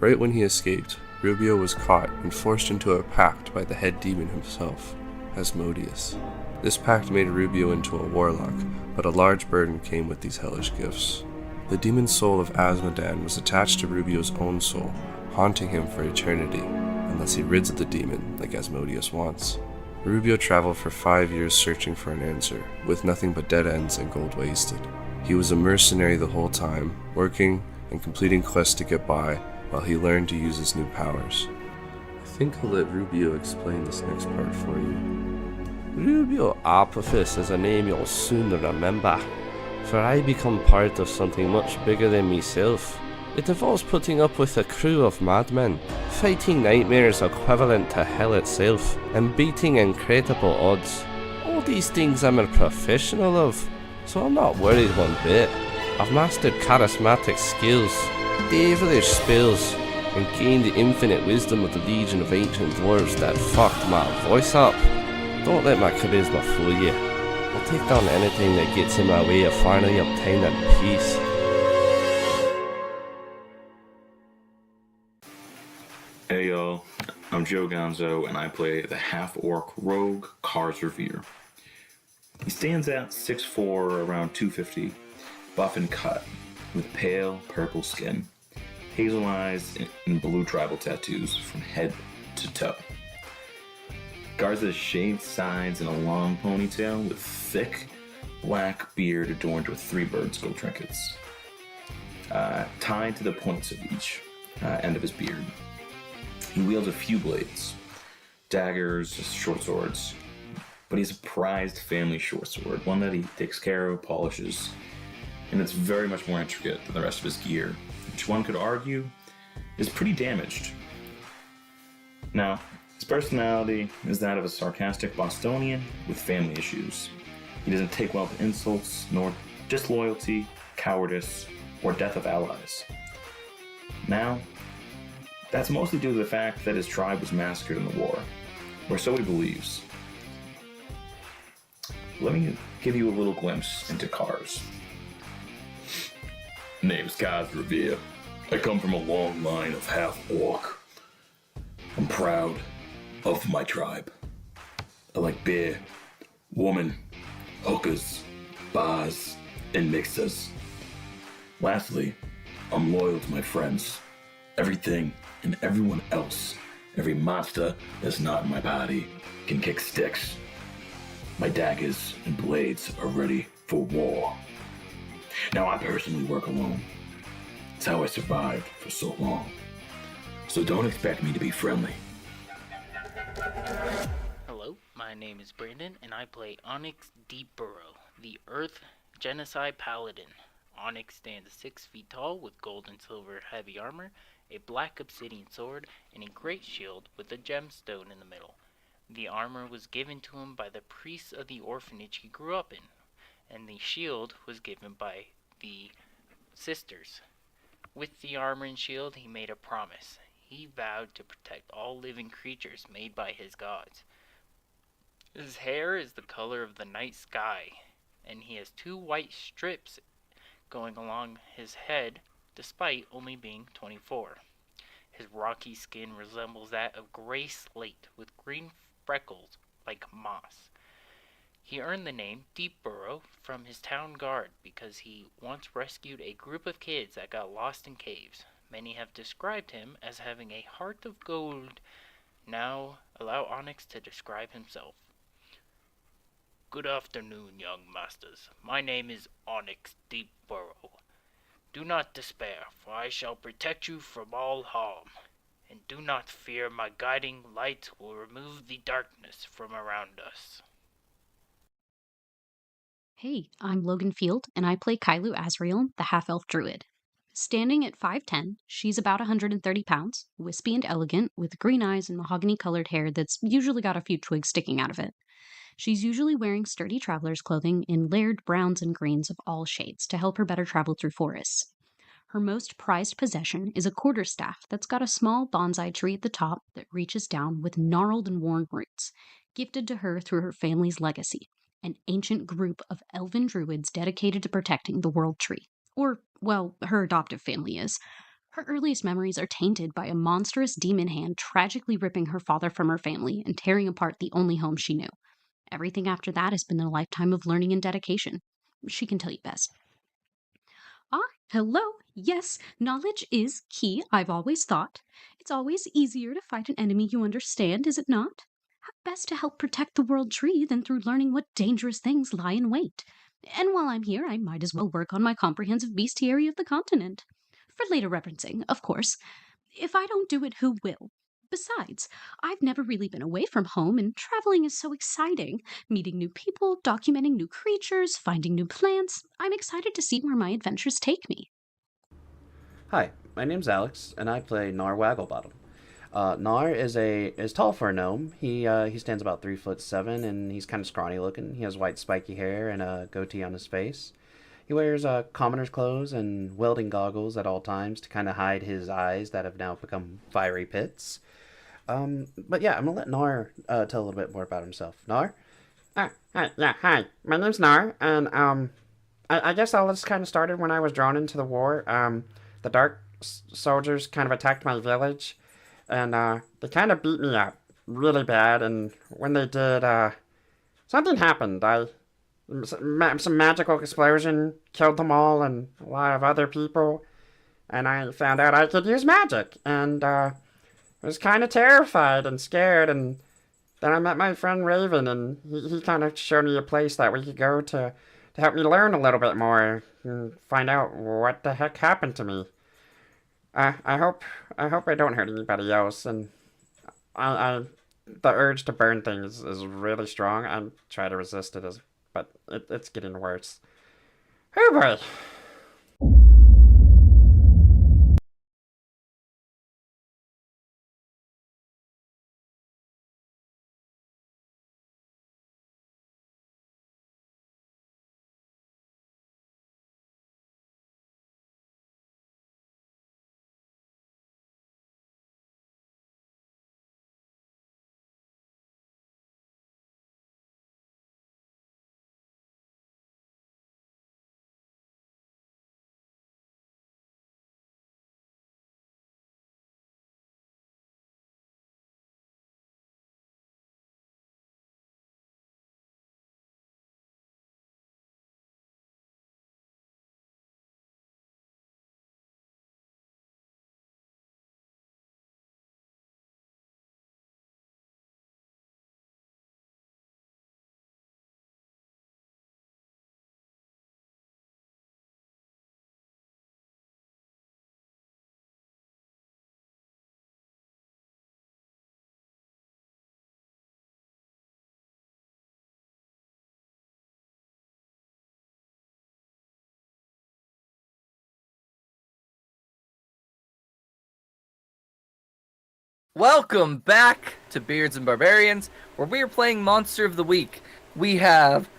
Right when he escaped, Rubio was caught and forced into a pact by the head demon himself, Asmodeus. This pact made Rubio into a warlock, but a large burden came with these hellish gifts. The demon soul of Asmodan was attached to Rubio's own soul, haunting him for eternity, unless he rids of the demon like Asmodeus wants. Rubio traveled for 5 years searching for an answer, with nothing but dead ends and gold wasted. He was a mercenary the whole time, working and completing quests to get by, while he learned to use his new powers. I think I'll let Rubio explain this next part for you. Rubio Apophis is a name you'll soon remember, for I become part of something much bigger than myself. It involves putting up with a crew of madmen, fighting nightmares equivalent to hell itself, and beating incredible odds. All these things I'm a professional of, so I'm not worried one bit. I've mastered charismatic skills, devilish spells, and gained the infinite wisdom of the legion of ancient dwarves that fucked my voice up. Don't let my charisma fool you. I'll take down anything that gets in my way of finally obtaining peace. Hey y'all, I'm Joe Gonzo and I play the half-orc rogue Kars Revere. He stands at 6'4", around 250, buff and cut, with pale purple skin. hazel eyes, and blue tribal tattoos from head to toe. Garza's shaved sides and a long ponytail with thick black beard adorned with 3 birds' gold trinkets, tied to the points of each end of his beard. He wields a few blades, daggers, short swords, but he's a prized family short sword, one that he takes care of, polishes, and it's very much more intricate than the rest of his gear, which one could argue is pretty damaged. Now, his personality is that of a sarcastic Bostonian with family issues. He doesn't take well to insults, nor disloyalty, cowardice, or death of allies. Now, that's mostly due to the fact that his tribe was massacred in the war, or so he believes. Let me give you a little glimpse into Kars. Name's Kaz Revere. I come from a long line of half-orc. I'm proud of my tribe. I like beer, woman, hookers, bars, and mixers. Lastly, I'm loyal to my friends. Everything and everyone else, every monster that's not in my party, can kick sticks. My daggers and blades are ready for war. Now I personally work alone. It's how I survived for so long. So don't expect me to be friendly. Hello, my name is Brandon, and I play Onyx Deepburrow, the Earth Genocide Paladin. Onyx stands 6 feet tall with gold and silver heavy armor, a black obsidian sword, and a great shield with a gemstone in the middle. The armor was given to him by the priests of the orphanage he grew up in, and the shield was given by the sisters. With the armor and shield, he made a promise. He vowed to protect all living creatures made by his gods. His hair is the color of the night sky, and he has 2 white strips going along his head, despite only being 24. His rocky skin resembles that of gray slate with green freckles like moss. He earned the name Deepburrow from his town guard because he once rescued a group of kids that got lost in caves. Many have described him as having a heart of gold. Now, allow Onyx to describe himself. Good afternoon, young masters. My name is Onyx Deepburrow. Do not despair, for I shall protect you from all harm. And do not fear, my guiding light will remove the darkness from around us. Hey, I'm Logan Field, and I play Kailu Azrael, the half-elf druid. Standing at 5'10", she's about 130 pounds, wispy and elegant, with green eyes and mahogany-colored hair that's usually got a few twigs sticking out of it. She's usually wearing sturdy traveler's clothing in layered browns and greens of all shades to help her better travel through forests. Her most prized possession is a quarterstaff that's got a small bonsai tree at the top that reaches down with gnarled and worn roots, gifted to her through her family's legacy, an ancient group of elven druids dedicated to protecting the World Tree. Or, well, her adoptive family is. Her earliest memories are tainted by a monstrous demon hand tragically ripping her father from her family and tearing apart the only home she knew. Everything after that has been a lifetime of learning and dedication. She can tell you best. Ah, hello. Yes, knowledge is key, I've always thought. It's always easier to fight an enemy you understand, is it not? How best to help protect the World Tree than through learning what dangerous things lie in wait? And while I'm here, I might as well work on my comprehensive bestiary of the continent. For later referencing, of course. If I don't do it, who will? Besides, I've never really been away from home, and traveling is so exciting. Meeting new people, documenting new creatures, finding new plants. I'm excited to see where my adventures take me. Hi, my name's Alex, and I play Nar Wagglebottom. Nar is tall for a gnome. He stands about 3'7", and he's kind of scrawny looking. He has white spiky hair and a goatee on his face. He wears commoner's clothes and welding goggles at all times to kind of hide his eyes that have now become fiery pits. But yeah, I'm gonna let Nar tell a little bit more about himself. Nar? Hi. My name's Nar, and I guess all this kind of started when I was drawn into the war. The Dark Soldiers kind of attacked my village, and they kind of beat me up really bad. And when they did, something happened. Some magical explosion killed them all, and a lot of other people. and I found out I could use magic, and was kind of terrified and scared, and then I met my friend Raven, and he kind of showed me a place that we could go to help me learn a little bit more and find out what the heck happened to me. I hope I don't hurt anybody else, and I the urge to burn things is really strong. I'm trying to resist it, but it's getting worse. Oh boy. Welcome back to Beards and Barbarians, where we are playing Monster of the Week. We have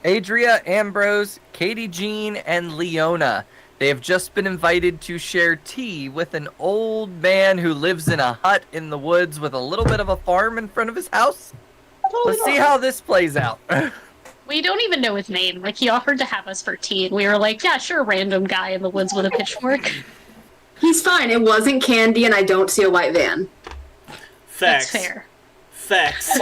Adria, Ambrose, Katie Jean, and Leona. They have just been invited to share tea with an old man who lives in a hut in the woods with a little bit of a farm in front of his house. Let's see how this plays out. We don't even know his name. Like, he offered to have us for tea, and we were like, yeah, sure, random guy in the woods with a pitchfork. He's fine. It wasn't candy, and I don't see a white van. Facts. That's fair. Facts.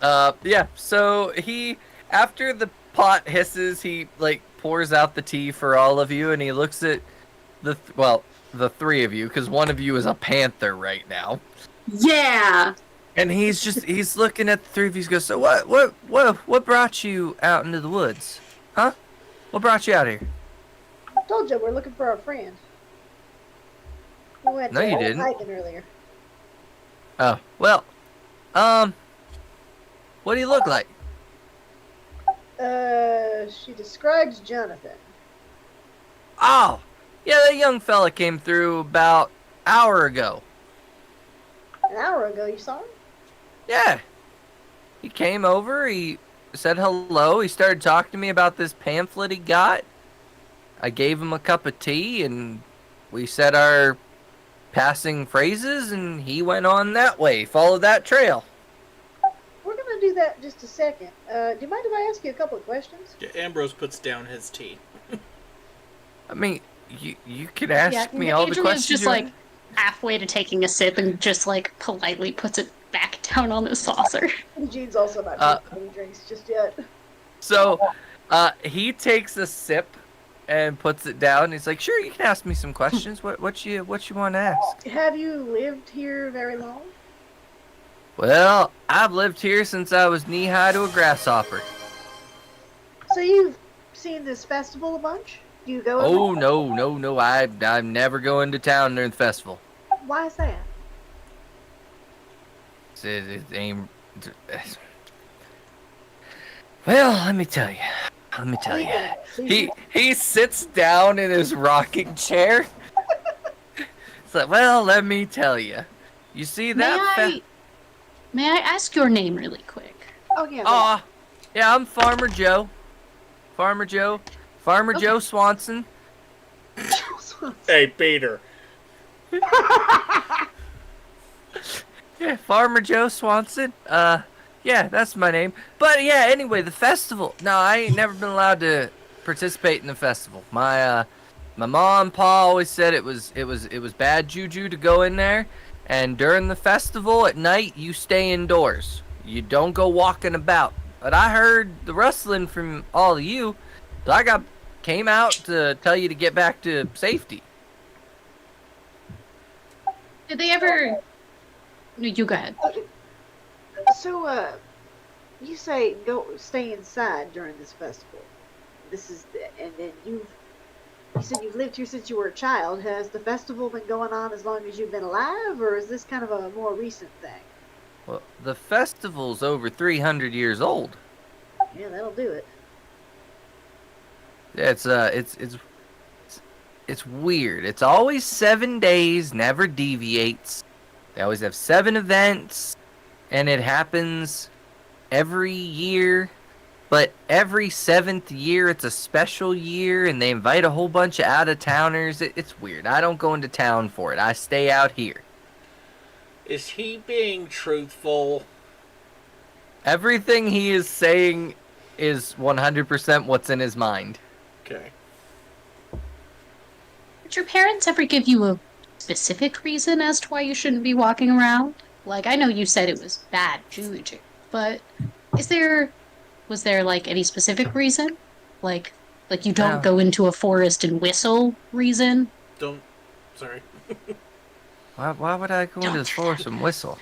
Yeah, so he, after the pot hisses, he, like, pours out the tea for all of you, and he looks at the three of you, because one of you is a panther right now. Yeah! And he's looking at the three of you, he goes, so what brought you out into the woods? Huh? What brought you out here? I told you we're looking for our friend. We went No, you didn't. hiking earlier. Oh, well, what do you look like? She describes Jonathan. Oh, yeah, that young fella came through about an hour ago. An hour ago, you saw him? Yeah. He came over, he said hello, he started talking to me about this pamphlet he got. I gave him a cup of tea, and we said our passing phrases, and he went on that way, followed that trail. We're gonna do that in just a second. Do you mind if I ask you a couple of questions? Yeah, Ambrose puts down his tea. I mean, you could ask me all the Adrian's questions. just like halfway to taking a sip and just like politely puts it back down on the saucer. Jean's also not drinking any drinks just yet. So, he takes a sip and puts it down. He's like, "Sure, you can ask me some questions. What you want to ask?" Have you lived here very long? Well, I've lived here since I was knee-high to a grasshopper. So you've seen this festival a bunch? Do you go? Oh, no. I'm never going to town during the festival. Why is that? It ain't... Well, let me tell you. He sits down in his rocking chair. It's like, well, let me tell you. You see that? May I ask your name really quick? Oh, yeah. Yeah, I'm Farmer Joe. Farmer Joe Swanson. Hey, Peter. Yeah, Farmer Joe Swanson. Yeah, that's my name. But yeah, anyway, the festival. No, I ain't never been allowed to participate in the festival. My mom and pa always said it was bad juju to go in there. And during the festival at night, you stay indoors. You don't go walking about. But I heard the rustling from all of you. So I got came out to tell you to get back to safety. Did they ever? No, you go ahead. So, you say stay inside during this festival. And then you said you've lived here since you were a child. Has the festival been going on as long as you've been alive, or is this kind of a more recent thing? Well, the festival's over 300 years old. Yeah, that'll do it. Yeah, it's weird. It's always 7 days, never deviates. They always have 7 events, and it happens every year. But every 7th year, it's a special year, and they invite a whole bunch of out-of-towners. It's weird. I don't go into town for it. I stay out here. Is he being truthful? Everything he is saying is 100% what's in his mind. Okay. Did your parents ever give you a specific reason as to why you shouldn't be walking around? Like, I know you said it was bad juju, but was there like any specific reason? Like you don't go into a forest and whistle reason? Sorry. Why would I go into the forest and whistle?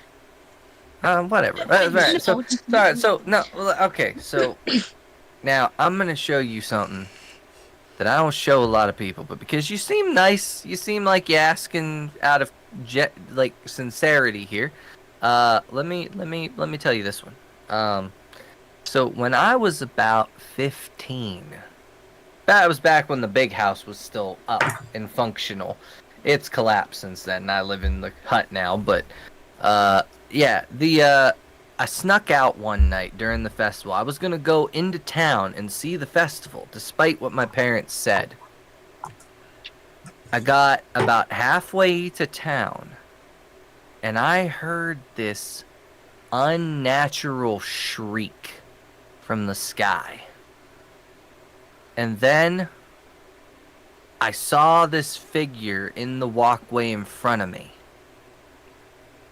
Whatever. Right. So, sorry. So, no. Okay. So, now I'm gonna show you something that I don't show a lot of people, but because you seem nice, you seem like you're asking out of sincerity here. Let me tell you this one. So when I was about 15, that was back when the big house was still up and functional. It's collapsed since then, and I live in the hut now, but, yeah, I snuck out one night during the festival. I was gonna go into town and see the festival, despite what my parents said. I got about halfway to town, and I heard this unnatural shriek from the sky. And then I saw this figure in the walkway in front of me.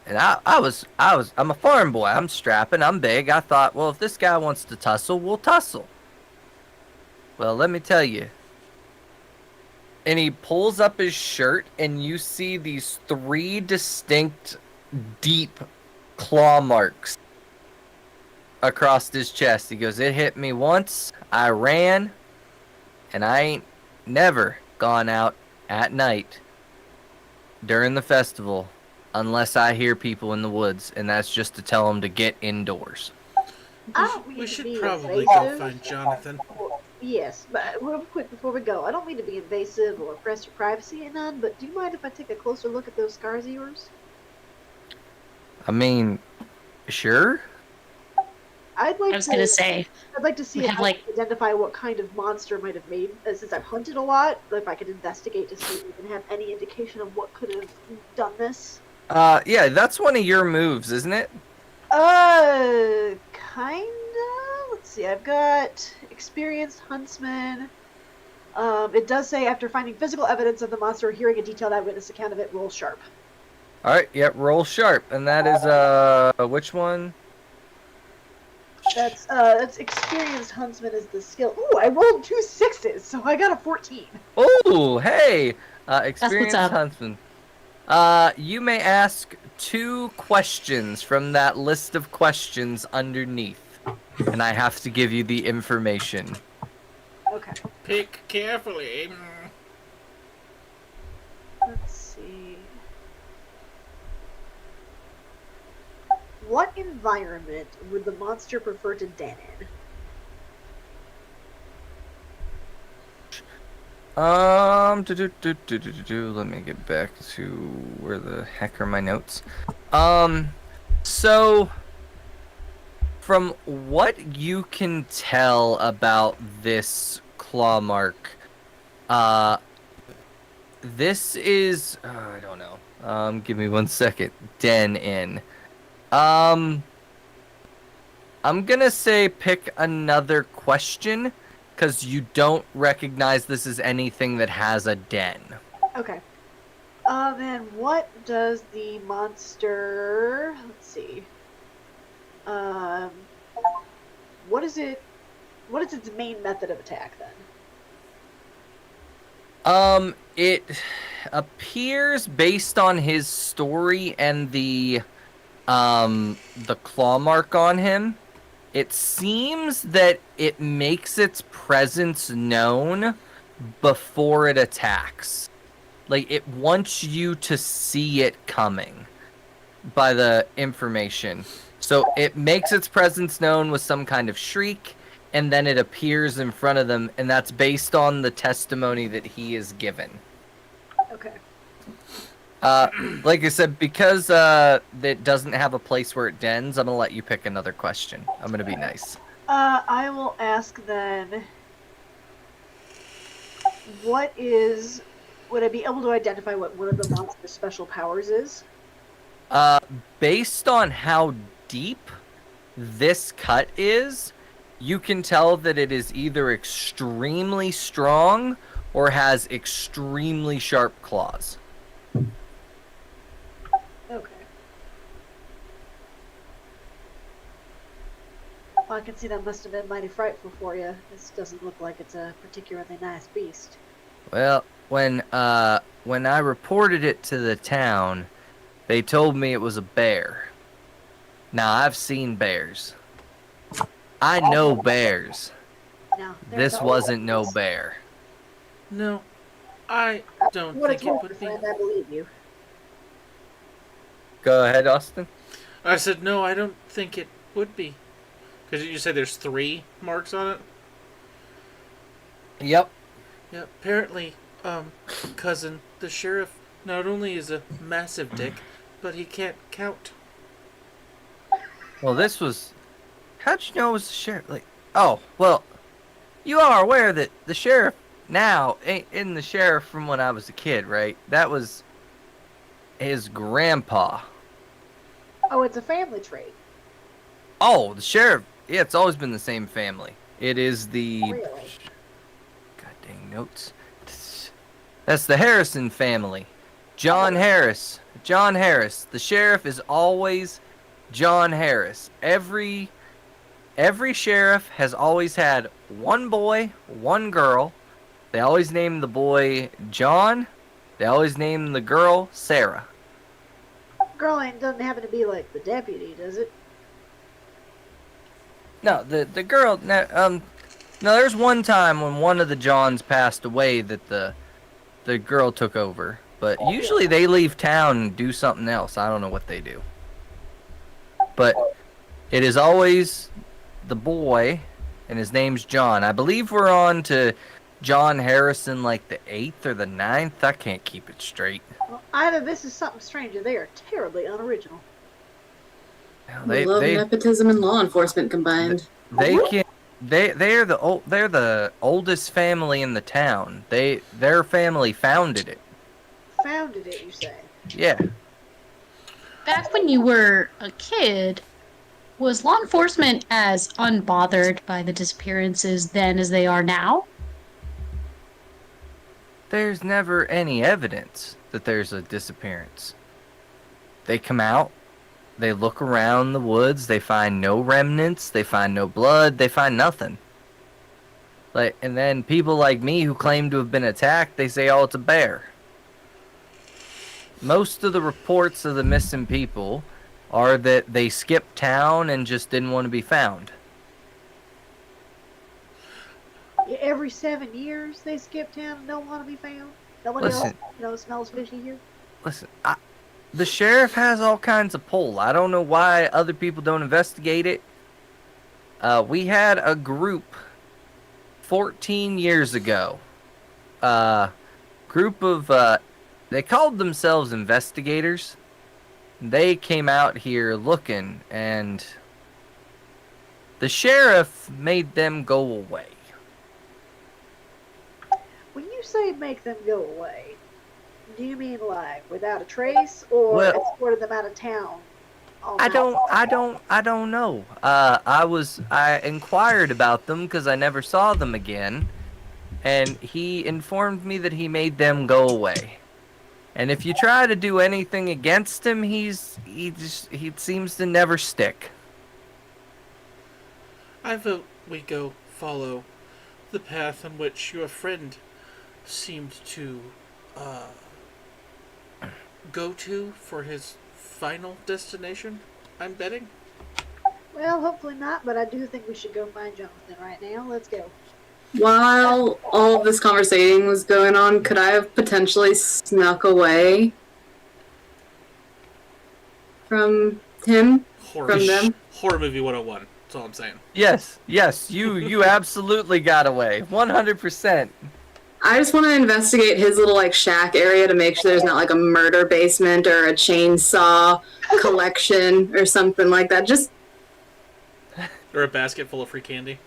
And I'm a farm boy. I'm strapping. I'm big. I thought, well, if this guy wants to tussle, we'll tussle. Well, let me tell you. And he pulls up his shirt, and you see these 3 distinct, deep claw marks across his chest. He goes, it hit me once. I ran, and I ain't never gone out at night during the festival unless I hear people in the woods, and that's just to tell them to get indoors. We should probably go find Jonathan. Yes, but real quick before we go, I don't mean to be invasive or oppress your privacy and none, but do you mind if I take a closer look at those scars of yours? I mean, sure. I'd like to see if I like can identify what kind of monster might have made. Since I've hunted a lot, if I could investigate to see if we can have any indication of what could have done this. Yeah, that's one of your moves, isn't it? Kinda. Let's see. I've got experienced huntsman. It does say after finding physical evidence of the monster or hearing a detailed eyewitness account of it, roll sharp. All right, yeah, roll sharp, and that is which one? That's experienced huntsman is the skill. Ooh, I rolled 2 6s, so I got a 14. Oh, hey, experienced up. huntsman. You may ask 2 questions from that list of questions underneath, and I have to give you the information. Okay. Pick carefully. Let's see. What environment would the monster prefer to den in? Let me get back to where the heck are my notes. So from what you can tell about this claw mark, this is I don't know. Give me 1 second. Den in. I'm gonna say pick another question, because you don't recognize this as anything that has a den. Okay. Then what does the monster... Let's see. What is its main method of attack, then? It appears based on his story and the claw mark on him, it seems that it makes its presence known before it attacks. Like, it wants you to see it coming by the information. So it makes its presence known with some kind of shriek, and then it appears in front of them, and that's based on the testimony that he is given. Okay. Like I said, because it doesn't have a place where it dens, I'm gonna let you pick another question. I'm gonna be nice. I will ask then, would I be able to identify what one of the monster's special powers is? Based on how deep this cut is, you can tell that it is either extremely strong or has extremely sharp claws. Okay. Well, I can see that must have been mighty frightful for you. This doesn't look like it's a particularly nice beast. Well, when I reported it to the town, they told me it was a bear. Now, I've seen bears. I know bears. No, This wasn't no bear. No, I don't What think it's worth, it would be. friend, I believe you. Go ahead, Austin. I said, no, I don't think it would be. Because you said there's 3 marks on it? Yep. Yeah, apparently, cousin, the sheriff not only is a massive dick, but he can't count. Well, this was... How'd you know it was the sheriff? Like, oh, well, you are aware that the sheriff now ain't in the sheriff from when I was a kid, right? That was his grandpa. Oh, it's a family trait. Oh, the sheriff. Yeah, it's always been the same family. It is the... Really? God dang notes. That's the Harrison family. John Harris. John Harris. The sheriff is always John Harris. Every sheriff has always had one boy, one girl. They always name the boy John. They always name the girl Sarah. Girl doesn't happen to be like the deputy, does it? No, the girl. No, there's one time when one of the Johns passed away that the girl took over. But usually they leave town and do something else. I don't know what they do. But it is always the boy, and his name's John. I believe we're on to John Harrison, like the 8th or the 9th. I can't keep it straight. Well, either this is something strange or they are terribly unoriginal. Love, nepotism, and law enforcement combined. They're the oldest family in the town. Their family founded it. Founded it, you say? Yeah. Back when you were a kid, was law enforcement as unbothered by the disappearances then as they are now? There's never any evidence that there's a disappearance. They come out, they look around the woods, they find no remnants, they find no blood, they find nothing. And then people like me who claim to have been attacked, they say, oh, it's a bear. Most of the reports of the missing people are that they skipped town and just didn't want to be found. Every 7 years they skip town and don't want to be found? Nobody else, smells fishy here? Listen, the sheriff has all kinds of pull. I don't know why other people don't investigate it. We had a group 14 years ago. Group of, they called themselves investigators. They came out here looking, and the sheriff made them go away. When you say make them go away, do you mean like without a trace, or escorted them out of town? I don't know. I inquired about them because I never saw them again, and he informed me that he made them go away. And if you try to do anything against him, he seems to never stick. I vote we go follow the path on which your friend seemed to go to for his final destination, I'm betting? Well, hopefully not, but I do think we should go find Jonathan right now. Let's go. While all of this conversating was going on, could I have potentially snuck away from him? From them? Horror movie 101. That's all I'm saying. Yes, you absolutely got away. 100%. I just want to investigate his little like shack area to make sure there's not like a murder basement or a chainsaw collection or something like that. Just Or a basket full of free candy.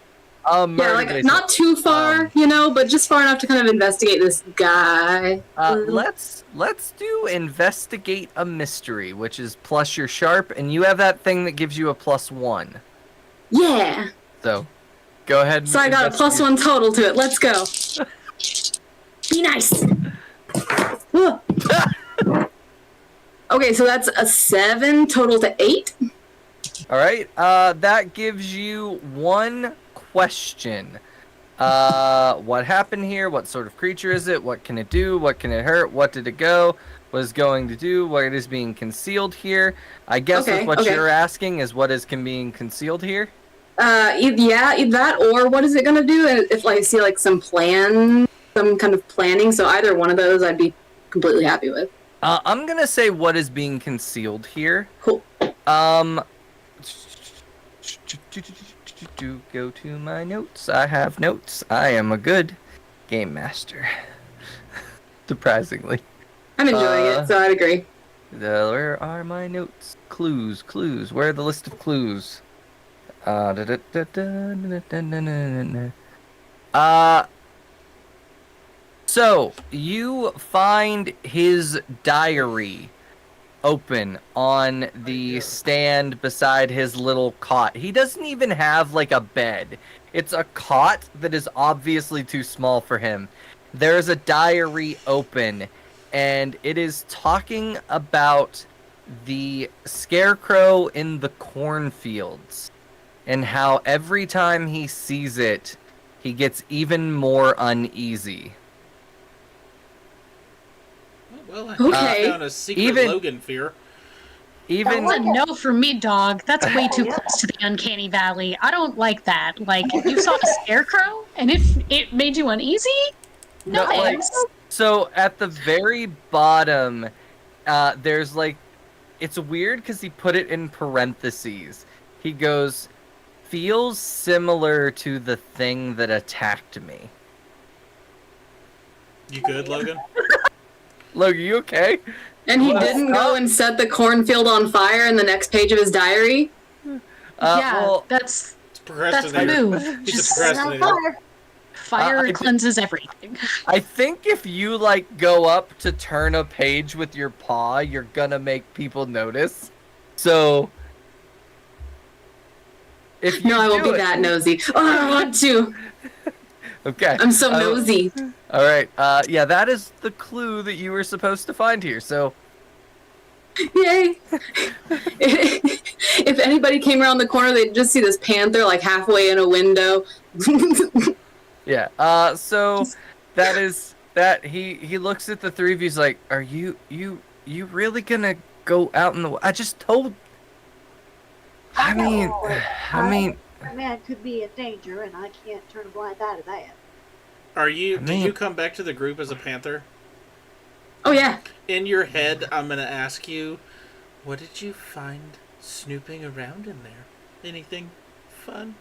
yeah, like not too far, but just far enough to kind of investigate this guy. Let's do investigate a mystery, which is plus your sharp, and you have that thing that gives you a +1. Yeah. So, go ahead. And so I got a +1 total to it. Let's go. Be nice. Okay, so that's a 7 total to 8. All right. That gives you 1 question. What happened here? What sort of creature is it? What can it do? What can it hurt? What did it go? What is going to do? What is being concealed here? I guess that's what you're asking is what is being concealed here? Either that or what is it gonna do? And if I see like some kind of planning, so either one of those I'd be completely happy with. I'm gonna say what is being concealed here. Cool. Go to my notes. I have notes. I am a good game master. Surprisingly. I'm enjoying it, so I'd agree. Where are my notes? Clues. Where are the list of clues? So you find his diary open on the stand beside his little cot. He doesn't even have like a bed. It's a cot that is obviously too small for him. There's a diary open, and it is talking about the scarecrow in the cornfields and how every time he sees it, he gets even more uneasy. Well, I Okay. found a secret Logan fear. That's a no for me, dog. That's way too close to the uncanny valley. I don't like that. Like, you saw a scarecrow and it made you uneasy? No, thanks. So at the very bottom, there's like, it's weird because he put it in parentheses. He goes, feels similar to the thing that attacked me. You good, Logan? Logan, you okay? And he didn't go and set the cornfield on fire in the next page of his diary? That's the move. He's a procrastinator. Fire cleanses everything. I think if you like go up to turn a page with your paw, you're gonna make people notice. So if you I won't be that nosy. Oh, I want to. Okay. I'm so nosy. All right. Yeah, that is the clue that you were supposed to find here. So, yay! If anybody came around the corner, they'd just see this panther like halfway in a window. yeah. So that is that. He looks at the three of you. He's like, "Are you really gonna go out in the? I just told. I mean, A man could be in danger, and I can't turn a blind eye to that. Did you come back to the group as a panther? Oh, yeah. In your head, I'm going to ask you, what did you find snooping around in there? Anything fun?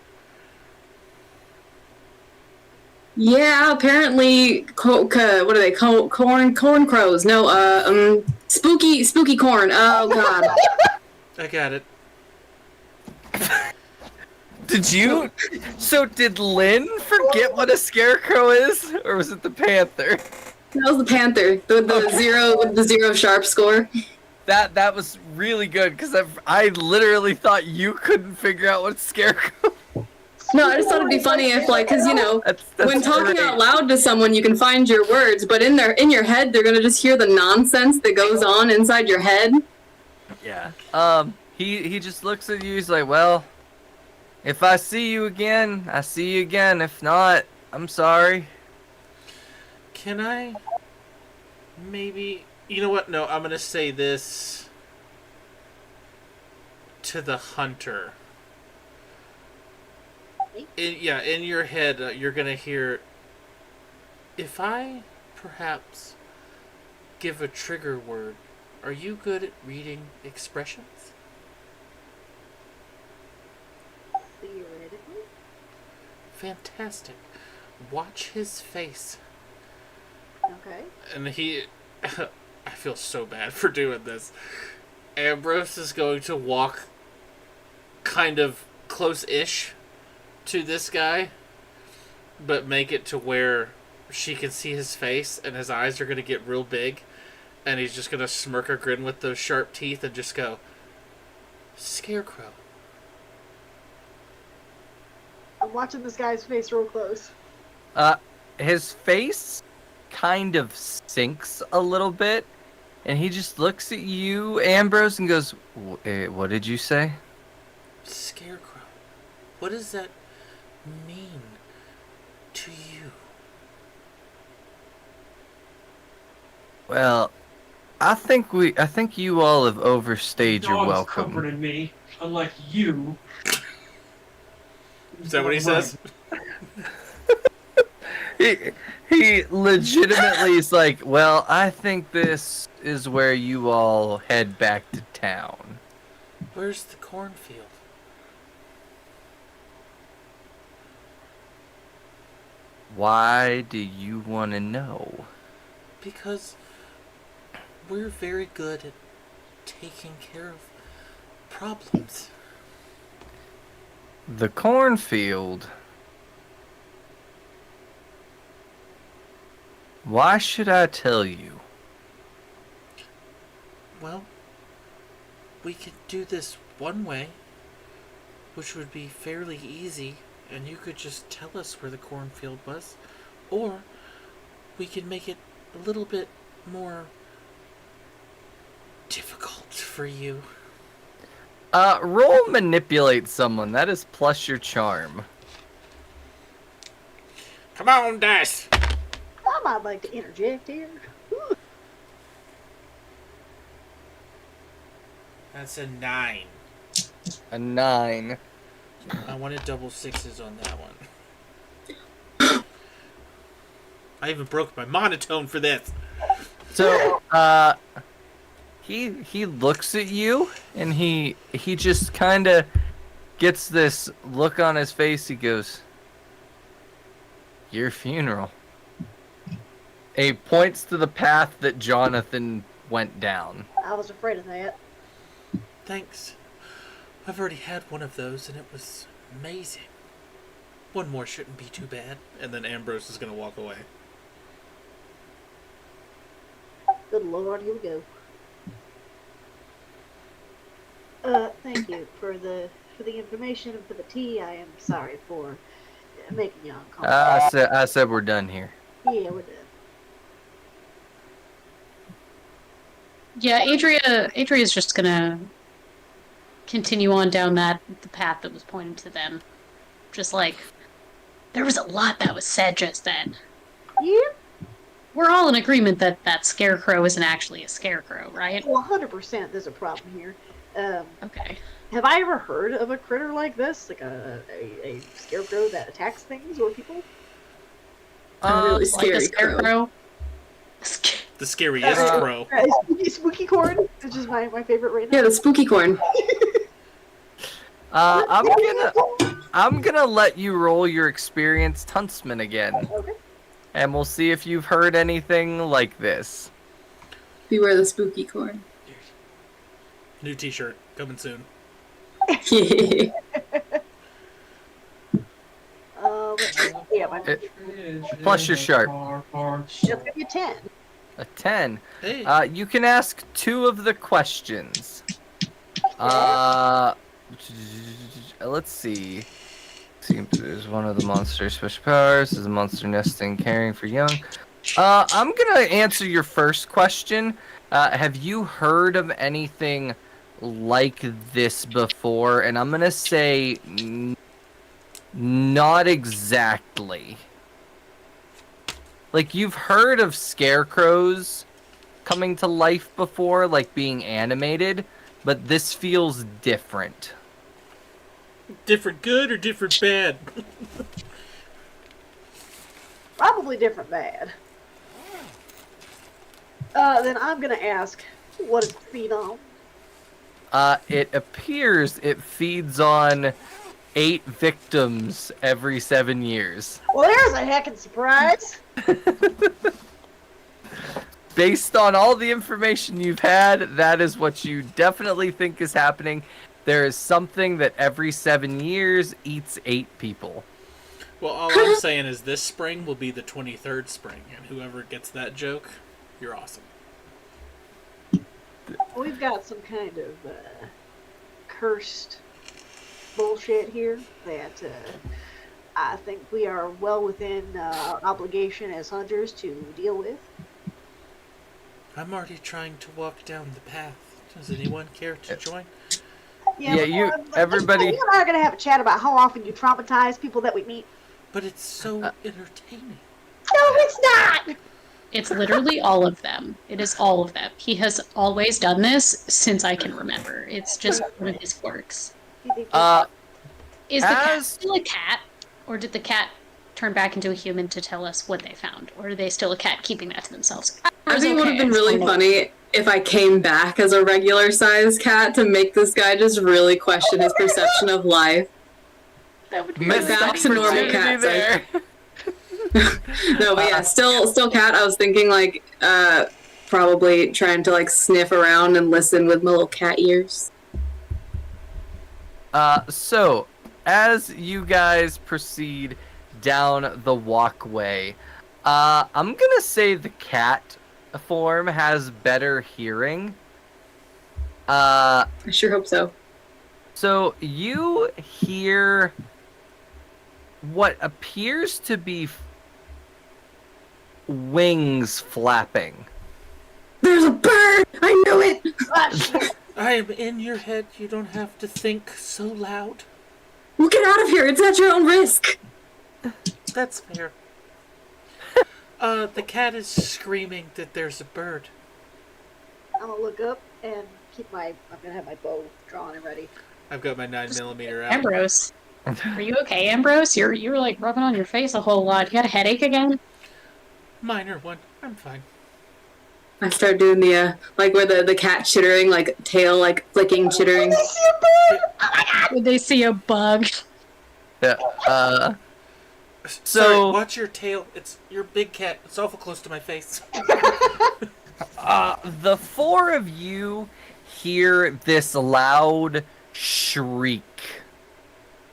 Yeah, apparently, what are they? Corn crows. No, spooky corn. Oh, God. I got it. Did you? So did Lynn forget what a scarecrow is, or was it the panther? That was the panther. The zero sharp score. That was really good because I literally thought you couldn't figure out what scarecrow. No, I just thought it'd be funny if, like, because that's when talking great. out loud to someone, you can find your words, but in your head, they're gonna just hear the nonsense that goes on inside your head. Yeah. He just looks at you. He's like, well. If I see you again, I see you again. If not, I'm sorry. Can I maybe... You know what? No, I'm going to say this to the hunter. In your head, you're going to hear, if I perhaps give a trigger word, are you good at reading expressions? Theoretically. Fantastic. Watch his face. Okay. And he... I feel so bad for doing this. Ambrose is going to walk kind of close-ish to this guy, but make it to where she can see his face, and his eyes are going to get real big, and he's just going to smirk or grin with those sharp teeth and just go, Scarecrow. I'm watching this guy's face real close. His face kind of sinks a little bit, and he just looks at you, Ambrose, and goes, what did you say? Scarecrow. What does that mean to you? Well, I think you all have overstayed your Dogs welcome. comforted me, unlike you. Is that what he says? He legitimately is like, well, I think this is where you all head back to town. Where's the cornfield? Why do you want to know? Because we're very good at taking care of problems. The cornfield? Why should I tell you? Well, we could do this one way, which would be fairly easy, and you could just tell us where the cornfield was. Or we could make it a little bit more difficult for you. Roll manipulate someone. That is plus your charm. Come on, dice! I might like to interject here. That's a 9. A 9. I wanted double 6s on that one. I even broke my monotone for this. So, he looks at you, and he just kind of gets this look on his face. He goes, your funeral. He points to the path that Jonathan went down. I was afraid of that. Thanks. I've already had one of those, and it was amazing. One more shouldn't be too bad. And then Ambrose is going to walk away. Good lord, here we go. Thank you for the information and for the tea. I am sorry for making you uncomfortable. I said we're done here. Yeah, we're done. Yeah, Adria's just gonna continue on down the path that was pointed to them. Just like, there was a lot that was said just then. Yeah? We're all in agreement that that scarecrow isn't actually a scarecrow, right? Well, 100% there's a problem here. Okay. Have I ever heard of a critter like this? Like a scarecrow that attacks things or people? really Like a scary scarecrow. The scariest crow. Spooky corn, which is my favorite right now. Yeah, the spooky corn. I'm gonna let you roll your experienced huntsman again. Okay. And we'll see if you've heard anything like this. Beware the spooky corn. New t-shirt, coming soon. Yeah, my Plus your sharp. Just give you 10. A 10. Hey. You can ask 2 of the questions. Let's see. Is one of the monster's special powers. Is a monster nesting, caring for young. I'm gonna answer your first question. Have you heard of anything like this before? And I'm gonna say not exactly. like you've heard of scarecrows coming to life before, like being animated, but this feels different. Different good or different bad? Probably different bad. Then I'm gonna ask, what does it feed on? It appears it feeds on 8 victims every 7 years. Well, there's a heckin' surprise. Based on all the information you've had, that is what you definitely think is happening. There is something that every 7 years eats 8 people. Well, all I'm saying is this spring will be the 23rd spring, and whoever gets that joke, you're awesome. We've got some kind of cursed bullshit here that I think we are well within our obligation as hunters to deal with. I'm already trying to walk down the path. Does anyone care to join? Everybody. You and I are going to have a chat about how often you traumatize people that we meet. But it's so entertaining. No, it's not! It's literally all of them. It is all of them. He has always done this since I can remember. It's just one of his quirks. Is the cat still a cat? Or did the cat turn back into a human to tell us what they found? Or are they still a cat keeping that to themselves? I think it would have been really funny if I came back as a regular sized cat to make this guy just really question his perception of life. That would be back to normal cat size. No, but yeah, still cat. I was thinking like probably trying to like sniff around and listen with my little cat ears. So as you guys proceed down the walkway, I'm gonna say the cat form has better hearing. I sure hope so. So you hear what appears to be wings flapping. There's a bird! I knew it! I am in your head. You don't have to think so loud. Well, get out of here. It's at your own risk. That's fair. The cat is screaming that there's a bird. I'm gonna look up and I'm gonna have my bow drawn and ready. I've got my 9mm out. Ambrose. Are you okay, Ambrose? You're like rubbing on your face a whole lot. You got a headache again? Minor one. I'm fine. I start doing the like where the cat chittering, like tail like flicking chittering. Did they see a bird? Oh my god! Did they see a bug? Yeah. Sorry, watch your tail. It's your big cat. It's awful close to my face. The 4 of you hear this loud shriek.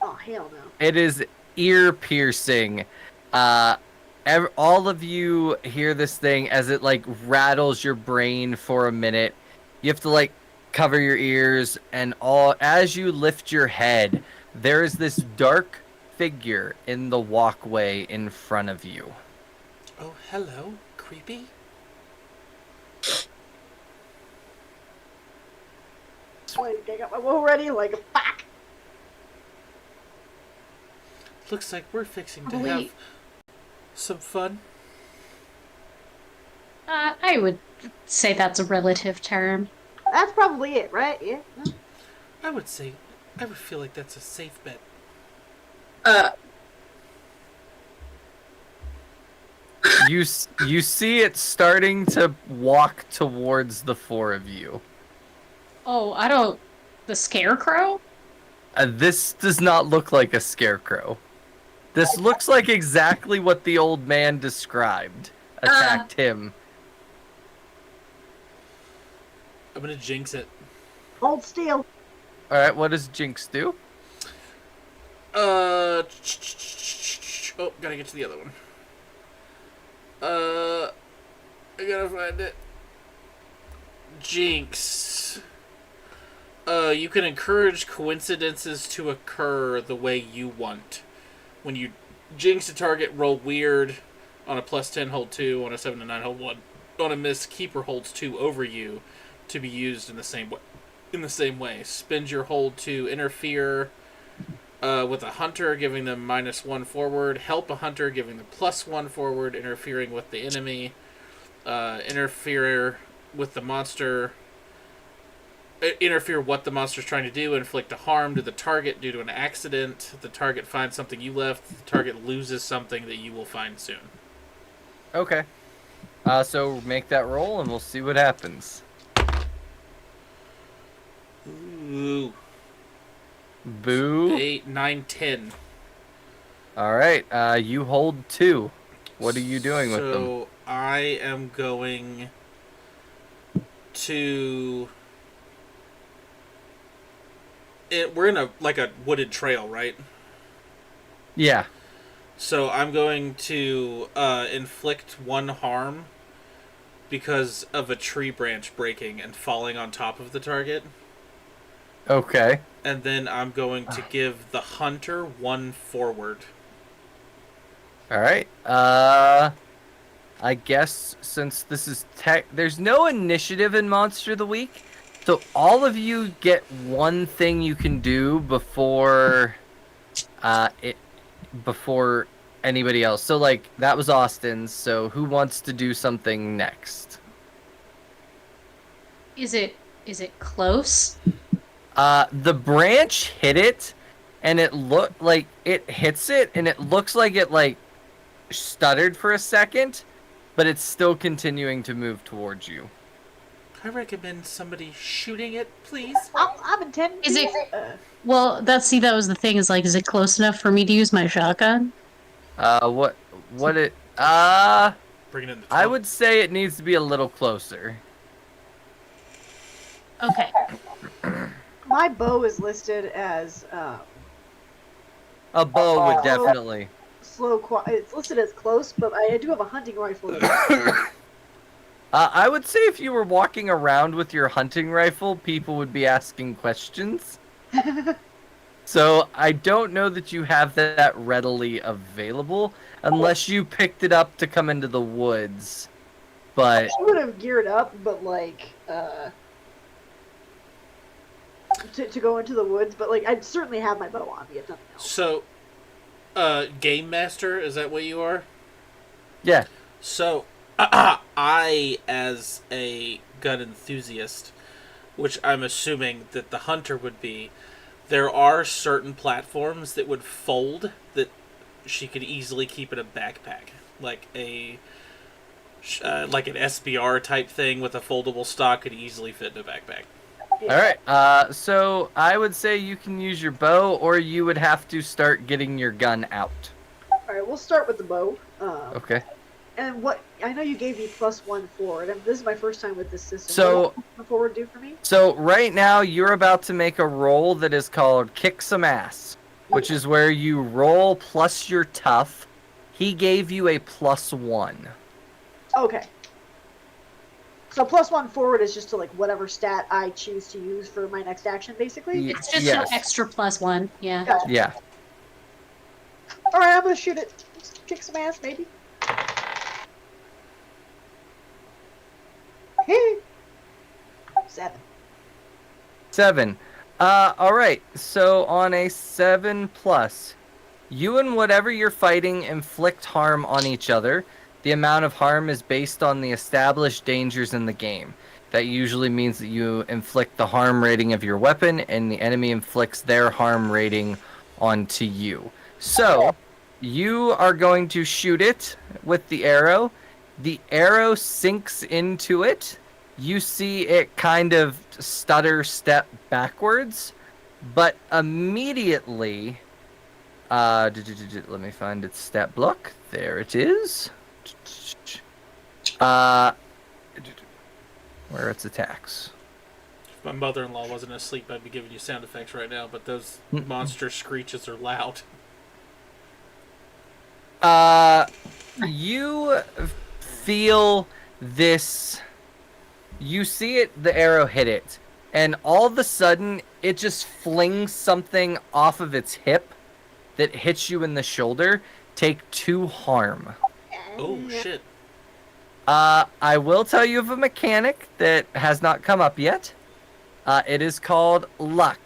Oh hell no! It is ear piercing. All of you hear this thing as it like rattles your brain for a minute. You have to like cover your ears, and as you lift your head, there is this dark figure in the walkway in front of you. Oh, hello, creepy. Wait, I got my bow ready, like a fuck. Looks like we're fixing to Oh, have wait. some fun. I would say that's a relative term. That's probably it, right? Yeah. No? I would feel like that's a safe bet. You see it starting to walk towards the 4 of you. Oh, the scarecrow? This does not look like a scarecrow. This looks like exactly what the old man described attacked him. I'm gonna jinx it. Hold still. Alright, what does Jinx do? Oh, gotta get to the other one. I gotta find it. Jinx. You can encourage coincidences to occur the way you want. When you jinx a target, roll weird. On a +10, hold 2. On a 7 to 9, hold 1. On a miss, keeper holds 2 over you to be used in the same way. Spend your hold to interfere with a hunter, giving them -1 forward. Help a hunter, giving them +1 forward. Interfering with the enemy. Interfere with the monster. Interfere what the monster's trying to do. Inflict a harm to the target due to an accident. The target finds something you left. The target loses something that you will find soon. Okay. So make that roll and we'll see what happens. Ooh. Boo. 8, 9, 10. All right. You hold 2. What are you doing with them? So I am going to. We're in a wooded trail, right? Yeah. So I'm going to inflict 1 harm because of a tree branch breaking and falling on top of the target. Okay. And then I'm going to give the hunter 1 forward. All right. I guess since this is there's no initiative in Monster of the Week, so all of you get 1 thing you can do before before anybody else. So like that was Austin's. So who wants to do something next? Is it close? The branch hit it, and it looked like it hits it, and it looks like it like stuttered for a second, but it's still continuing to move towards you. I recommend somebody shooting it, please. I'm intending. Is it? Well, that was the thing. Is like, is it close enough for me to use my shotgun? What it? Bring it in the I would say it needs to be a little closer. Okay. My bow is listed as A bow would definitely. It's listed as close, but I do have a hunting rifle. I would say if you were walking around with your hunting rifle, people would be asking questions. So I don't know that you have that readily available, unless you picked it up to come into the woods. But I would have geared up, but like to go into the woods. But like I'd certainly have my bow on me if nothing else. So, Game Master, is that what you are? Yeah. So, I, as a gun enthusiast, which I'm assuming that the hunter would be, there are certain platforms that would fold that she could easily keep in a backpack, like an SBR type thing with a foldable stock could easily fit in a backpack. All right. So I would say you can use your bow, or you would have to start getting your gun out. All right, we'll start with the bow. Okay. And what I know you gave me +1 forward, and this is my first time with this system. So what does +1 forward do for me? So right now you're about to make a roll that is called Kick Some Ass, which is where you roll plus your tough. He gave you a +1. Okay. So +1 forward is just to like whatever stat I choose to use for my next action, basically. It's just an extra +1. Yeah. Gotcha. Yeah. All right, I'm gonna shoot it. Just kick some ass, maybe. Hey. 7. All right. So on a 7+, you and whatever you're fighting inflict harm on each other. The amount of harm is based on the established dangers in the game. That usually means that you inflict the harm rating of your weapon, and the enemy inflicts their harm rating onto you. So, you are going to shoot it with the arrow. The arrow sinks into it. You see it kind of stutter step backwards, but immediately... let me find its stat block. There it is. Where are its attacks? If my mother-in-law wasn't asleep, I'd be giving you sound effects right now, but those monster screeches are loud. You feel this... You see it, the arrow hit it, and all of a sudden, it just flings something off of its hip that hits you in the shoulder. Take 2 harm. Oh, shit. I will tell you of a mechanic that has not come up yet. It is called luck.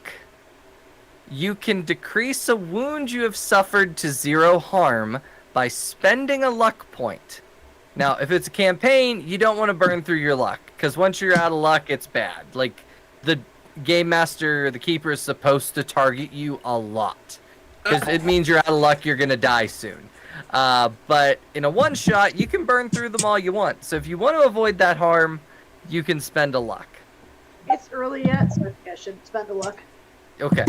you can decrease a wound you have suffered to 0 harm by spending a luck point. Now, if it's a campaign, you don't want to burn through your luck, because once you're out of luck, it's bad. Like, the game master, the keeper, is supposed to target you a lot, because it means you're out of luck, you're going to die soon. But in a one-shot, you can burn through them all you want. So if you want to avoid that harm, you can spend a luck. It's early yet, so I think I should spend a luck. Okay.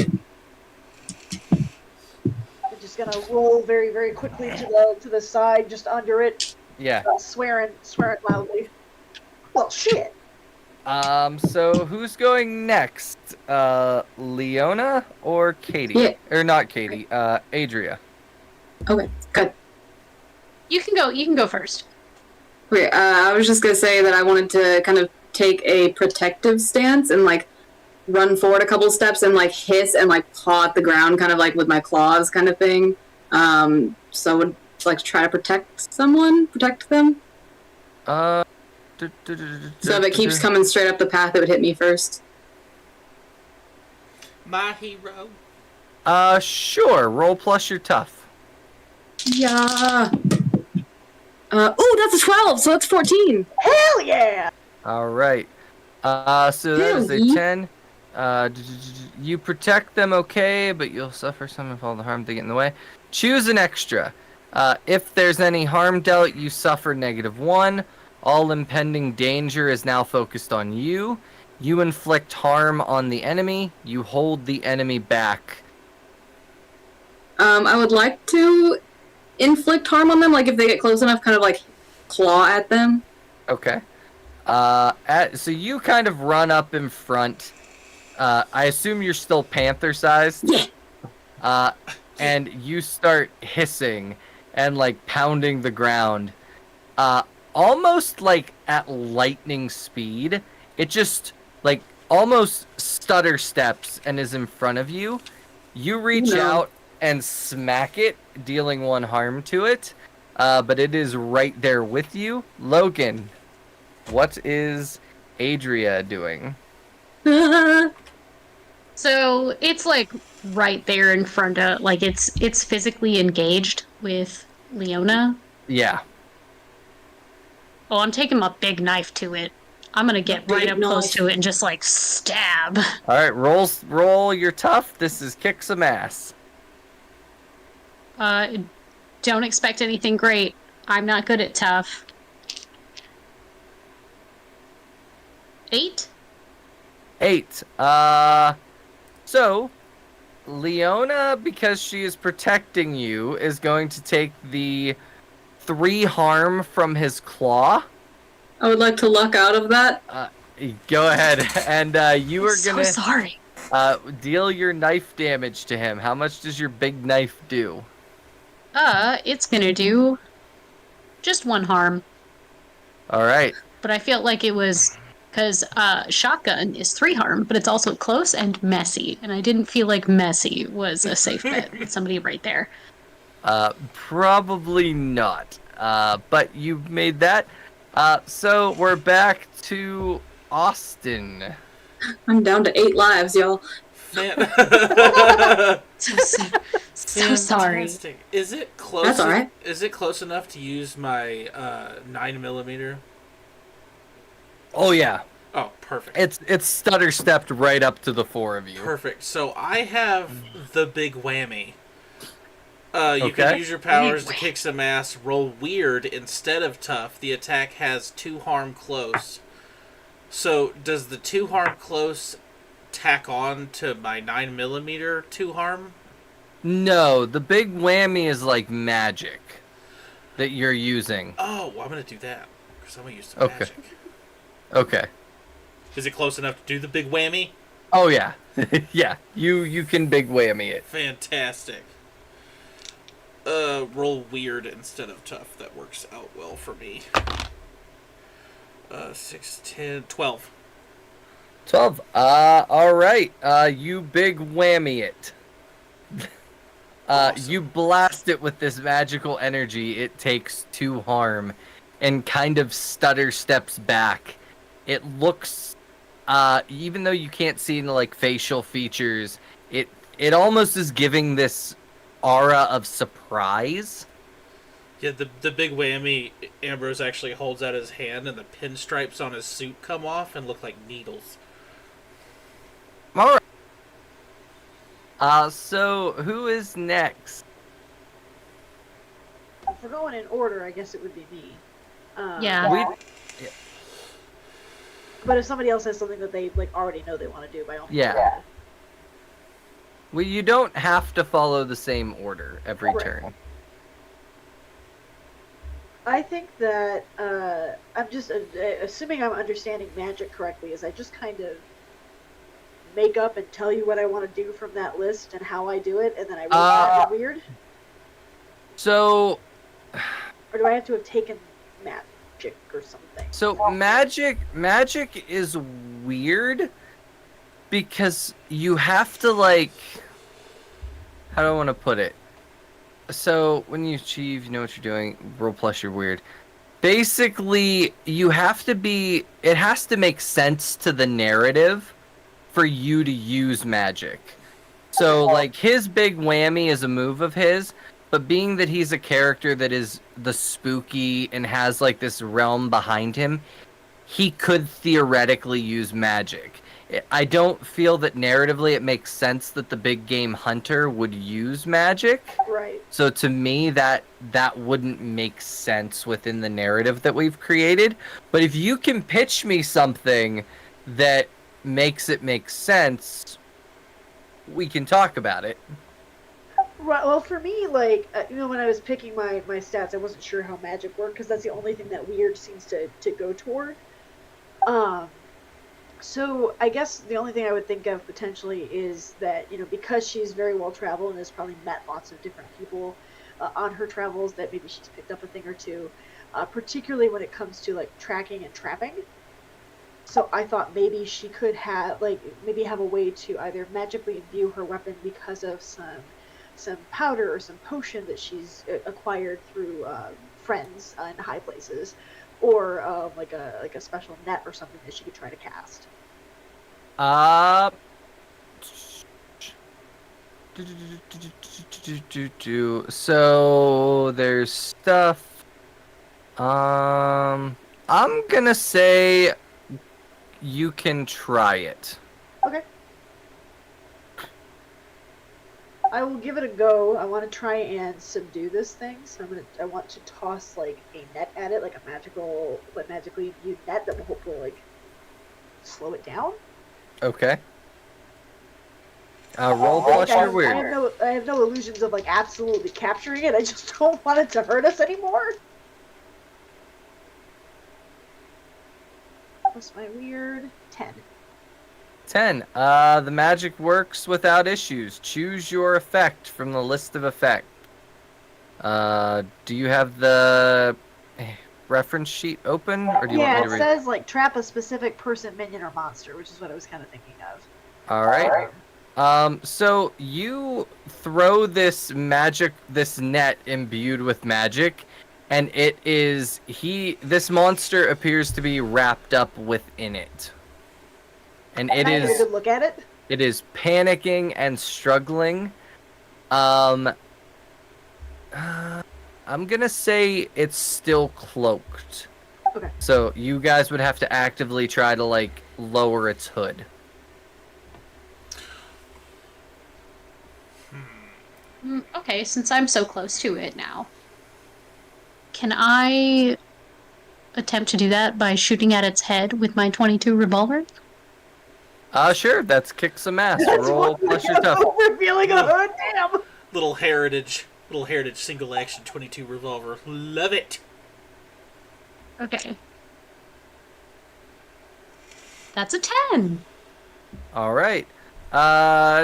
I'm just gonna roll very, very quickly to the side, just under it. Yeah. Swearing loudly. Well, shit. So who's going next? Leona or Katie? Yeah. Or not Katie, Adria. Okay, good. You can go first. Okay, I was just gonna say that I wanted to kind of take a protective stance and like run forward a couple steps and like hiss and like paw at the ground, kind of like with my claws, kind of thing. So I would like try to protect them. So if it keeps coming straight up the path, it would hit me first. My hero. Sure. Roll plus your tough. Yeah. That's a 12, so that's 14. Hell yeah! All right. So that is a 10. You protect them okay, but you'll suffer some of all the harm they get in the way. Choose an extra. If there's any harm dealt, you suffer -1. All impending danger is now focused on you. You inflict harm on the enemy. You hold the enemy back. I would like to inflict harm on them, like if they get close enough, kind of like claw at them. Okay. So you kind of run up in front. I assume you're still panther-sized? Yeah. And you start hissing and, like, pounding the ground. Almost, like, at lightning speed. It just, like, almost stutter steps and is in front of you. You reach out and smack it, dealing 1 harm to it. But it is right there with you. Logan, what is Adria doing? So it's like right there in front of, like it's physically engaged with Leona. Yeah. Oh, I'm taking my big knife to it. I'm gonna get right up close to it and just like stab. All right, roll your tough. This is kick some ass. Don't expect anything great. I'm not good at tough. 8? 8. So Leona, because she is protecting you, is going to take the 3 harm from his claw. I would like to luck out of that. Go ahead, and you are gonna so sorry. Deal your knife damage to him. How much does your big knife do? It's gonna do just 1 harm. All right. But I feel like it was because shotgun is 3 harm, but it's also close and messy, and I didn't feel like messy was a safe bet with somebody right there. Probably not. But you made that. So we're back to Austin. I'm down to 8 lives, y'all. So sorry. Is it close? That's all right. Is it close enough to use my 9mm? Oh yeah. Oh, perfect. It's stutter stepped right up to the 4 of you. Perfect. So I have the big whammy. You can use your powers to kick some ass, roll weird instead of tough. The attack has 2 harm close. So does the 2 harm close tack on to my 9mm 2 harm? No, the big whammy is like magic that you're using. Oh, well, I'm gonna do that because I'm gonna use some magic. Okay. Is it close enough to do the big whammy? Oh yeah, yeah. You can big whammy it. Fantastic. Roll weird instead of tough. That works out well for me. 6, 10, 12. 12. All right. You big whammy it. Awesome. You blast it with this magical energy. It takes 2 harm, and kind of stutter steps back. It looks, even though you can't see like facial features, it it almost is giving this aura of surprise. Yeah, the big whammy, Ambrose actually holds out his hand and the pinstripes on his suit come off and look like needles. All right. So who is next? If we're going in order, I guess it would be me. Yeah. But if somebody else has something that they like already know they want to do, by all means. Yeah. Well, you don't have to follow the same order every Right. turn. I think that I'm just assuming I'm understanding magic correctly. Is I just kind of make up and tell you what I want to do from that list and how I do it, and then I roll it weird. So, or do I have to have taken magic or something? So magic is weird because you have to like, how do I want to put it? So when you achieve, you know what you're doing. Roll plus you're weird. Basically, you have to be. It has to make sense to the narrative for you to use magic. So like his big whammy is a move of his, but being that he's a character that is the spooky and has like this realm behind him, he could theoretically use magic. I don't feel that narratively it makes sense that the big game hunter would use magic. Right. So to me, that wouldn't make sense within the narrative that we've created. But if you can pitch me something that makes it make sense, we can talk about it. Right. Well, for me, like when I was picking my stats, I wasn't sure how magic worked because that's the only thing that weird seems to go toward. So I guess the only thing I would think of potentially is that, because she's very well traveled and has probably met lots of different people on her travels, that maybe she's picked up a thing or two, particularly when it comes to like tracking and trapping. So I thought maybe she could have maybe have a way to either magically imbue her weapon because of some powder or some potion that she's acquired through friends in high places, or like a special net or something that she could try to cast. So there's stuff. I'm gonna say you can try it. Okay. I will give it a go. I want to try and subdue this thing, so I want to toss like a net at it, like a magically imbued net that will hopefully like slow it down. Okay. Roll plus your weird. I have no illusions of like absolutely capturing it. I just don't want it to hurt us anymore. Plus my weird 10. 10. The magic works without issues. Choose your effect from the list of effect. Do you have the reference sheet open, or do you want me to read? Yeah, it says like trap a specific person, minion, or monster, which is what I was kind of thinking of. All right. So you throw this net imbued with magic, and this monster appears to be wrapped up within it. And Can I get a good look at it? It is panicking and struggling. I'm gonna say it's still cloaked. Okay. So you guys would have to actively try to like lower its hood. Okay, since I'm so close to it now, can I attempt to do that by shooting at its head with my 22 revolver? Sure. That's kick some ass. Roll plus your tough. Revealing a hood. Damn. Little heritage single action 22 revolver. Love it. Okay. That's a 10. All right.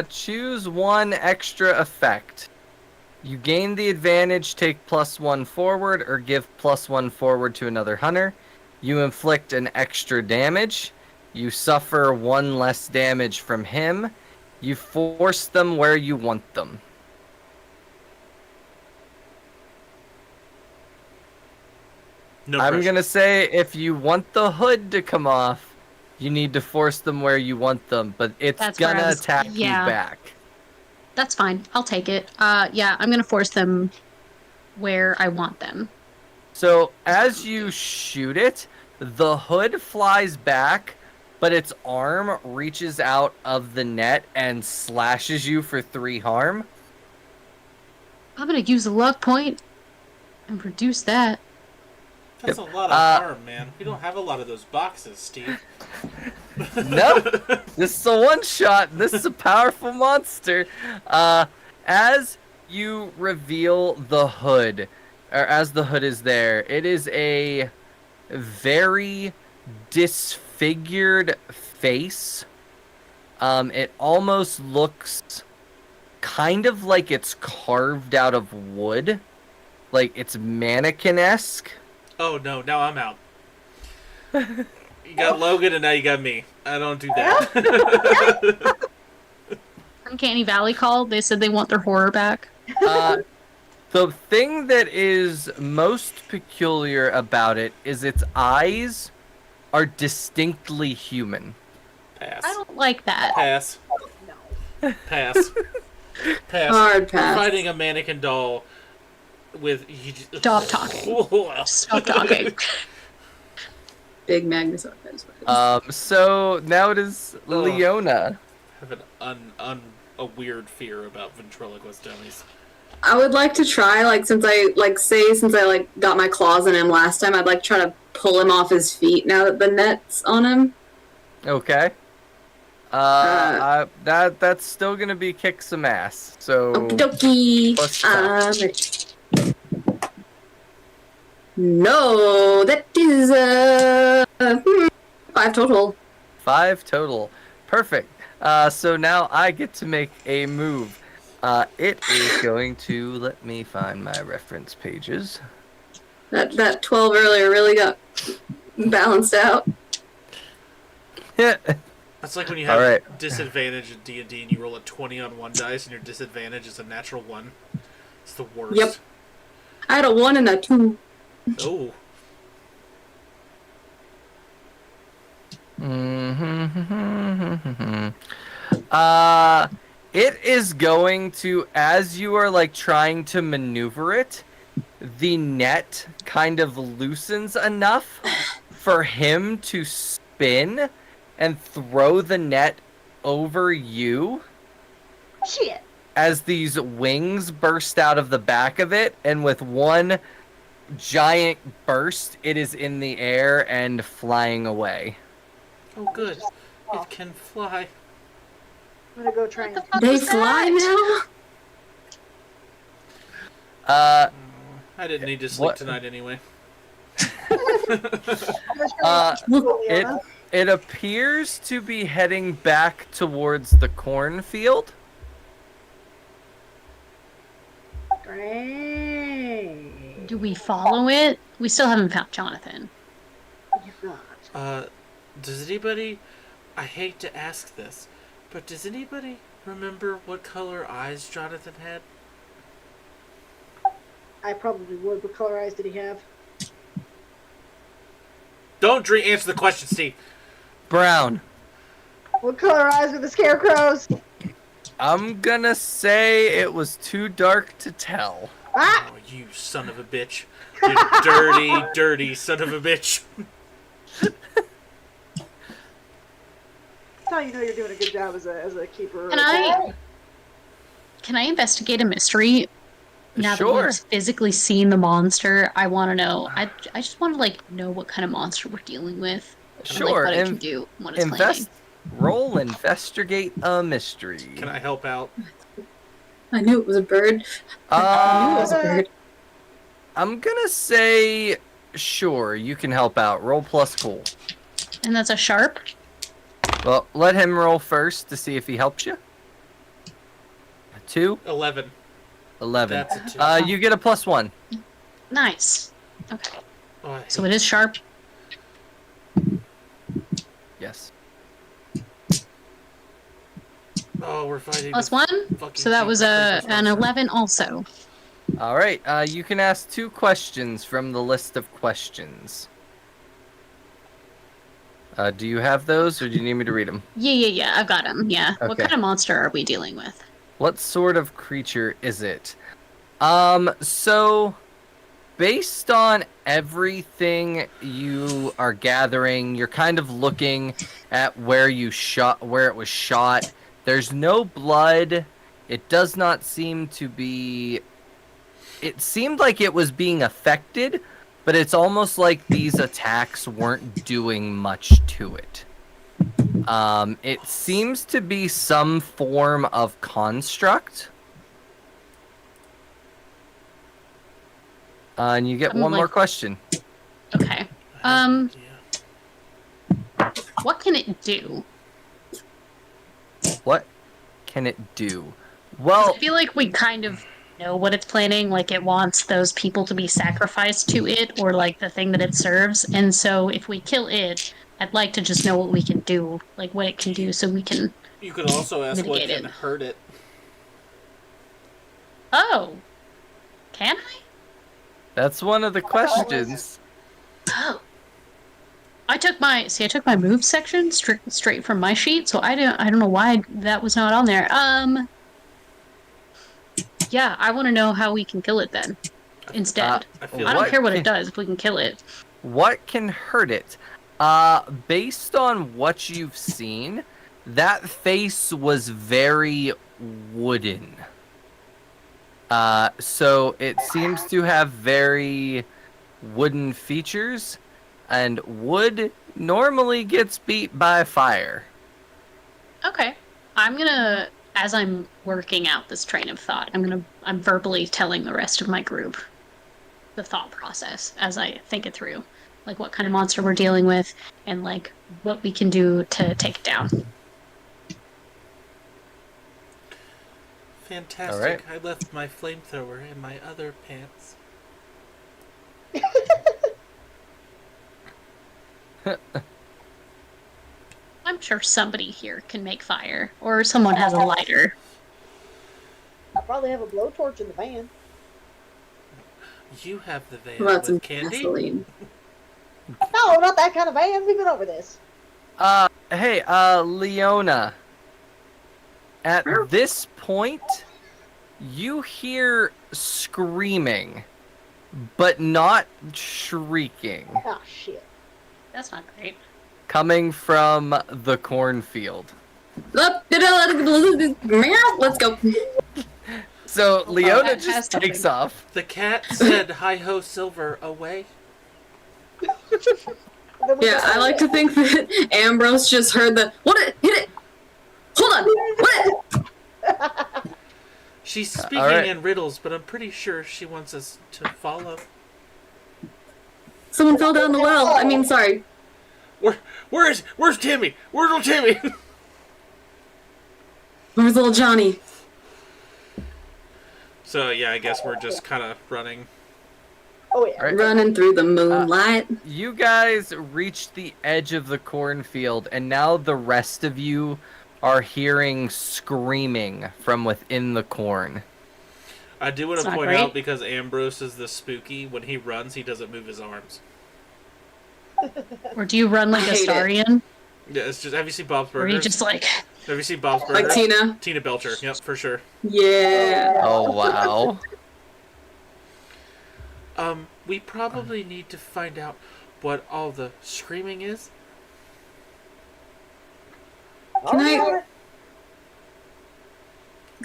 Choose one extra effect. You gain the advantage, take +1 forward, or give +1 forward to another hunter. You inflict an extra damage. You suffer 1 less damage from him. You force them where you want them. No I'm pressure. gonna say if you want the hood to come off, you need to force them where you want them, but it's That's where I gonna was- attack yeah. you back. That's fine. I'll take it. Yeah, I'm gonna force them where I want them. So as you shoot it, the hood flies back, but its arm reaches out of the net and slashes you for 3 harm. I'm gonna use a luck point and reduce that. That's a lot of harm, man. We don't have a lot of those boxes, Steve. Nope. This is a one-shot. This is a powerful monster. As you reveal the hood, or as the hood is there, it is a very disfigured face. It almost looks kind of like it's carved out of wood. Like it's mannequin-esque. Oh no, now I'm out. You got Logan and now you got me. I don't do that. Uncanny Valley called. They said they want their horror back. The thing that is most peculiar about it is its eyes are distinctly human. Pass. I don't like that. Pass. No. Pass. Pass. Hard pass. We're fighting a mannequin doll with... Stop talking. Stop talking. Big Magnus Archives. So now it is Leona. I have a weird fear about ventriloquist dummies. I would like to try, since I got my claws in him last time, I'd like to try to pull him off his feet now that the net's on him. Okay. That's still gonna be kick some ass. So. Okie dokie. No, that is 5 total. 5 total. Perfect. So now I get to make a move. It is going to let me find my reference pages. That 12 earlier really got balanced out. Yeah. That's like when you have disadvantage in D&D and you roll a 20 on one dice and your disadvantage is a natural 1. It's the worst. Yep. I had a 1 and a 2. Oh. It is going to, as you are trying to maneuver it, the net kind of loosens enough for him to spin and throw the net over you. Shit. As these wings burst out of the back of it, and with one giant burst, it is in the air and flying away. Oh, good. It can fly. I'm gonna go try and... They fly now? I didn't need to sleep tonight anyway. It appears to be heading back towards the cornfield. Great. Do we follow it? We still haven't found Jonathan. Does anybody... I hate to ask this, but does anybody remember what color eyes Jonathan had? I probably would. What color eyes did he have? Don't answer the question, Steve. Brown. What color eyes were the scarecrows? I'm gonna say it was too dark to tell. Ah! Oh, you son of a bitch. You dirty, dirty son of a bitch. That's how you know you're doing a good job as a keeper. Can I investigate a mystery? Now that Sure. we've physically seen the monster, I want to know. I just want to know what kind of monster we're dealing with. Sure. What it can do when it's playing. Roll investigate a mystery. Can I help out? I knew it was a bird. I knew it was a bird. I'm gonna say sure, you can help out. Roll plus cool. And that's a sharp? Well, let him roll first to see if he helps you. 2? 11. 11. That's a 2. You get a +1. Nice. Okay. Oh, So it is sharp? Yes. Oh, we're fighting. +1? So that was an 11 also. Alright, you can ask 2 questions from the list of questions. Do you have those, or do you need me to read them? Yeah, I've got him. Yeah. What Okay. kind of monster are we dealing with? What sort of creature is it? So based on everything you are gathering, you're kind of looking at where it was shot. There's no blood. It does not seem to be. It seemed like it was being affected, but it's almost like these attacks weren't doing much to it. It seems to be some form of construct. And you get one more question. Okay. What can it do? What can it do? Well, I feel like we kind of know what it's planning. Like, it wants those people to be sacrificed to it, or like the thing that it serves. And so, if we kill it, I'd like to just know what we can do, like what it can do, so we can. You could also ask what can hurt it. Oh, can I? That's one of the questions. Oh. I took my move section straight from my sheet, so I don't know why that was not on there. Yeah, I want to know how we can kill it then. Instead, I don't care what it does if we can kill it. What can hurt it? Based on what you've seen, that face was very wooden. So it seems to have very wooden features, and wood normally gets beat by fire. Okay. As I'm working out this train of thought, I'm verbally telling the rest of my group the thought process as I think it through. Like what kind of monster we're dealing with, and like what we can do to take it down. Fantastic. All right. I left my flamethrower in my other pants. I'm sure somebody here can make fire, or someone has a lighter. I probably have a blowtorch in the van. You have the van Lots with of candy? gasoline. No, not that kind of van. We've been over this. Hey, Leona. At this point, you hear screaming, but not shrieking. Oh, shit. That's not great. Coming from the cornfield. Let's go. So Leona that has just something. takes off. The cat said, "Hi-ho, Silver, away." Yeah, I like to think that Ambrose just heard the what? Hit it! Hold on! What? She's speaking right. in riddles, but I'm pretty sure she wants us to follow. Someone fell down the well. I mean, sorry. Where's Timmy? Where's little Timmy? Where's little Johnny? So yeah, I guess we're just kind of running. Oh, yeah. Right. Running through the moonlight. You guys reached the edge of the cornfield, and now the rest of you are hearing screaming from within the corn. I do want It's to not point great. out, because Ambrose is the spooky, when he runs, he doesn't move his arms. Or do you run like I a hate it. Starian? Yeah, it's just. Have you seen Bob's Or Burgers? you just like... Have you seen Bob's Burgers? Like Tina. Tina Belcher. Yep, for sure. Yeah. Oh, wow. We probably need to find out what all the screaming is. Can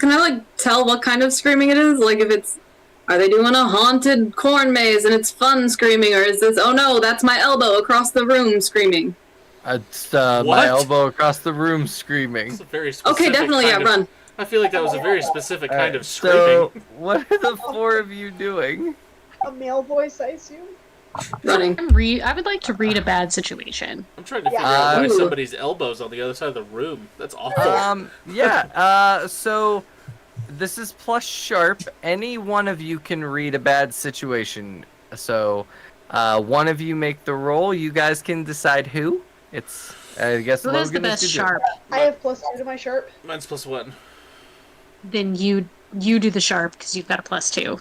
I like tell what kind of screaming it is? Like if it's, are they doing a haunted corn maze and it's fun screaming, or is this, oh no, that's my elbow across the room screaming? It's What? my elbow across the room screaming. It's a very specific Okay, definitely, yeah, kind of- run. I feel like that was a very specific kind of So, screaming. what are the four of you doing? A male voice, I assume. Running. I would like to read a bad situation. I'm trying to figure out why Ooh. somebody's elbow's on the other side of the room. That's awful. Yeah, so this is plus sharp. Any one of you can read a bad situation. So, one of you make the roll. You guys can decide who. It's, I guess, Who has the Logan is best to do it. sharp? I have +2 to my sharp. Mine's +1. Then you do the sharp because you've got a +2.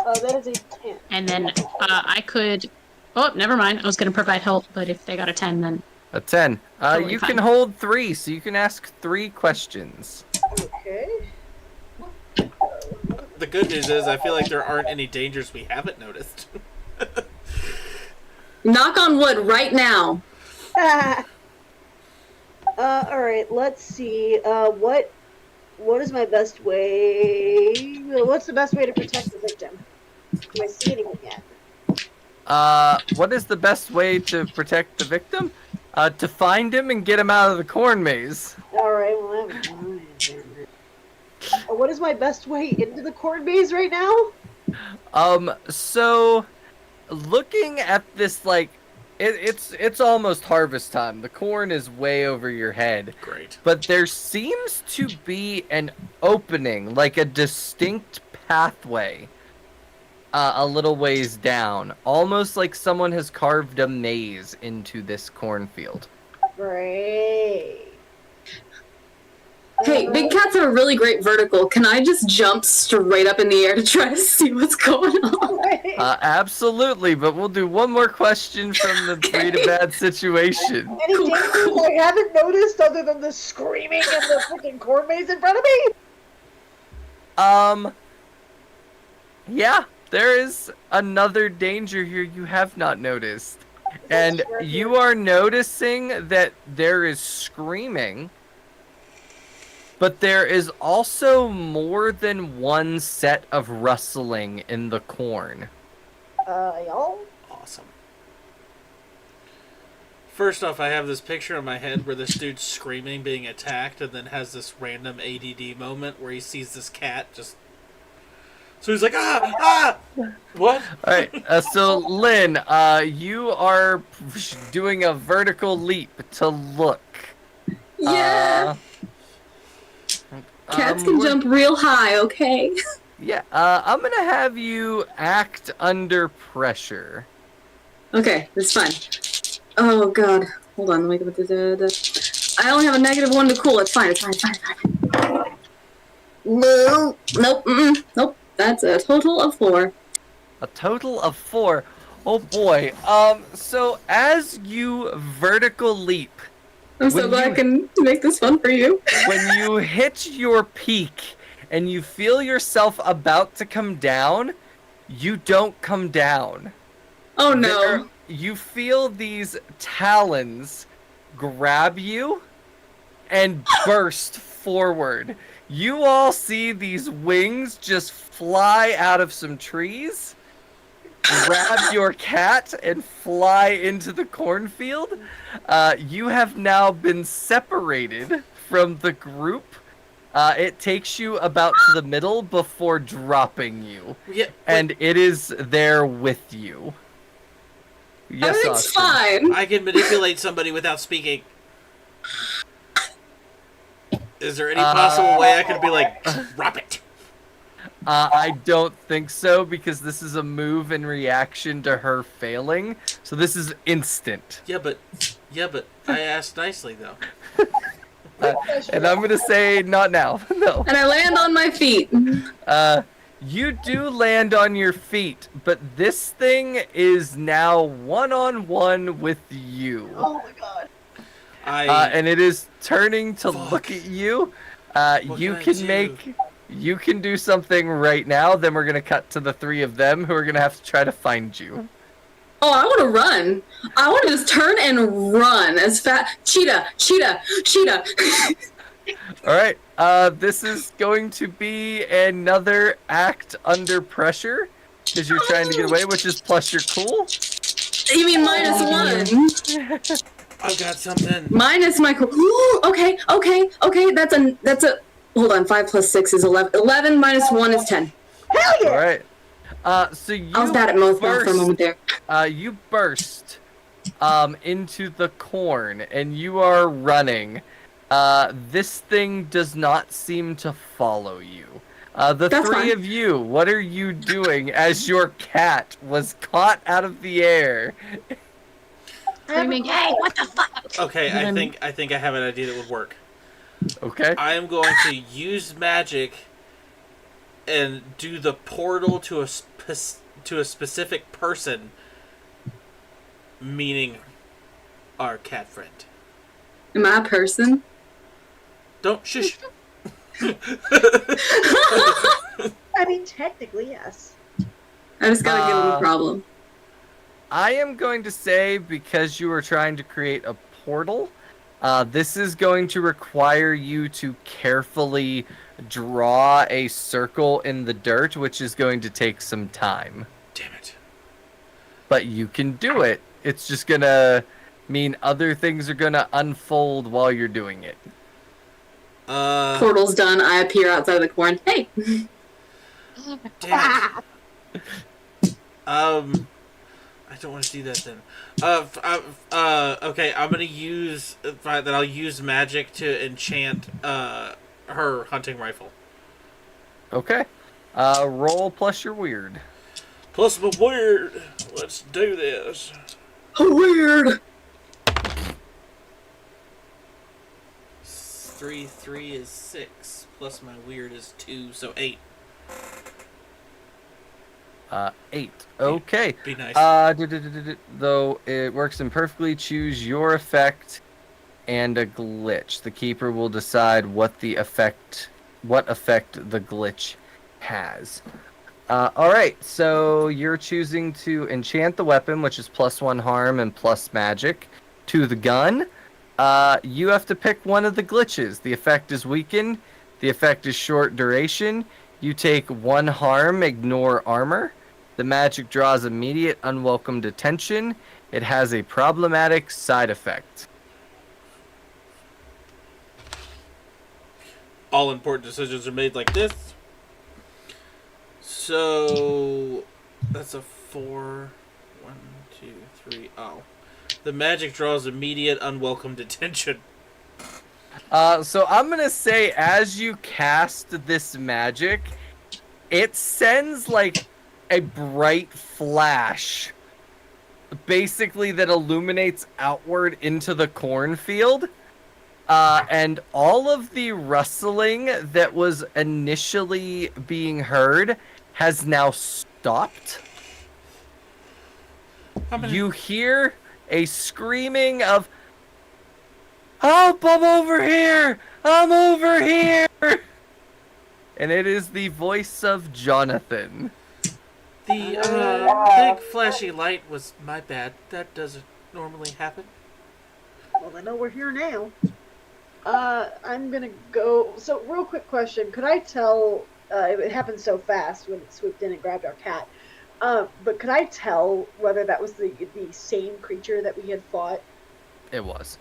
That is a 10. And then I could... Oh, never mind. I was going to provide help, but if they got a 10, then... A 10. Totally You fine. can hold 3, so you can ask 3 questions. Okay. The good news is I feel like there aren't any dangers we haven't noticed. Knock on wood right now. Alright, let's see. What is my best way? What's the best way to protect the victim? Do I see anyone yet? What is the best way to protect the victim? To find him and get him out of the corn maze. Alright, well, what is my best way into the corn maze right now? So, looking at this, like, it's almost harvest time. The corn is way over your head. Great. But there seems to be an opening, like a distinct pathway, a little ways down. Almost like someone has carved a maze into this cornfield. Great. Hey, big cats have a really great vertical. Can I just jump straight up in the air to try to see what's going on? Absolutely, but we'll do one more question from the Breed a Bad situation. Any dangers I haven't noticed other than the screaming and the freaking corn maze in front of me? Yeah, there is another danger here you have not noticed. And you are noticing that there is screaming, but there is also more than one set of rustling in the corn. Y'all? Awesome. First off, I have this picture in my head where this dude's screaming, being attacked, and then has this random ADD moment where he sees this cat just... So he's like, ah! What? Alright, so Lynn, you are doing a vertical leap to look. Yeah. Cats can jump real high, okay? Yeah, I'm gonna have you act under pressure. Okay, that's fine. Oh god. Hold on, let me get the... I only have a -1 to cool. It's fine, it's fine, it's fine, it's fine. No. Nope, nope. That's a total of 4. A total of 4. Oh boy. So as you vertical leap... I'm so glad I can make this fun for you. When you hit your peak and you feel yourself about to come down, you don't come down. Oh no. You feel these talons grab you and burst forward. You all see these wings just fly out of some trees, grab your cat, and fly into the cornfield. You have now been separated from the group. It takes you about to the middle before dropping you. Yeah, and it is there with you. Yes, everything's Austin. fine. I can manipulate somebody without speaking. Is there any possible way I could be like, drop it? I don't think so, because this is a move in reaction to her failing. So this is instant. Yeah, but I asked nicely though. And I'm gonna say not now. No. And I land on my feet. You do land on your feet, but this thing is now one-on-one with you. Oh my god. And it is turning to look at you. You can do something right now. Then we're gonna cut to the 3 of them who are gonna have to try to find you. Oh, I want to run. I want to just turn and run as fast. Cheetah. All right. This is going to be another act under pressure because you're trying to get away, which is plus your cool. You mean -1? I've got something. Minus my cool. Ooh, okay. That's a. Hold on. 5 + 6 is 11. 11 - 1 is 10. Hell yeah! All right. So you I was bad at most for a moment there. You burst into the corn and you are running. This thing does not seem to follow you. The That's 3 fine. of you, what are you doing as your cat was caught out of the air? Screaming, hey, what the fuck? Okay, I think I have an idea that would work. Okay. I am going to use magic and do the portal to a specific person, meaning our cat friend. Am I a person? Don't shush. I mean, technically, yes. I just gotta give him a problem. I am going to say, because you are trying to create a portal, this is going to require you to carefully draw a circle in the dirt, which is going to take some time. Damn it. But you can do it. It's just gonna mean other things are gonna unfold while you're doing it. Portal's done. I appear outside of the corn. Hey! Damn it. I don't want to do that then. Okay, I'm gonna use that. I'll use magic to enchant her hunting rifle. Okay. Roll plus your weird. Plus my weird. Let's do this. Weird. 3 is 6. Plus my weird is 2, so 8. 8. Okay. Be nice. Though it works in perfectly, choose your effect and a glitch. The keeper will decide what effect the glitch has. Alright, so you're choosing to enchant the weapon, which is +1 harm and plus magic, to the gun. You have to pick one of the glitches. The effect is weakened. The effect is short duration. You take 1 harm, ignore armor. The magic draws immediate unwelcome attention. It has a problematic side effect. All important decisions are made like this. So that's a 4. 1, 2, 3. Oh. The magic draws immediate unwelcome attention. So I'm gonna say, as you cast this magic, it sends like a bright flash, basically, that illuminates outward into the cornfield. And all of the rustling that was initially being heard has now stopped. You hear a screaming of, "Help, I'm over here! I'm over here!" And it is the voice of Jonathan. The big flashy light was my bad. That doesn't normally happen. Well, I know we're here now. I'm gonna go. So, real quick question: could I tell? It happened so fast when it swooped in and grabbed our cat. But could I tell whether that was the same creature that we had fought? It was.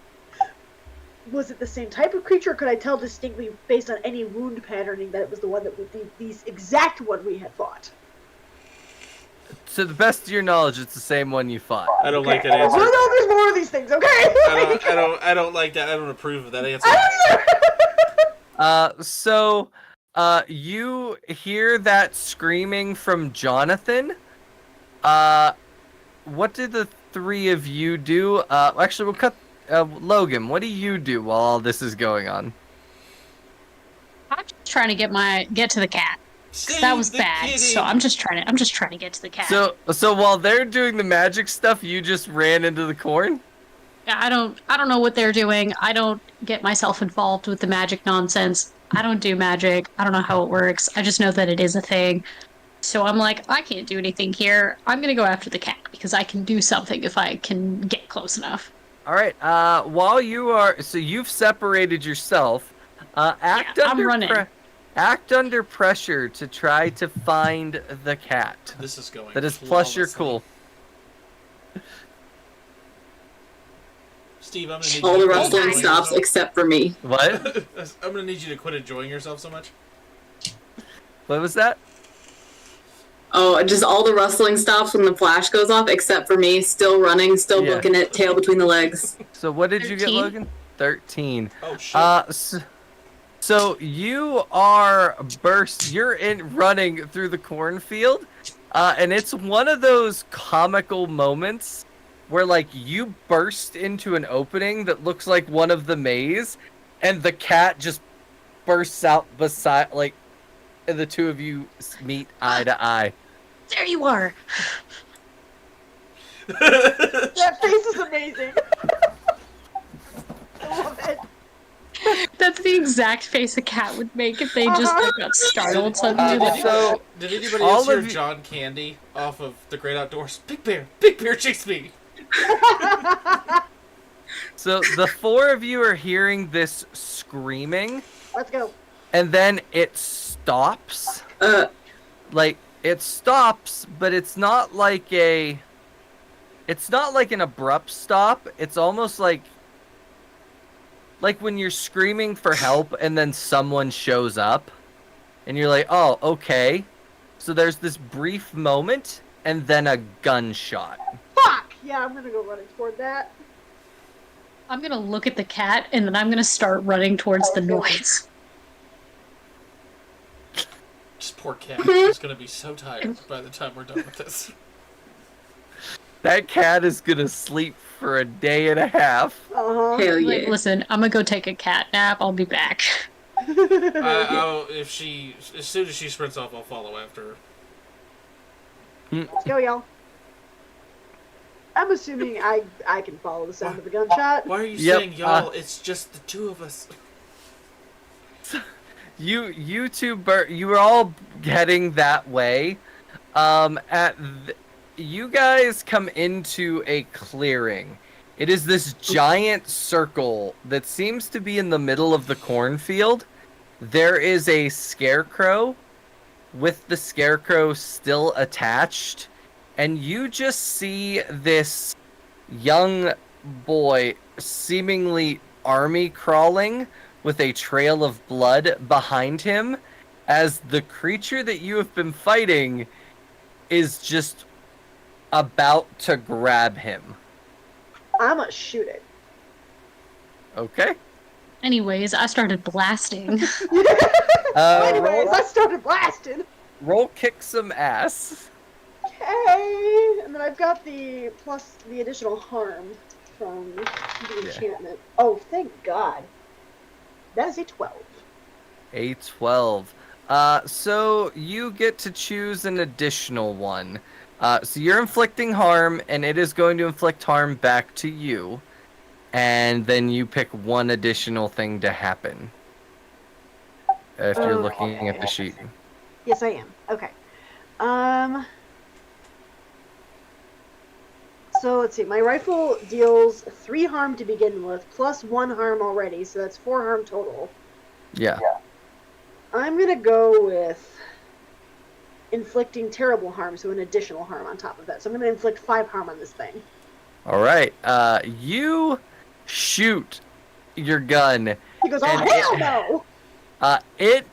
Was it the same type of creature? Or could I tell distinctly based on any wound patterning that it was the one that the exact one we had fought? To the best of your knowledge, it's the same one you fought. I don't like that answer. Well, no, there's more of these things. Okay. I don't like that. I don't approve of that answer. So you hear that screaming from Jonathan. What did the three of you do? Actually, we'll cut. Logan, what do you do while all this is going on? I'm just trying to get to the cat. That was bad. So I'm just trying to get to the cat. So while they're doing the magic stuff, you just ran into the corn? I don't know what they're doing. I don't get myself involved with the magic nonsense. I don't do magic. I don't know how it works. I just know that it is a thing. So I'm like, I can't do anything here. I'm gonna go after the cat because I can do something if I can get close enough. All right. While you are, so you've separated yourself. Act under pressure to try to find the cat. This is going. That is plus your cool. Steve, I'm gonna need all you the to rustling stops except for me. What? I'm gonna need you to quit enjoying yourself so much. What was that? Oh, just all the rustling stops when the flash goes off, except for me, still running, still booking it, tail between the legs. So what did you get, Logan? 13. Oh shit. So you are you're running through the cornfield, and it's one of those comical moments where, like, you burst into an opening that looks like one of the maze, and the cat just bursts out beside, like, and the two of you meet eye to eye. There you are. That face is amazing. I love it. That's the exact face a cat would make if they just like got startled suddenly. Like, So Did anybody all else hear of you- John Candy off of The Great Outdoors? Big Bear, chase me! So the four of you are hearing this screaming, Let's go. and then it stops. Like it stops, but it's not like an abrupt stop. It's almost like when you're screaming for help and then someone shows up, and you're like, oh, okay. So there's this brief moment, and then a gunshot. Fuck! Yeah, I'm gonna go running toward that. I'm gonna look at the cat and then I'm gonna start running towards the noise. This poor cat is gonna be so tired by the time we're done with this. That cat is gonna sleep for a day and a half. Uh-huh. Hell yeah. Like, listen, I'm gonna go take a cat nap. I'll be back. As soon as she sprints off, I'll follow after her. Let's go, y'all. I'm assuming I can follow the sound of the gunshot. Why are you Yep, saying y'all? It's just the two of us. You two, you were all heading that way. You guys come into a clearing. It is this giant circle that seems to be in the middle of the cornfield. There is a scarecrow with the scarecrow still attached, and you just see this young boy seemingly army crawling with a trail of blood behind him as the creature that you have been fighting is just about to grab him. I'm gonna shoot it. Okay. Anyways, I started blasting. Anyways, I started blasting. Roll kick some ass. Okay, and then I've got the additional harm from the enchantment. Oh, thank God. That is a 12. A 12. So you get to choose an additional one. So you're inflicting harm, and it is going to inflict harm back to you. And then you pick one additional thing to happen. If you're looking at the sheet. Yes, I am. Okay. So let's see. My rifle deals 3 harm to begin with, plus 1 harm already, so that's 4 harm total. Yeah. I'm gonna go with inflicting terrible harm, so an additional harm on top of that. So I'm gonna inflict 5 harm on this thing. All right. You shoot your gun. He goes, oh hell no! It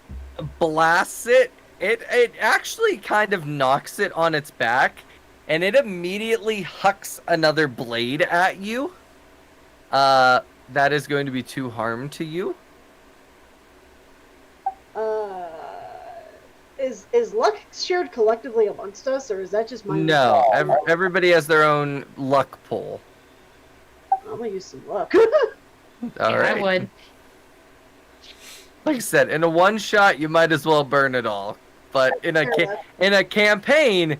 blasts it. It actually kind of knocks it on its back, and it immediately hucks another blade at you. That is going to be 2 harm to you. Is luck shared collectively amongst us, or is that just my... No, everybody has their own luck pool. I'm gonna use some luck. All right. I would. Like I said, in a one shot, you might as well burn it all. But in a campaign,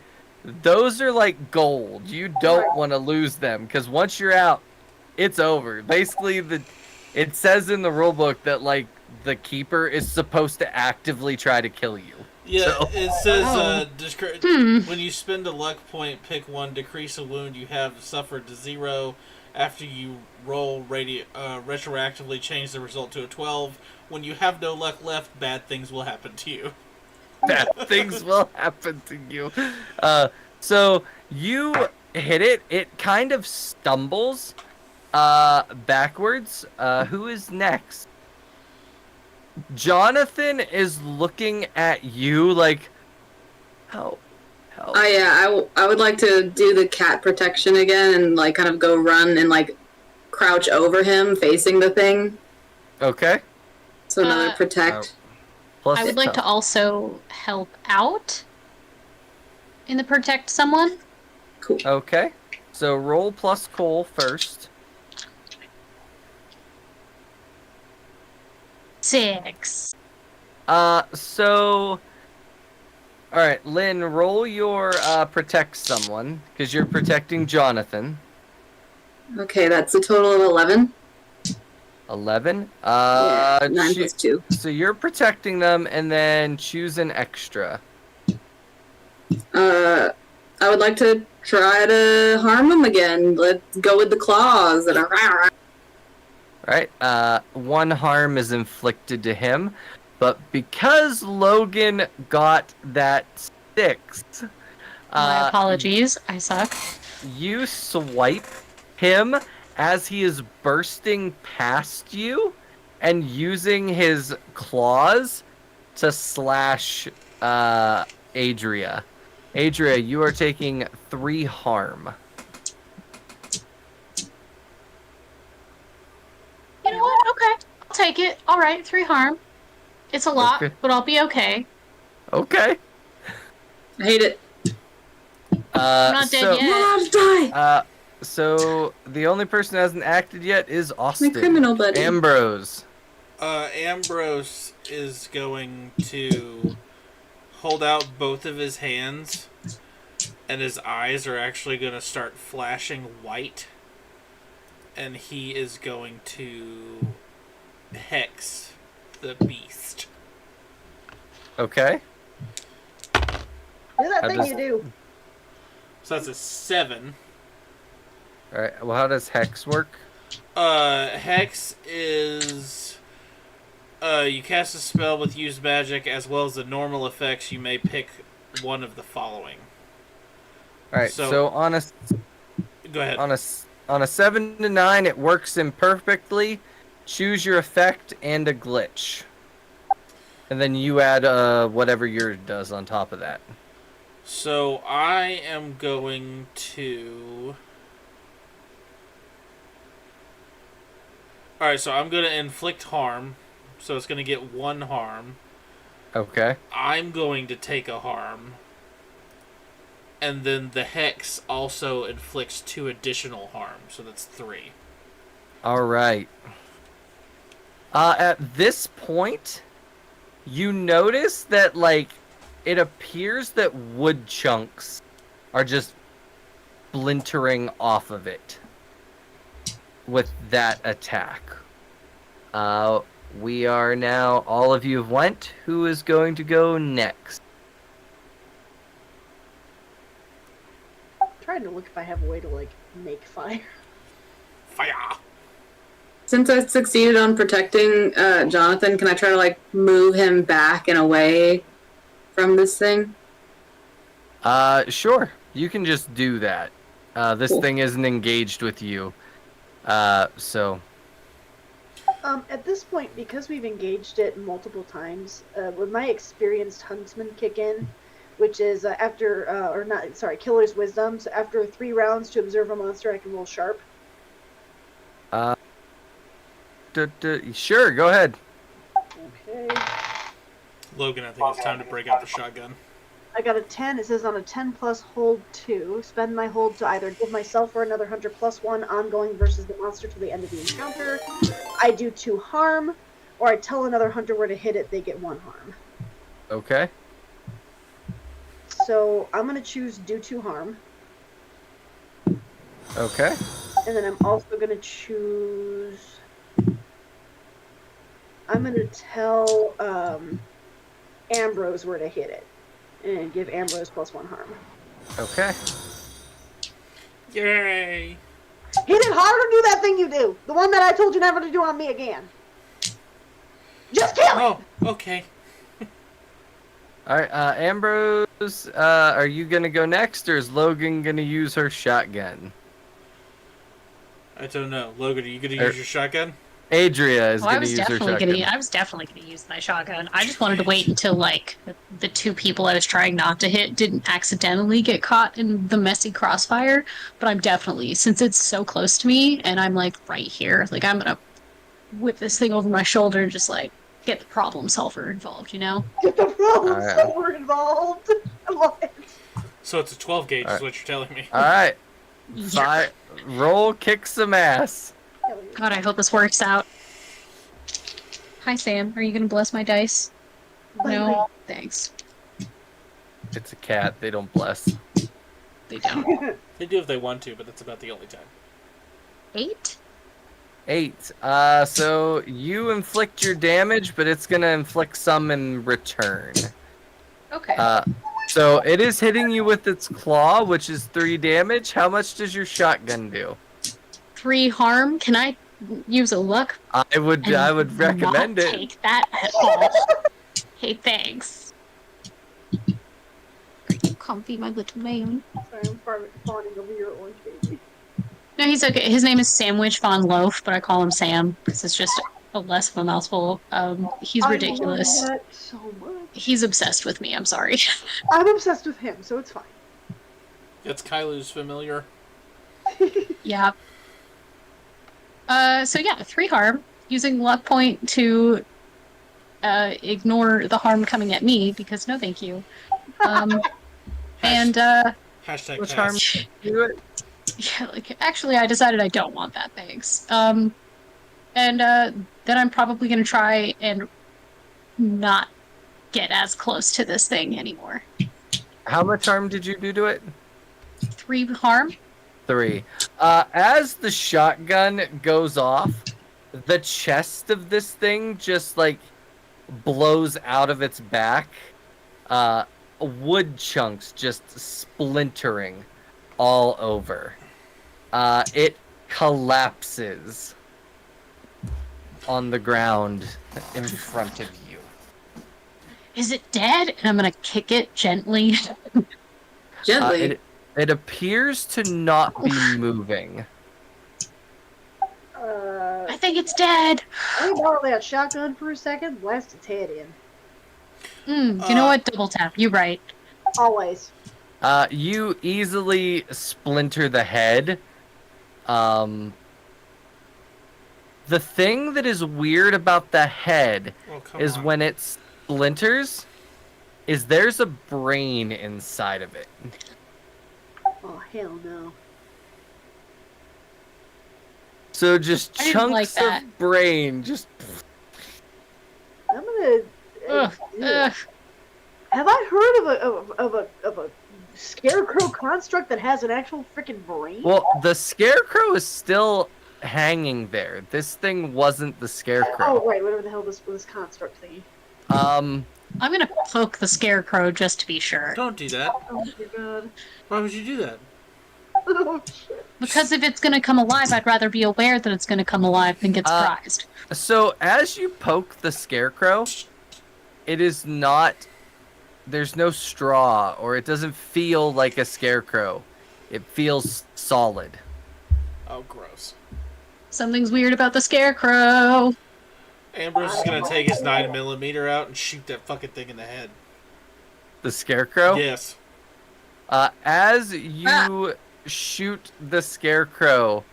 those are like gold. You don't want to lose them, because once you're out, it's over. Basically, it says in the rulebook that like the keeper is supposed to actively try to kill you. Yeah, So- it says when you spend a luck point, pick 1, decrease a wound you have suffered to 0. After you roll, retroactively change the result to a 12. When you have no luck left, bad things will happen to you. Bad things will happen to you. So you hit it. It kind of stumbles backwards. Who is next? Jonathan is looking at you like, help. Oh yeah, I would like to do the cat protection again and like kind of go run and like crouch over him facing the thing. Okay. So another protect. Plus I would like to also help out in the protect someone. Cool. Okay. So roll plus Cole first. 6. So... Alright, Lynn, roll your protect someone, because you're protecting Jonathan. Okay, that's a total of 11. 11. Yeah, 9 plus 2. So you're protecting them, and then choose an extra. I would like to try to harm him again. Let's go with the claws. Right. 1 harm is inflicted to him, but because Logan got that 6, My apologies, I suck. you swipe him as he is bursting past you and using his claws to slash Adria. Adria, you are taking 3 harm. You know what? Okay, I'll take it. All right, 3 harm. It's a lot, Okay. but I'll be okay. Okay. I hate it. I'm not dead yet. You're allowed to die! So the only person who hasn't acted yet is Austin. My criminal buddy. Ambrose. Ambrose is going to hold out both of his hands, and his eyes are actually going to start flashing white, and he is going to hex the beast. Okay. Do that thing you do. So that's a 7. Alright, well, how does Hex work? Hex is... you cast a spell with used magic, as well as the normal effects. You may pick one of the following. Alright, so on a... Go ahead. On a 7 to 9, it works imperfectly. Choose your effect and a glitch. And then you add whatever yours does on top of that. So I am going to... Alright, so I'm going to inflict harm. So it's going to get 1 harm. Okay. I'm going to take a harm. And then the Hex also inflicts 2 additional harm. So that's 3. Alright. At this point, you notice that, like, it appears that wood chunks are just splintering off of it with that attack. We are now, all of you have went. Who is going to go next? I'm trying to look if I have a way to, like, make fire. Fire! Since I succeeded on protecting Jonathan, can I try to, like, move him back and away from this thing? Sure. You can just do that. This Cool. thing isn't engaged with you. So... At this point, because we've engaged it multiple times, would my experienced huntsman kick in? Which is Killer's Wisdom. So after 3 rounds to observe a monster, I can roll sharp. Sure, go ahead. Okay. Logan, I think it's time to break out the shotgun. I got a 10. It says on a 10 plus hold 2. Spend my hold to either give myself or another hunter +1 ongoing versus the monster till the end of the encounter. I do 2 harm, or I tell another hunter where to hit it, they get 1 harm. Okay. So I'm going to choose do 2 harm. Okay. And then I'm also going to choose... I'm going to tell Ambrose where to hit it. And give Ambrose +1 harm. Okay. Yay! Hit it hard or do that thing you do! The one that I told you never to do on me again! Just kill it! Oh, okay. Alright, Ambrose, are you gonna go next, or is Logan gonna use her shotgun? I don't know. Logan, are you going to use your shotgun? Adria is I gonna was use her definitely shotgun. I was definitely gonna use my shotgun. I just wanted to wait until like the 2 people I was trying not to hit didn't accidentally get caught in the messy crossfire. But I'm definitely, since it's so close to me and I'm like right here, like I'm gonna whip this thing over my shoulder and just like get the problem solver involved, you know? Get the problem Alright. solver involved! I love it! So it's a 12 gauge Alright. is what you're telling me. Alright. Roll, kick some ass. God, I hope this works out. Hi, Sam. Are you gonna bless my dice? No, thanks. It's a cat, they don't bless. They don't. They do if they want to, but that's about the only time. 8? 8. So you inflict your damage, but it's gonna inflict some in return. Okay. So it is hitting you with its claw, which is 3 damage. How much does your shotgun do? 3 harm. Can I use a luck? I would recommend not it. take that at all. Hey, thanks. Comfy, my little man. Sorry, I'm fawning over your orange baby. No, he's okay. His name is Sandwich Von Loaf, but I call him Sam because it's just a less of a mouthful. He's ridiculous. I love that so much. He's obsessed with me. I'm sorry. I'm obsessed with him, so it's fine. That's Kailu's familiar. Yeah. So yeah, 3 harm. Using luck point to ignore the harm coming at me because no, thank you. And Hashtag Which pass. harm do it? yeah, like actually, I decided I don't want that. Thanks. And then I'm probably gonna try and not get as close to this thing anymore. How much harm did you do to it? 3 harm. 3. As the shotgun goes off, the chest of this thing just like blows out of its back. Wood chunks just splintering all over. It collapses on the ground in front of you. Is it dead? And I'm gonna kick it gently. Gently. It appears to not be moving. I think it's dead. Let me borrow that shotgun for a second. Blast its head in. You know what? Double tap. You're right. Always. You easily splinter the head. The thing that is weird about the head is when it splinters, is there's a brain inside of it. Oh, hell no. So just I didn't like chunks that. of brain just... I'm gonna. Ugh. Have I heard of a scarecrow construct that has an actual freaking brain? Well, the scarecrow is still hanging there. This thing wasn't the scarecrow. Oh, right, whatever the hell this construct thingy. I'm gonna poke the scarecrow just to be sure. Don't do that. Oh my god. Why would you do that? Oh shit. Because if it's gonna come alive, I'd rather be aware that it's gonna come alive than get surprised. So as you poke the scarecrow, it is not... There's no straw, or it doesn't feel like a scarecrow. It feels solid. Oh, gross. Something's weird about the scarecrow. Ambrose is gonna take his 9mm out and shoot that fucking thing in the head. The scarecrow? Yes. As you shoot the scarecrow,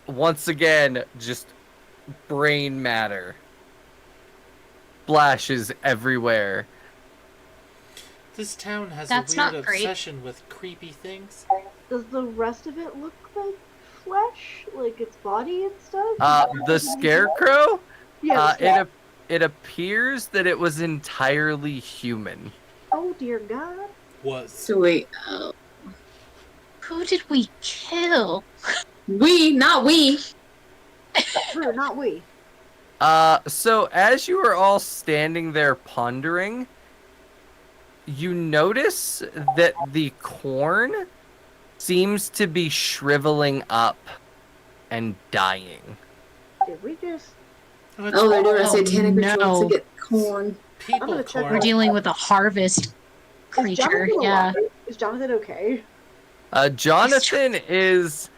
once again, just brain matter splashes everywhere. This town has That's a weird not great. obsession with creepy things. Does the rest of it look like flesh? Like its body and stuff? The scarecrow? Yeah. It appears that it was entirely human. Oh dear god. Was. So wait, Who did we kill? we, not we. True, not we. So as you are all standing there pondering, you notice that the corn seems to be shriveling up and dying. Did we just... Oh, they're doing a satanic ritual no. to get corn. People gonna check We're corn. dealing with a harvest Is creature. Jonathan Yeah. alive? Is Jonathan okay? Jonathan is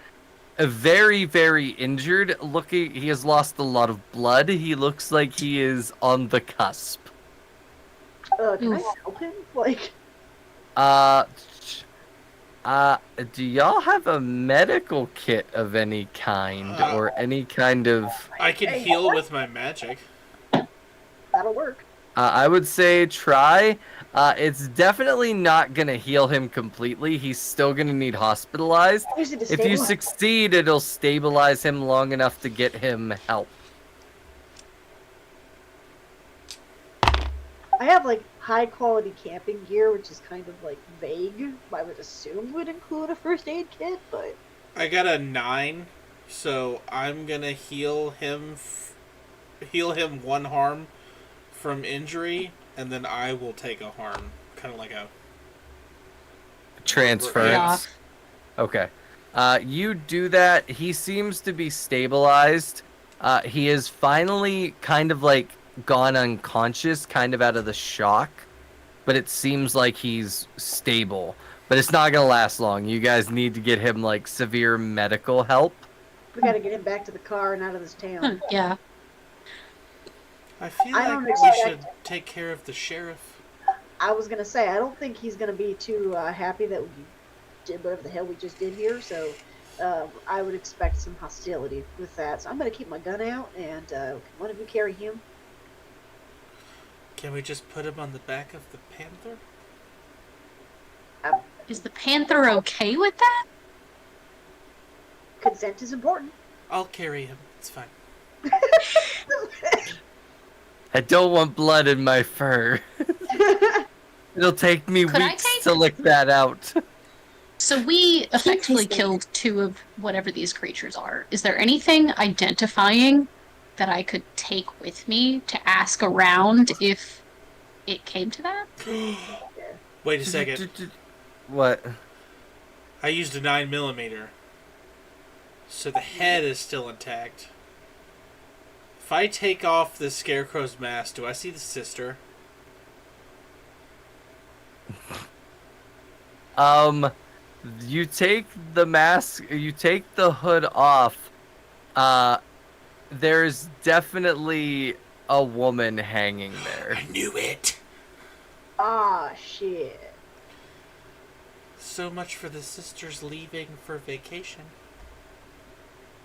very, very injured. He has lost a lot of blood. He looks like he is on the cusp. Can I Oof. help him? Like... Do y'all have a medical kit of any kind, or any kind of... I can heal with my magic. That'll work. I would say try. It's definitely not gonna heal him completely. He's still gonna need hospitalized. Use it to If you stabilize. succeed, it'll stabilize him long enough to get him help. I have like high quality camping gear, which is kind of like vague. I would assume would include a first aid kit, but I got a 9 So I'm gonna heal him one harm from injury, and then I will take a harm, kind of like a Transference. Okay. You do that. He seems to be stabilized. He is finally kind of like gone unconscious, kind of out of the shock. But it seems like he's stable. But it's not gonna last long. You guys need to get him like severe medical help. We gotta get him back to the car and out of this town. Yeah. I feel I like don't we expect- should take care of the sheriff. I was gonna say, I don't think he's gonna be too happy that we did whatever the hell we just did here. So I would expect some hostility with that. So I'm gonna keep my gun out, and can one of you carry him? Can we just put him on the back of the panther? Is the panther okay with that? Consent is important. I'll carry him. It's fine. I don't want blood in my fur. It'll take me Could I weeks take- to lick that out. So we effectively killed 2 of whatever these creatures are. Is there anything identifying that I could take with me to ask around if it came to that? Wait a second. What? I used a 9mm. So the head is still intact. If I take off the scarecrow's mask, do I see the sister? You take the mask, you take the hood off. There's definitely a woman hanging there. I knew it. Ah, shit. So much for the sisters leaving for vacation.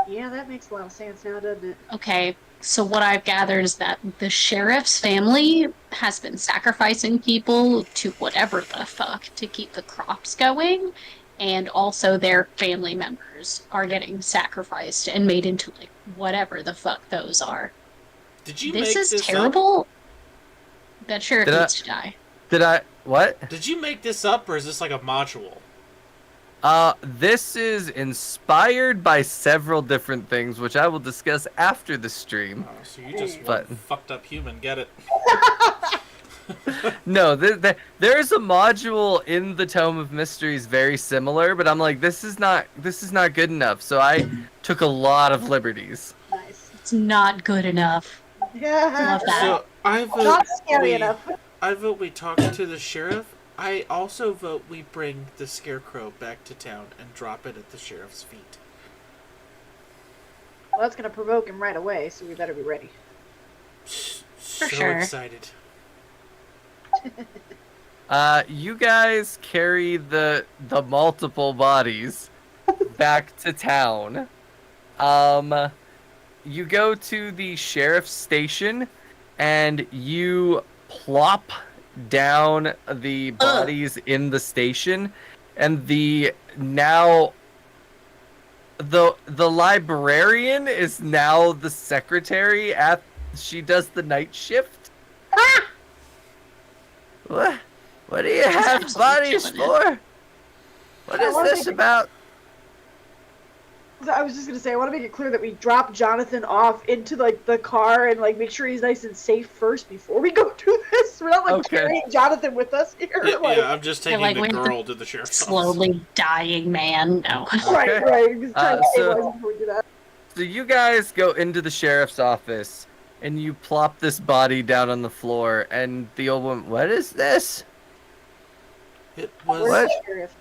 Yeah, that makes a lot of sense now, doesn't it? Okay, so what I've gathered is that the sheriff's family has been sacrificing people to whatever the fuck to keep the crops going, and also their family members are getting sacrificed and made into like whatever the fuck those are. Did you This make is this terrible. That sheriff Did I- needs to die. What? Did you make this up, or is this like a module? This is inspired by several different things, which I will discuss after the stream. Oh, so you just But- one fucked up human, get it? No, there's a module in the Tome of Mysteries very similar, but I'm like, this is not good enough. So I took a lot of liberties. Nice. It's not good enough. Yeah. Love that. So I vote Not scary we, enough. I vote we talk to the sheriff. I also vote we bring the scarecrow back to town and drop it at the sheriff's feet. Well, that's gonna provoke him right away, so we better be ready. So sure. excited. You guys carry the multiple bodies back to town. You go to the sheriff's station and you plop down the bodies in the station, and the librarian is now the secretary she does the night shift. What do you have absolutely bodies killing for? What is this about? I was just gonna say, I want to make it clear that we drop Jonathan off into like the car and like make sure he's nice and safe first before we go do this. We're not like Okay. carrying Jonathan with us here. Yeah, like, yeah, I'm just taking like the with the girl to the sheriff's office. Slowly dying man. No. Right, Okay. right. Just trying to so- stabilize him before we do that. So you guys go into the sheriff's office and you plop this body down on the floor, and the old woman, what is this? It Where's was What? the sheriff?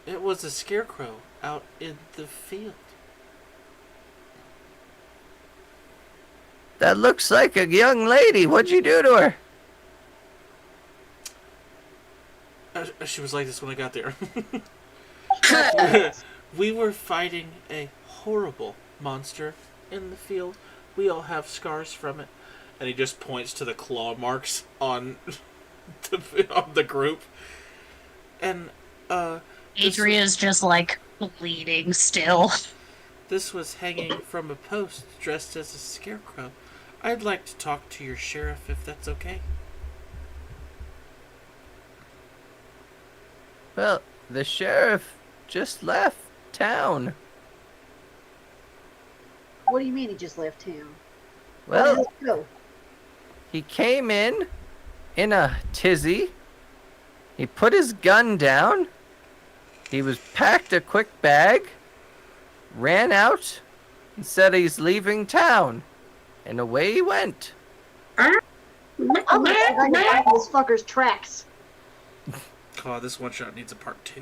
it was a scarecrow out in the field. That looks like a young lady. What'd you do to her? She was like this when I got there. We were fighting a horrible monster in the field. We all have scars from it. And he just points to the claw marks on the group. And Adria's just like bleeding still. this was hanging from a post dressed as a scarecrow. I'd like to talk to your sheriff if that's okay. Well, the sheriff just left town. What do you mean he just left town? Well, Where did he go? he came in a tizzy. He put his gun down. He was packed a quick bag, ran out, and said he's leaving town. And away he went. I'm gonna see if I can find this fucker's tracks. Oh, this one shot needs a part 2.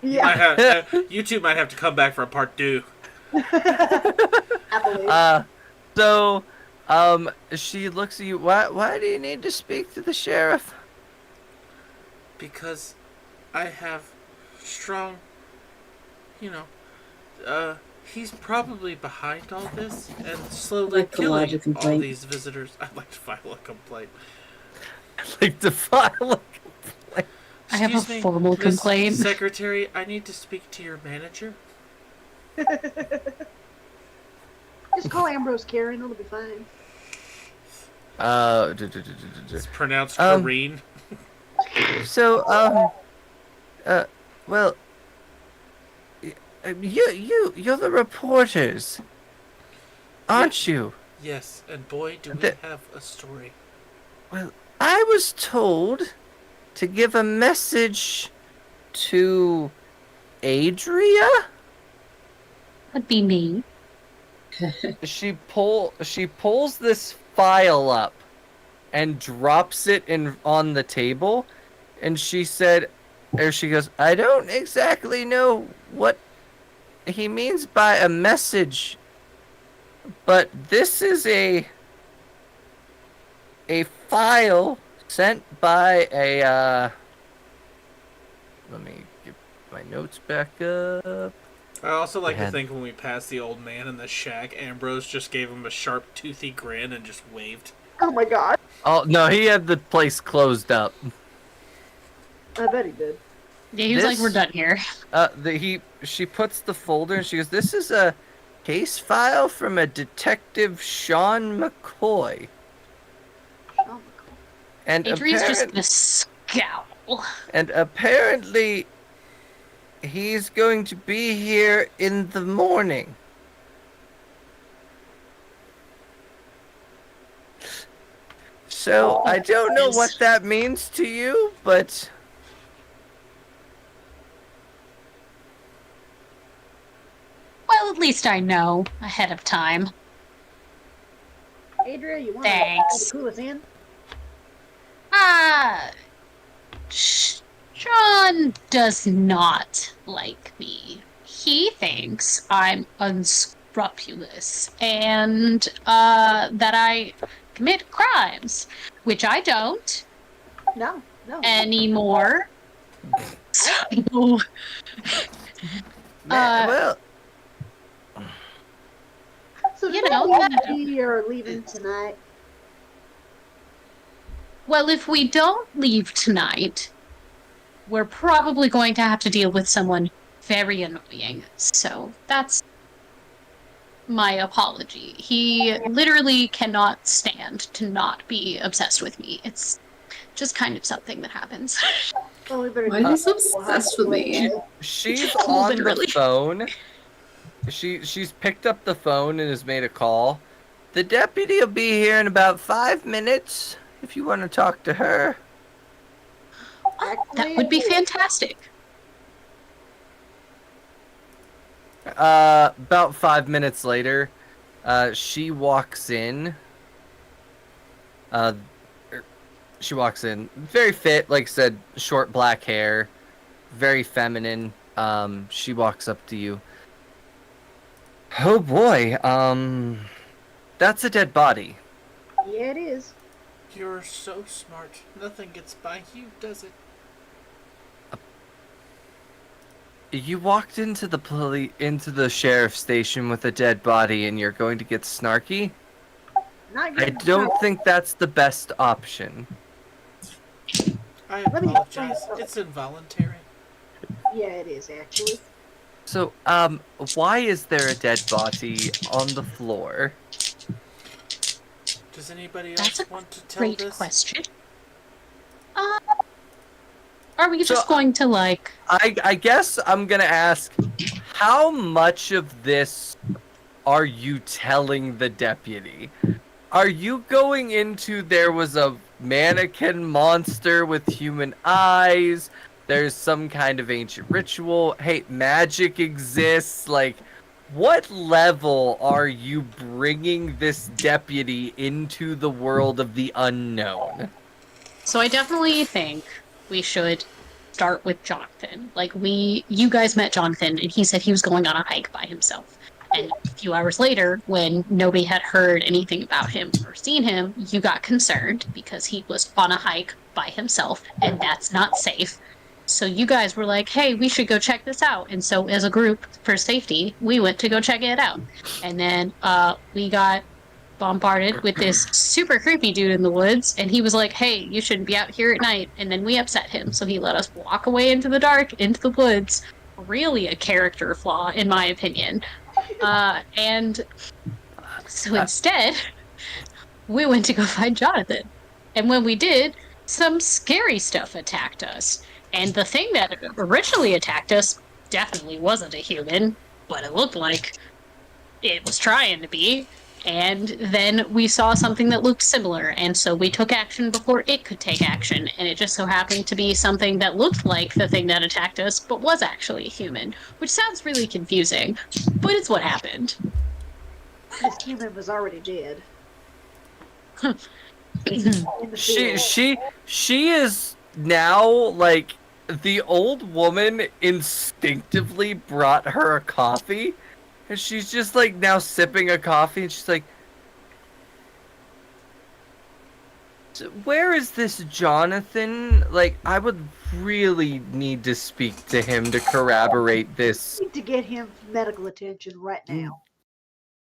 Yeah. You two might have to come back for a part 2. I believe. So, she looks at you. Why do you need to speak to the sheriff? Because I have strong, he's probably behind all this and slowly Like to lodge a killing all complaint. these visitors. I'd like to file a complaint. I'd like to file a complaint. I have a Excuse me, formal Miss complaint. Secretary, I need to speak to your manager. Just call Ambrose Karen, it'll be fine. It's pronounced Kareen. So, well, you're the reporters, aren't you? Yes, and boy, do we have a story. Well, I was told to give a message to Adria. That'd be me. She pulls this file up and drops it on the table, and she goes, I don't exactly know what he means by a message, but this is a file sent by a let me get my notes back up. I also like to think when we passed the old man in the shack, Ambrose just gave him a sharp, toothy grin and just waved. Oh my god. Oh no, he had the place closed up. I bet he did. Yeah, he was like, we're done here. She puts the folder and she goes, this is a case file from a detective Sean McCoy. And Adria's just gonna scowl. And apparently, he's going to be here in the morning. So, I don't know what that means to you, but... Well, at least I know ahead of time. Adria, you want Thanks. to clue us in? Sean does not like me. He thinks I'm unscrupulous and that I commit crimes, which I don't. No. Anymore. So, well, so you know, we are leaving tonight. well, if we don't leave tonight, we're probably going to have to deal with someone very annoying. So that's my apology. He literally cannot stand to not be obsessed with me. It's just kind of something that happens. Well, we better Why are you so obsessed with me? She's on the phone. She's picked up the phone and has made a call. The deputy will be here in about 5 minutes if you want to talk to her. That would be fantastic. About 5 minutes later, she walks in. She walks in, very fit, like I said, short black hair, very feminine. She walks up to you. Oh boy, that's a dead body. Yeah, it is. You're so smart. Nothing gets by you, does it? You walked into the sheriff's station with a dead body and you're going to get snarky? I don't think that's the best option. I apologize. It's involuntary. Yeah, it is, actually. So, why is there a dead body on the floor? Does anybody That's else a want to tell great this? question. Are we just going to, I guess I'm gonna ask, how much of this are you telling the deputy? Are you going into there was a mannequin monster with human eyes? There's some kind of ancient ritual. Hey, magic exists. Like, what level are you bringing this deputy into the world of the unknown? So I definitely think we should start with Jonathan. Like you guys met Jonathan, and he said he was going on a hike by himself. And a few hours later, when nobody had heard anything about him or seen him, you got concerned because he was on a hike by himself, and that's not safe. So you guys were like, hey, we should go check this out. And so as a group, for safety, we went to go check it out. And then we got bombarded with this super creepy dude in the woods, and he was like, hey, you shouldn't be out here at night. And then we upset him, so he let us walk away into the dark, into the woods. Really a character flaw, in my opinion. And so instead, we went to go find Jonathan. And when we did, some scary stuff attacked us. And the thing that originally attacked us definitely wasn't a human, but it looked like it was trying to be. And then we saw something that looked similar, and so we took action before it could take action, and it just so happened to be something that looked like the thing that attacked us, but was actually a human, which sounds really confusing, but it's what happened. This human was already dead. She is now, like, the old woman instinctively brought her a coffee. And she's just, like, now sipping a coffee, and she's like, where is this Jonathan? Like, I would really need to speak to him to corroborate this. We need to get him medical attention right now.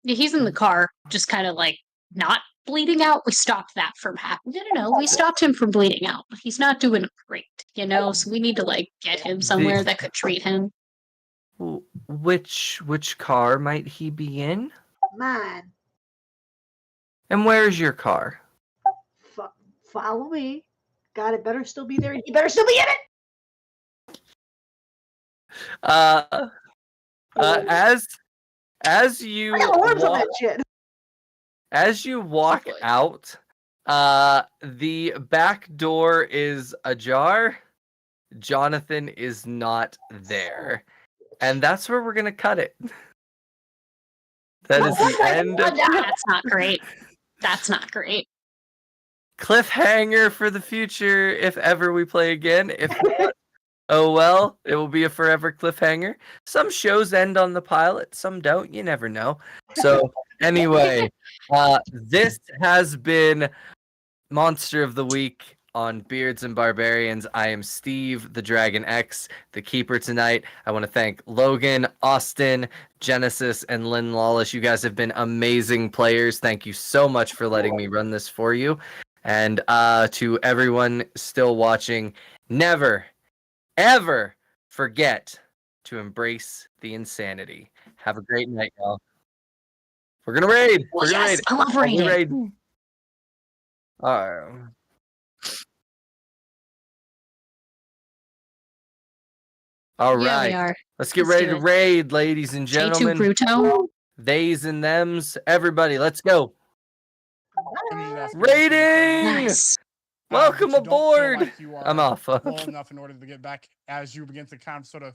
He's in the car, just kind of, like, not bleeding out. We stopped that from happening. No, we stopped him from bleeding out. He's not doing great, so we need to, like, get him somewhere that could treat him. Which car might he be in? Mine. And where's your car? Follow me. God, it better still be there, and he better still be in it. As you I got worms on that shit. As you walk out, the back door is ajar. Jonathan is not there. And that's where we're going to cut it. That is the end. That's not great. That's not great. Cliffhanger for the future if ever we play again. If not, oh well, it will be a forever cliffhanger. Some shows end on the pilot, some don't. You never know. So anyway, this has been Monster of the Week on Beards and Barbarians. I am Steve, the Dragon X, the Keeper tonight. I want to thank Logan, Austin, Genesis, and Lynn Lawless. You guys have been amazing players. Thank you so much for letting me run this for you. And to everyone still watching, never, ever forget to embrace the insanity. Have a great night, y'all. We're gonna raid. We're gonna raid. I love raiding. All right. All right. We are. Let's get ready to raid, ladies and gentlemen. Bruto. Theys and thems. Everybody, let's go. Raiding! Nice. Welcome aboard. I'm off. Full enough in order to get back as you begin to kind of sort of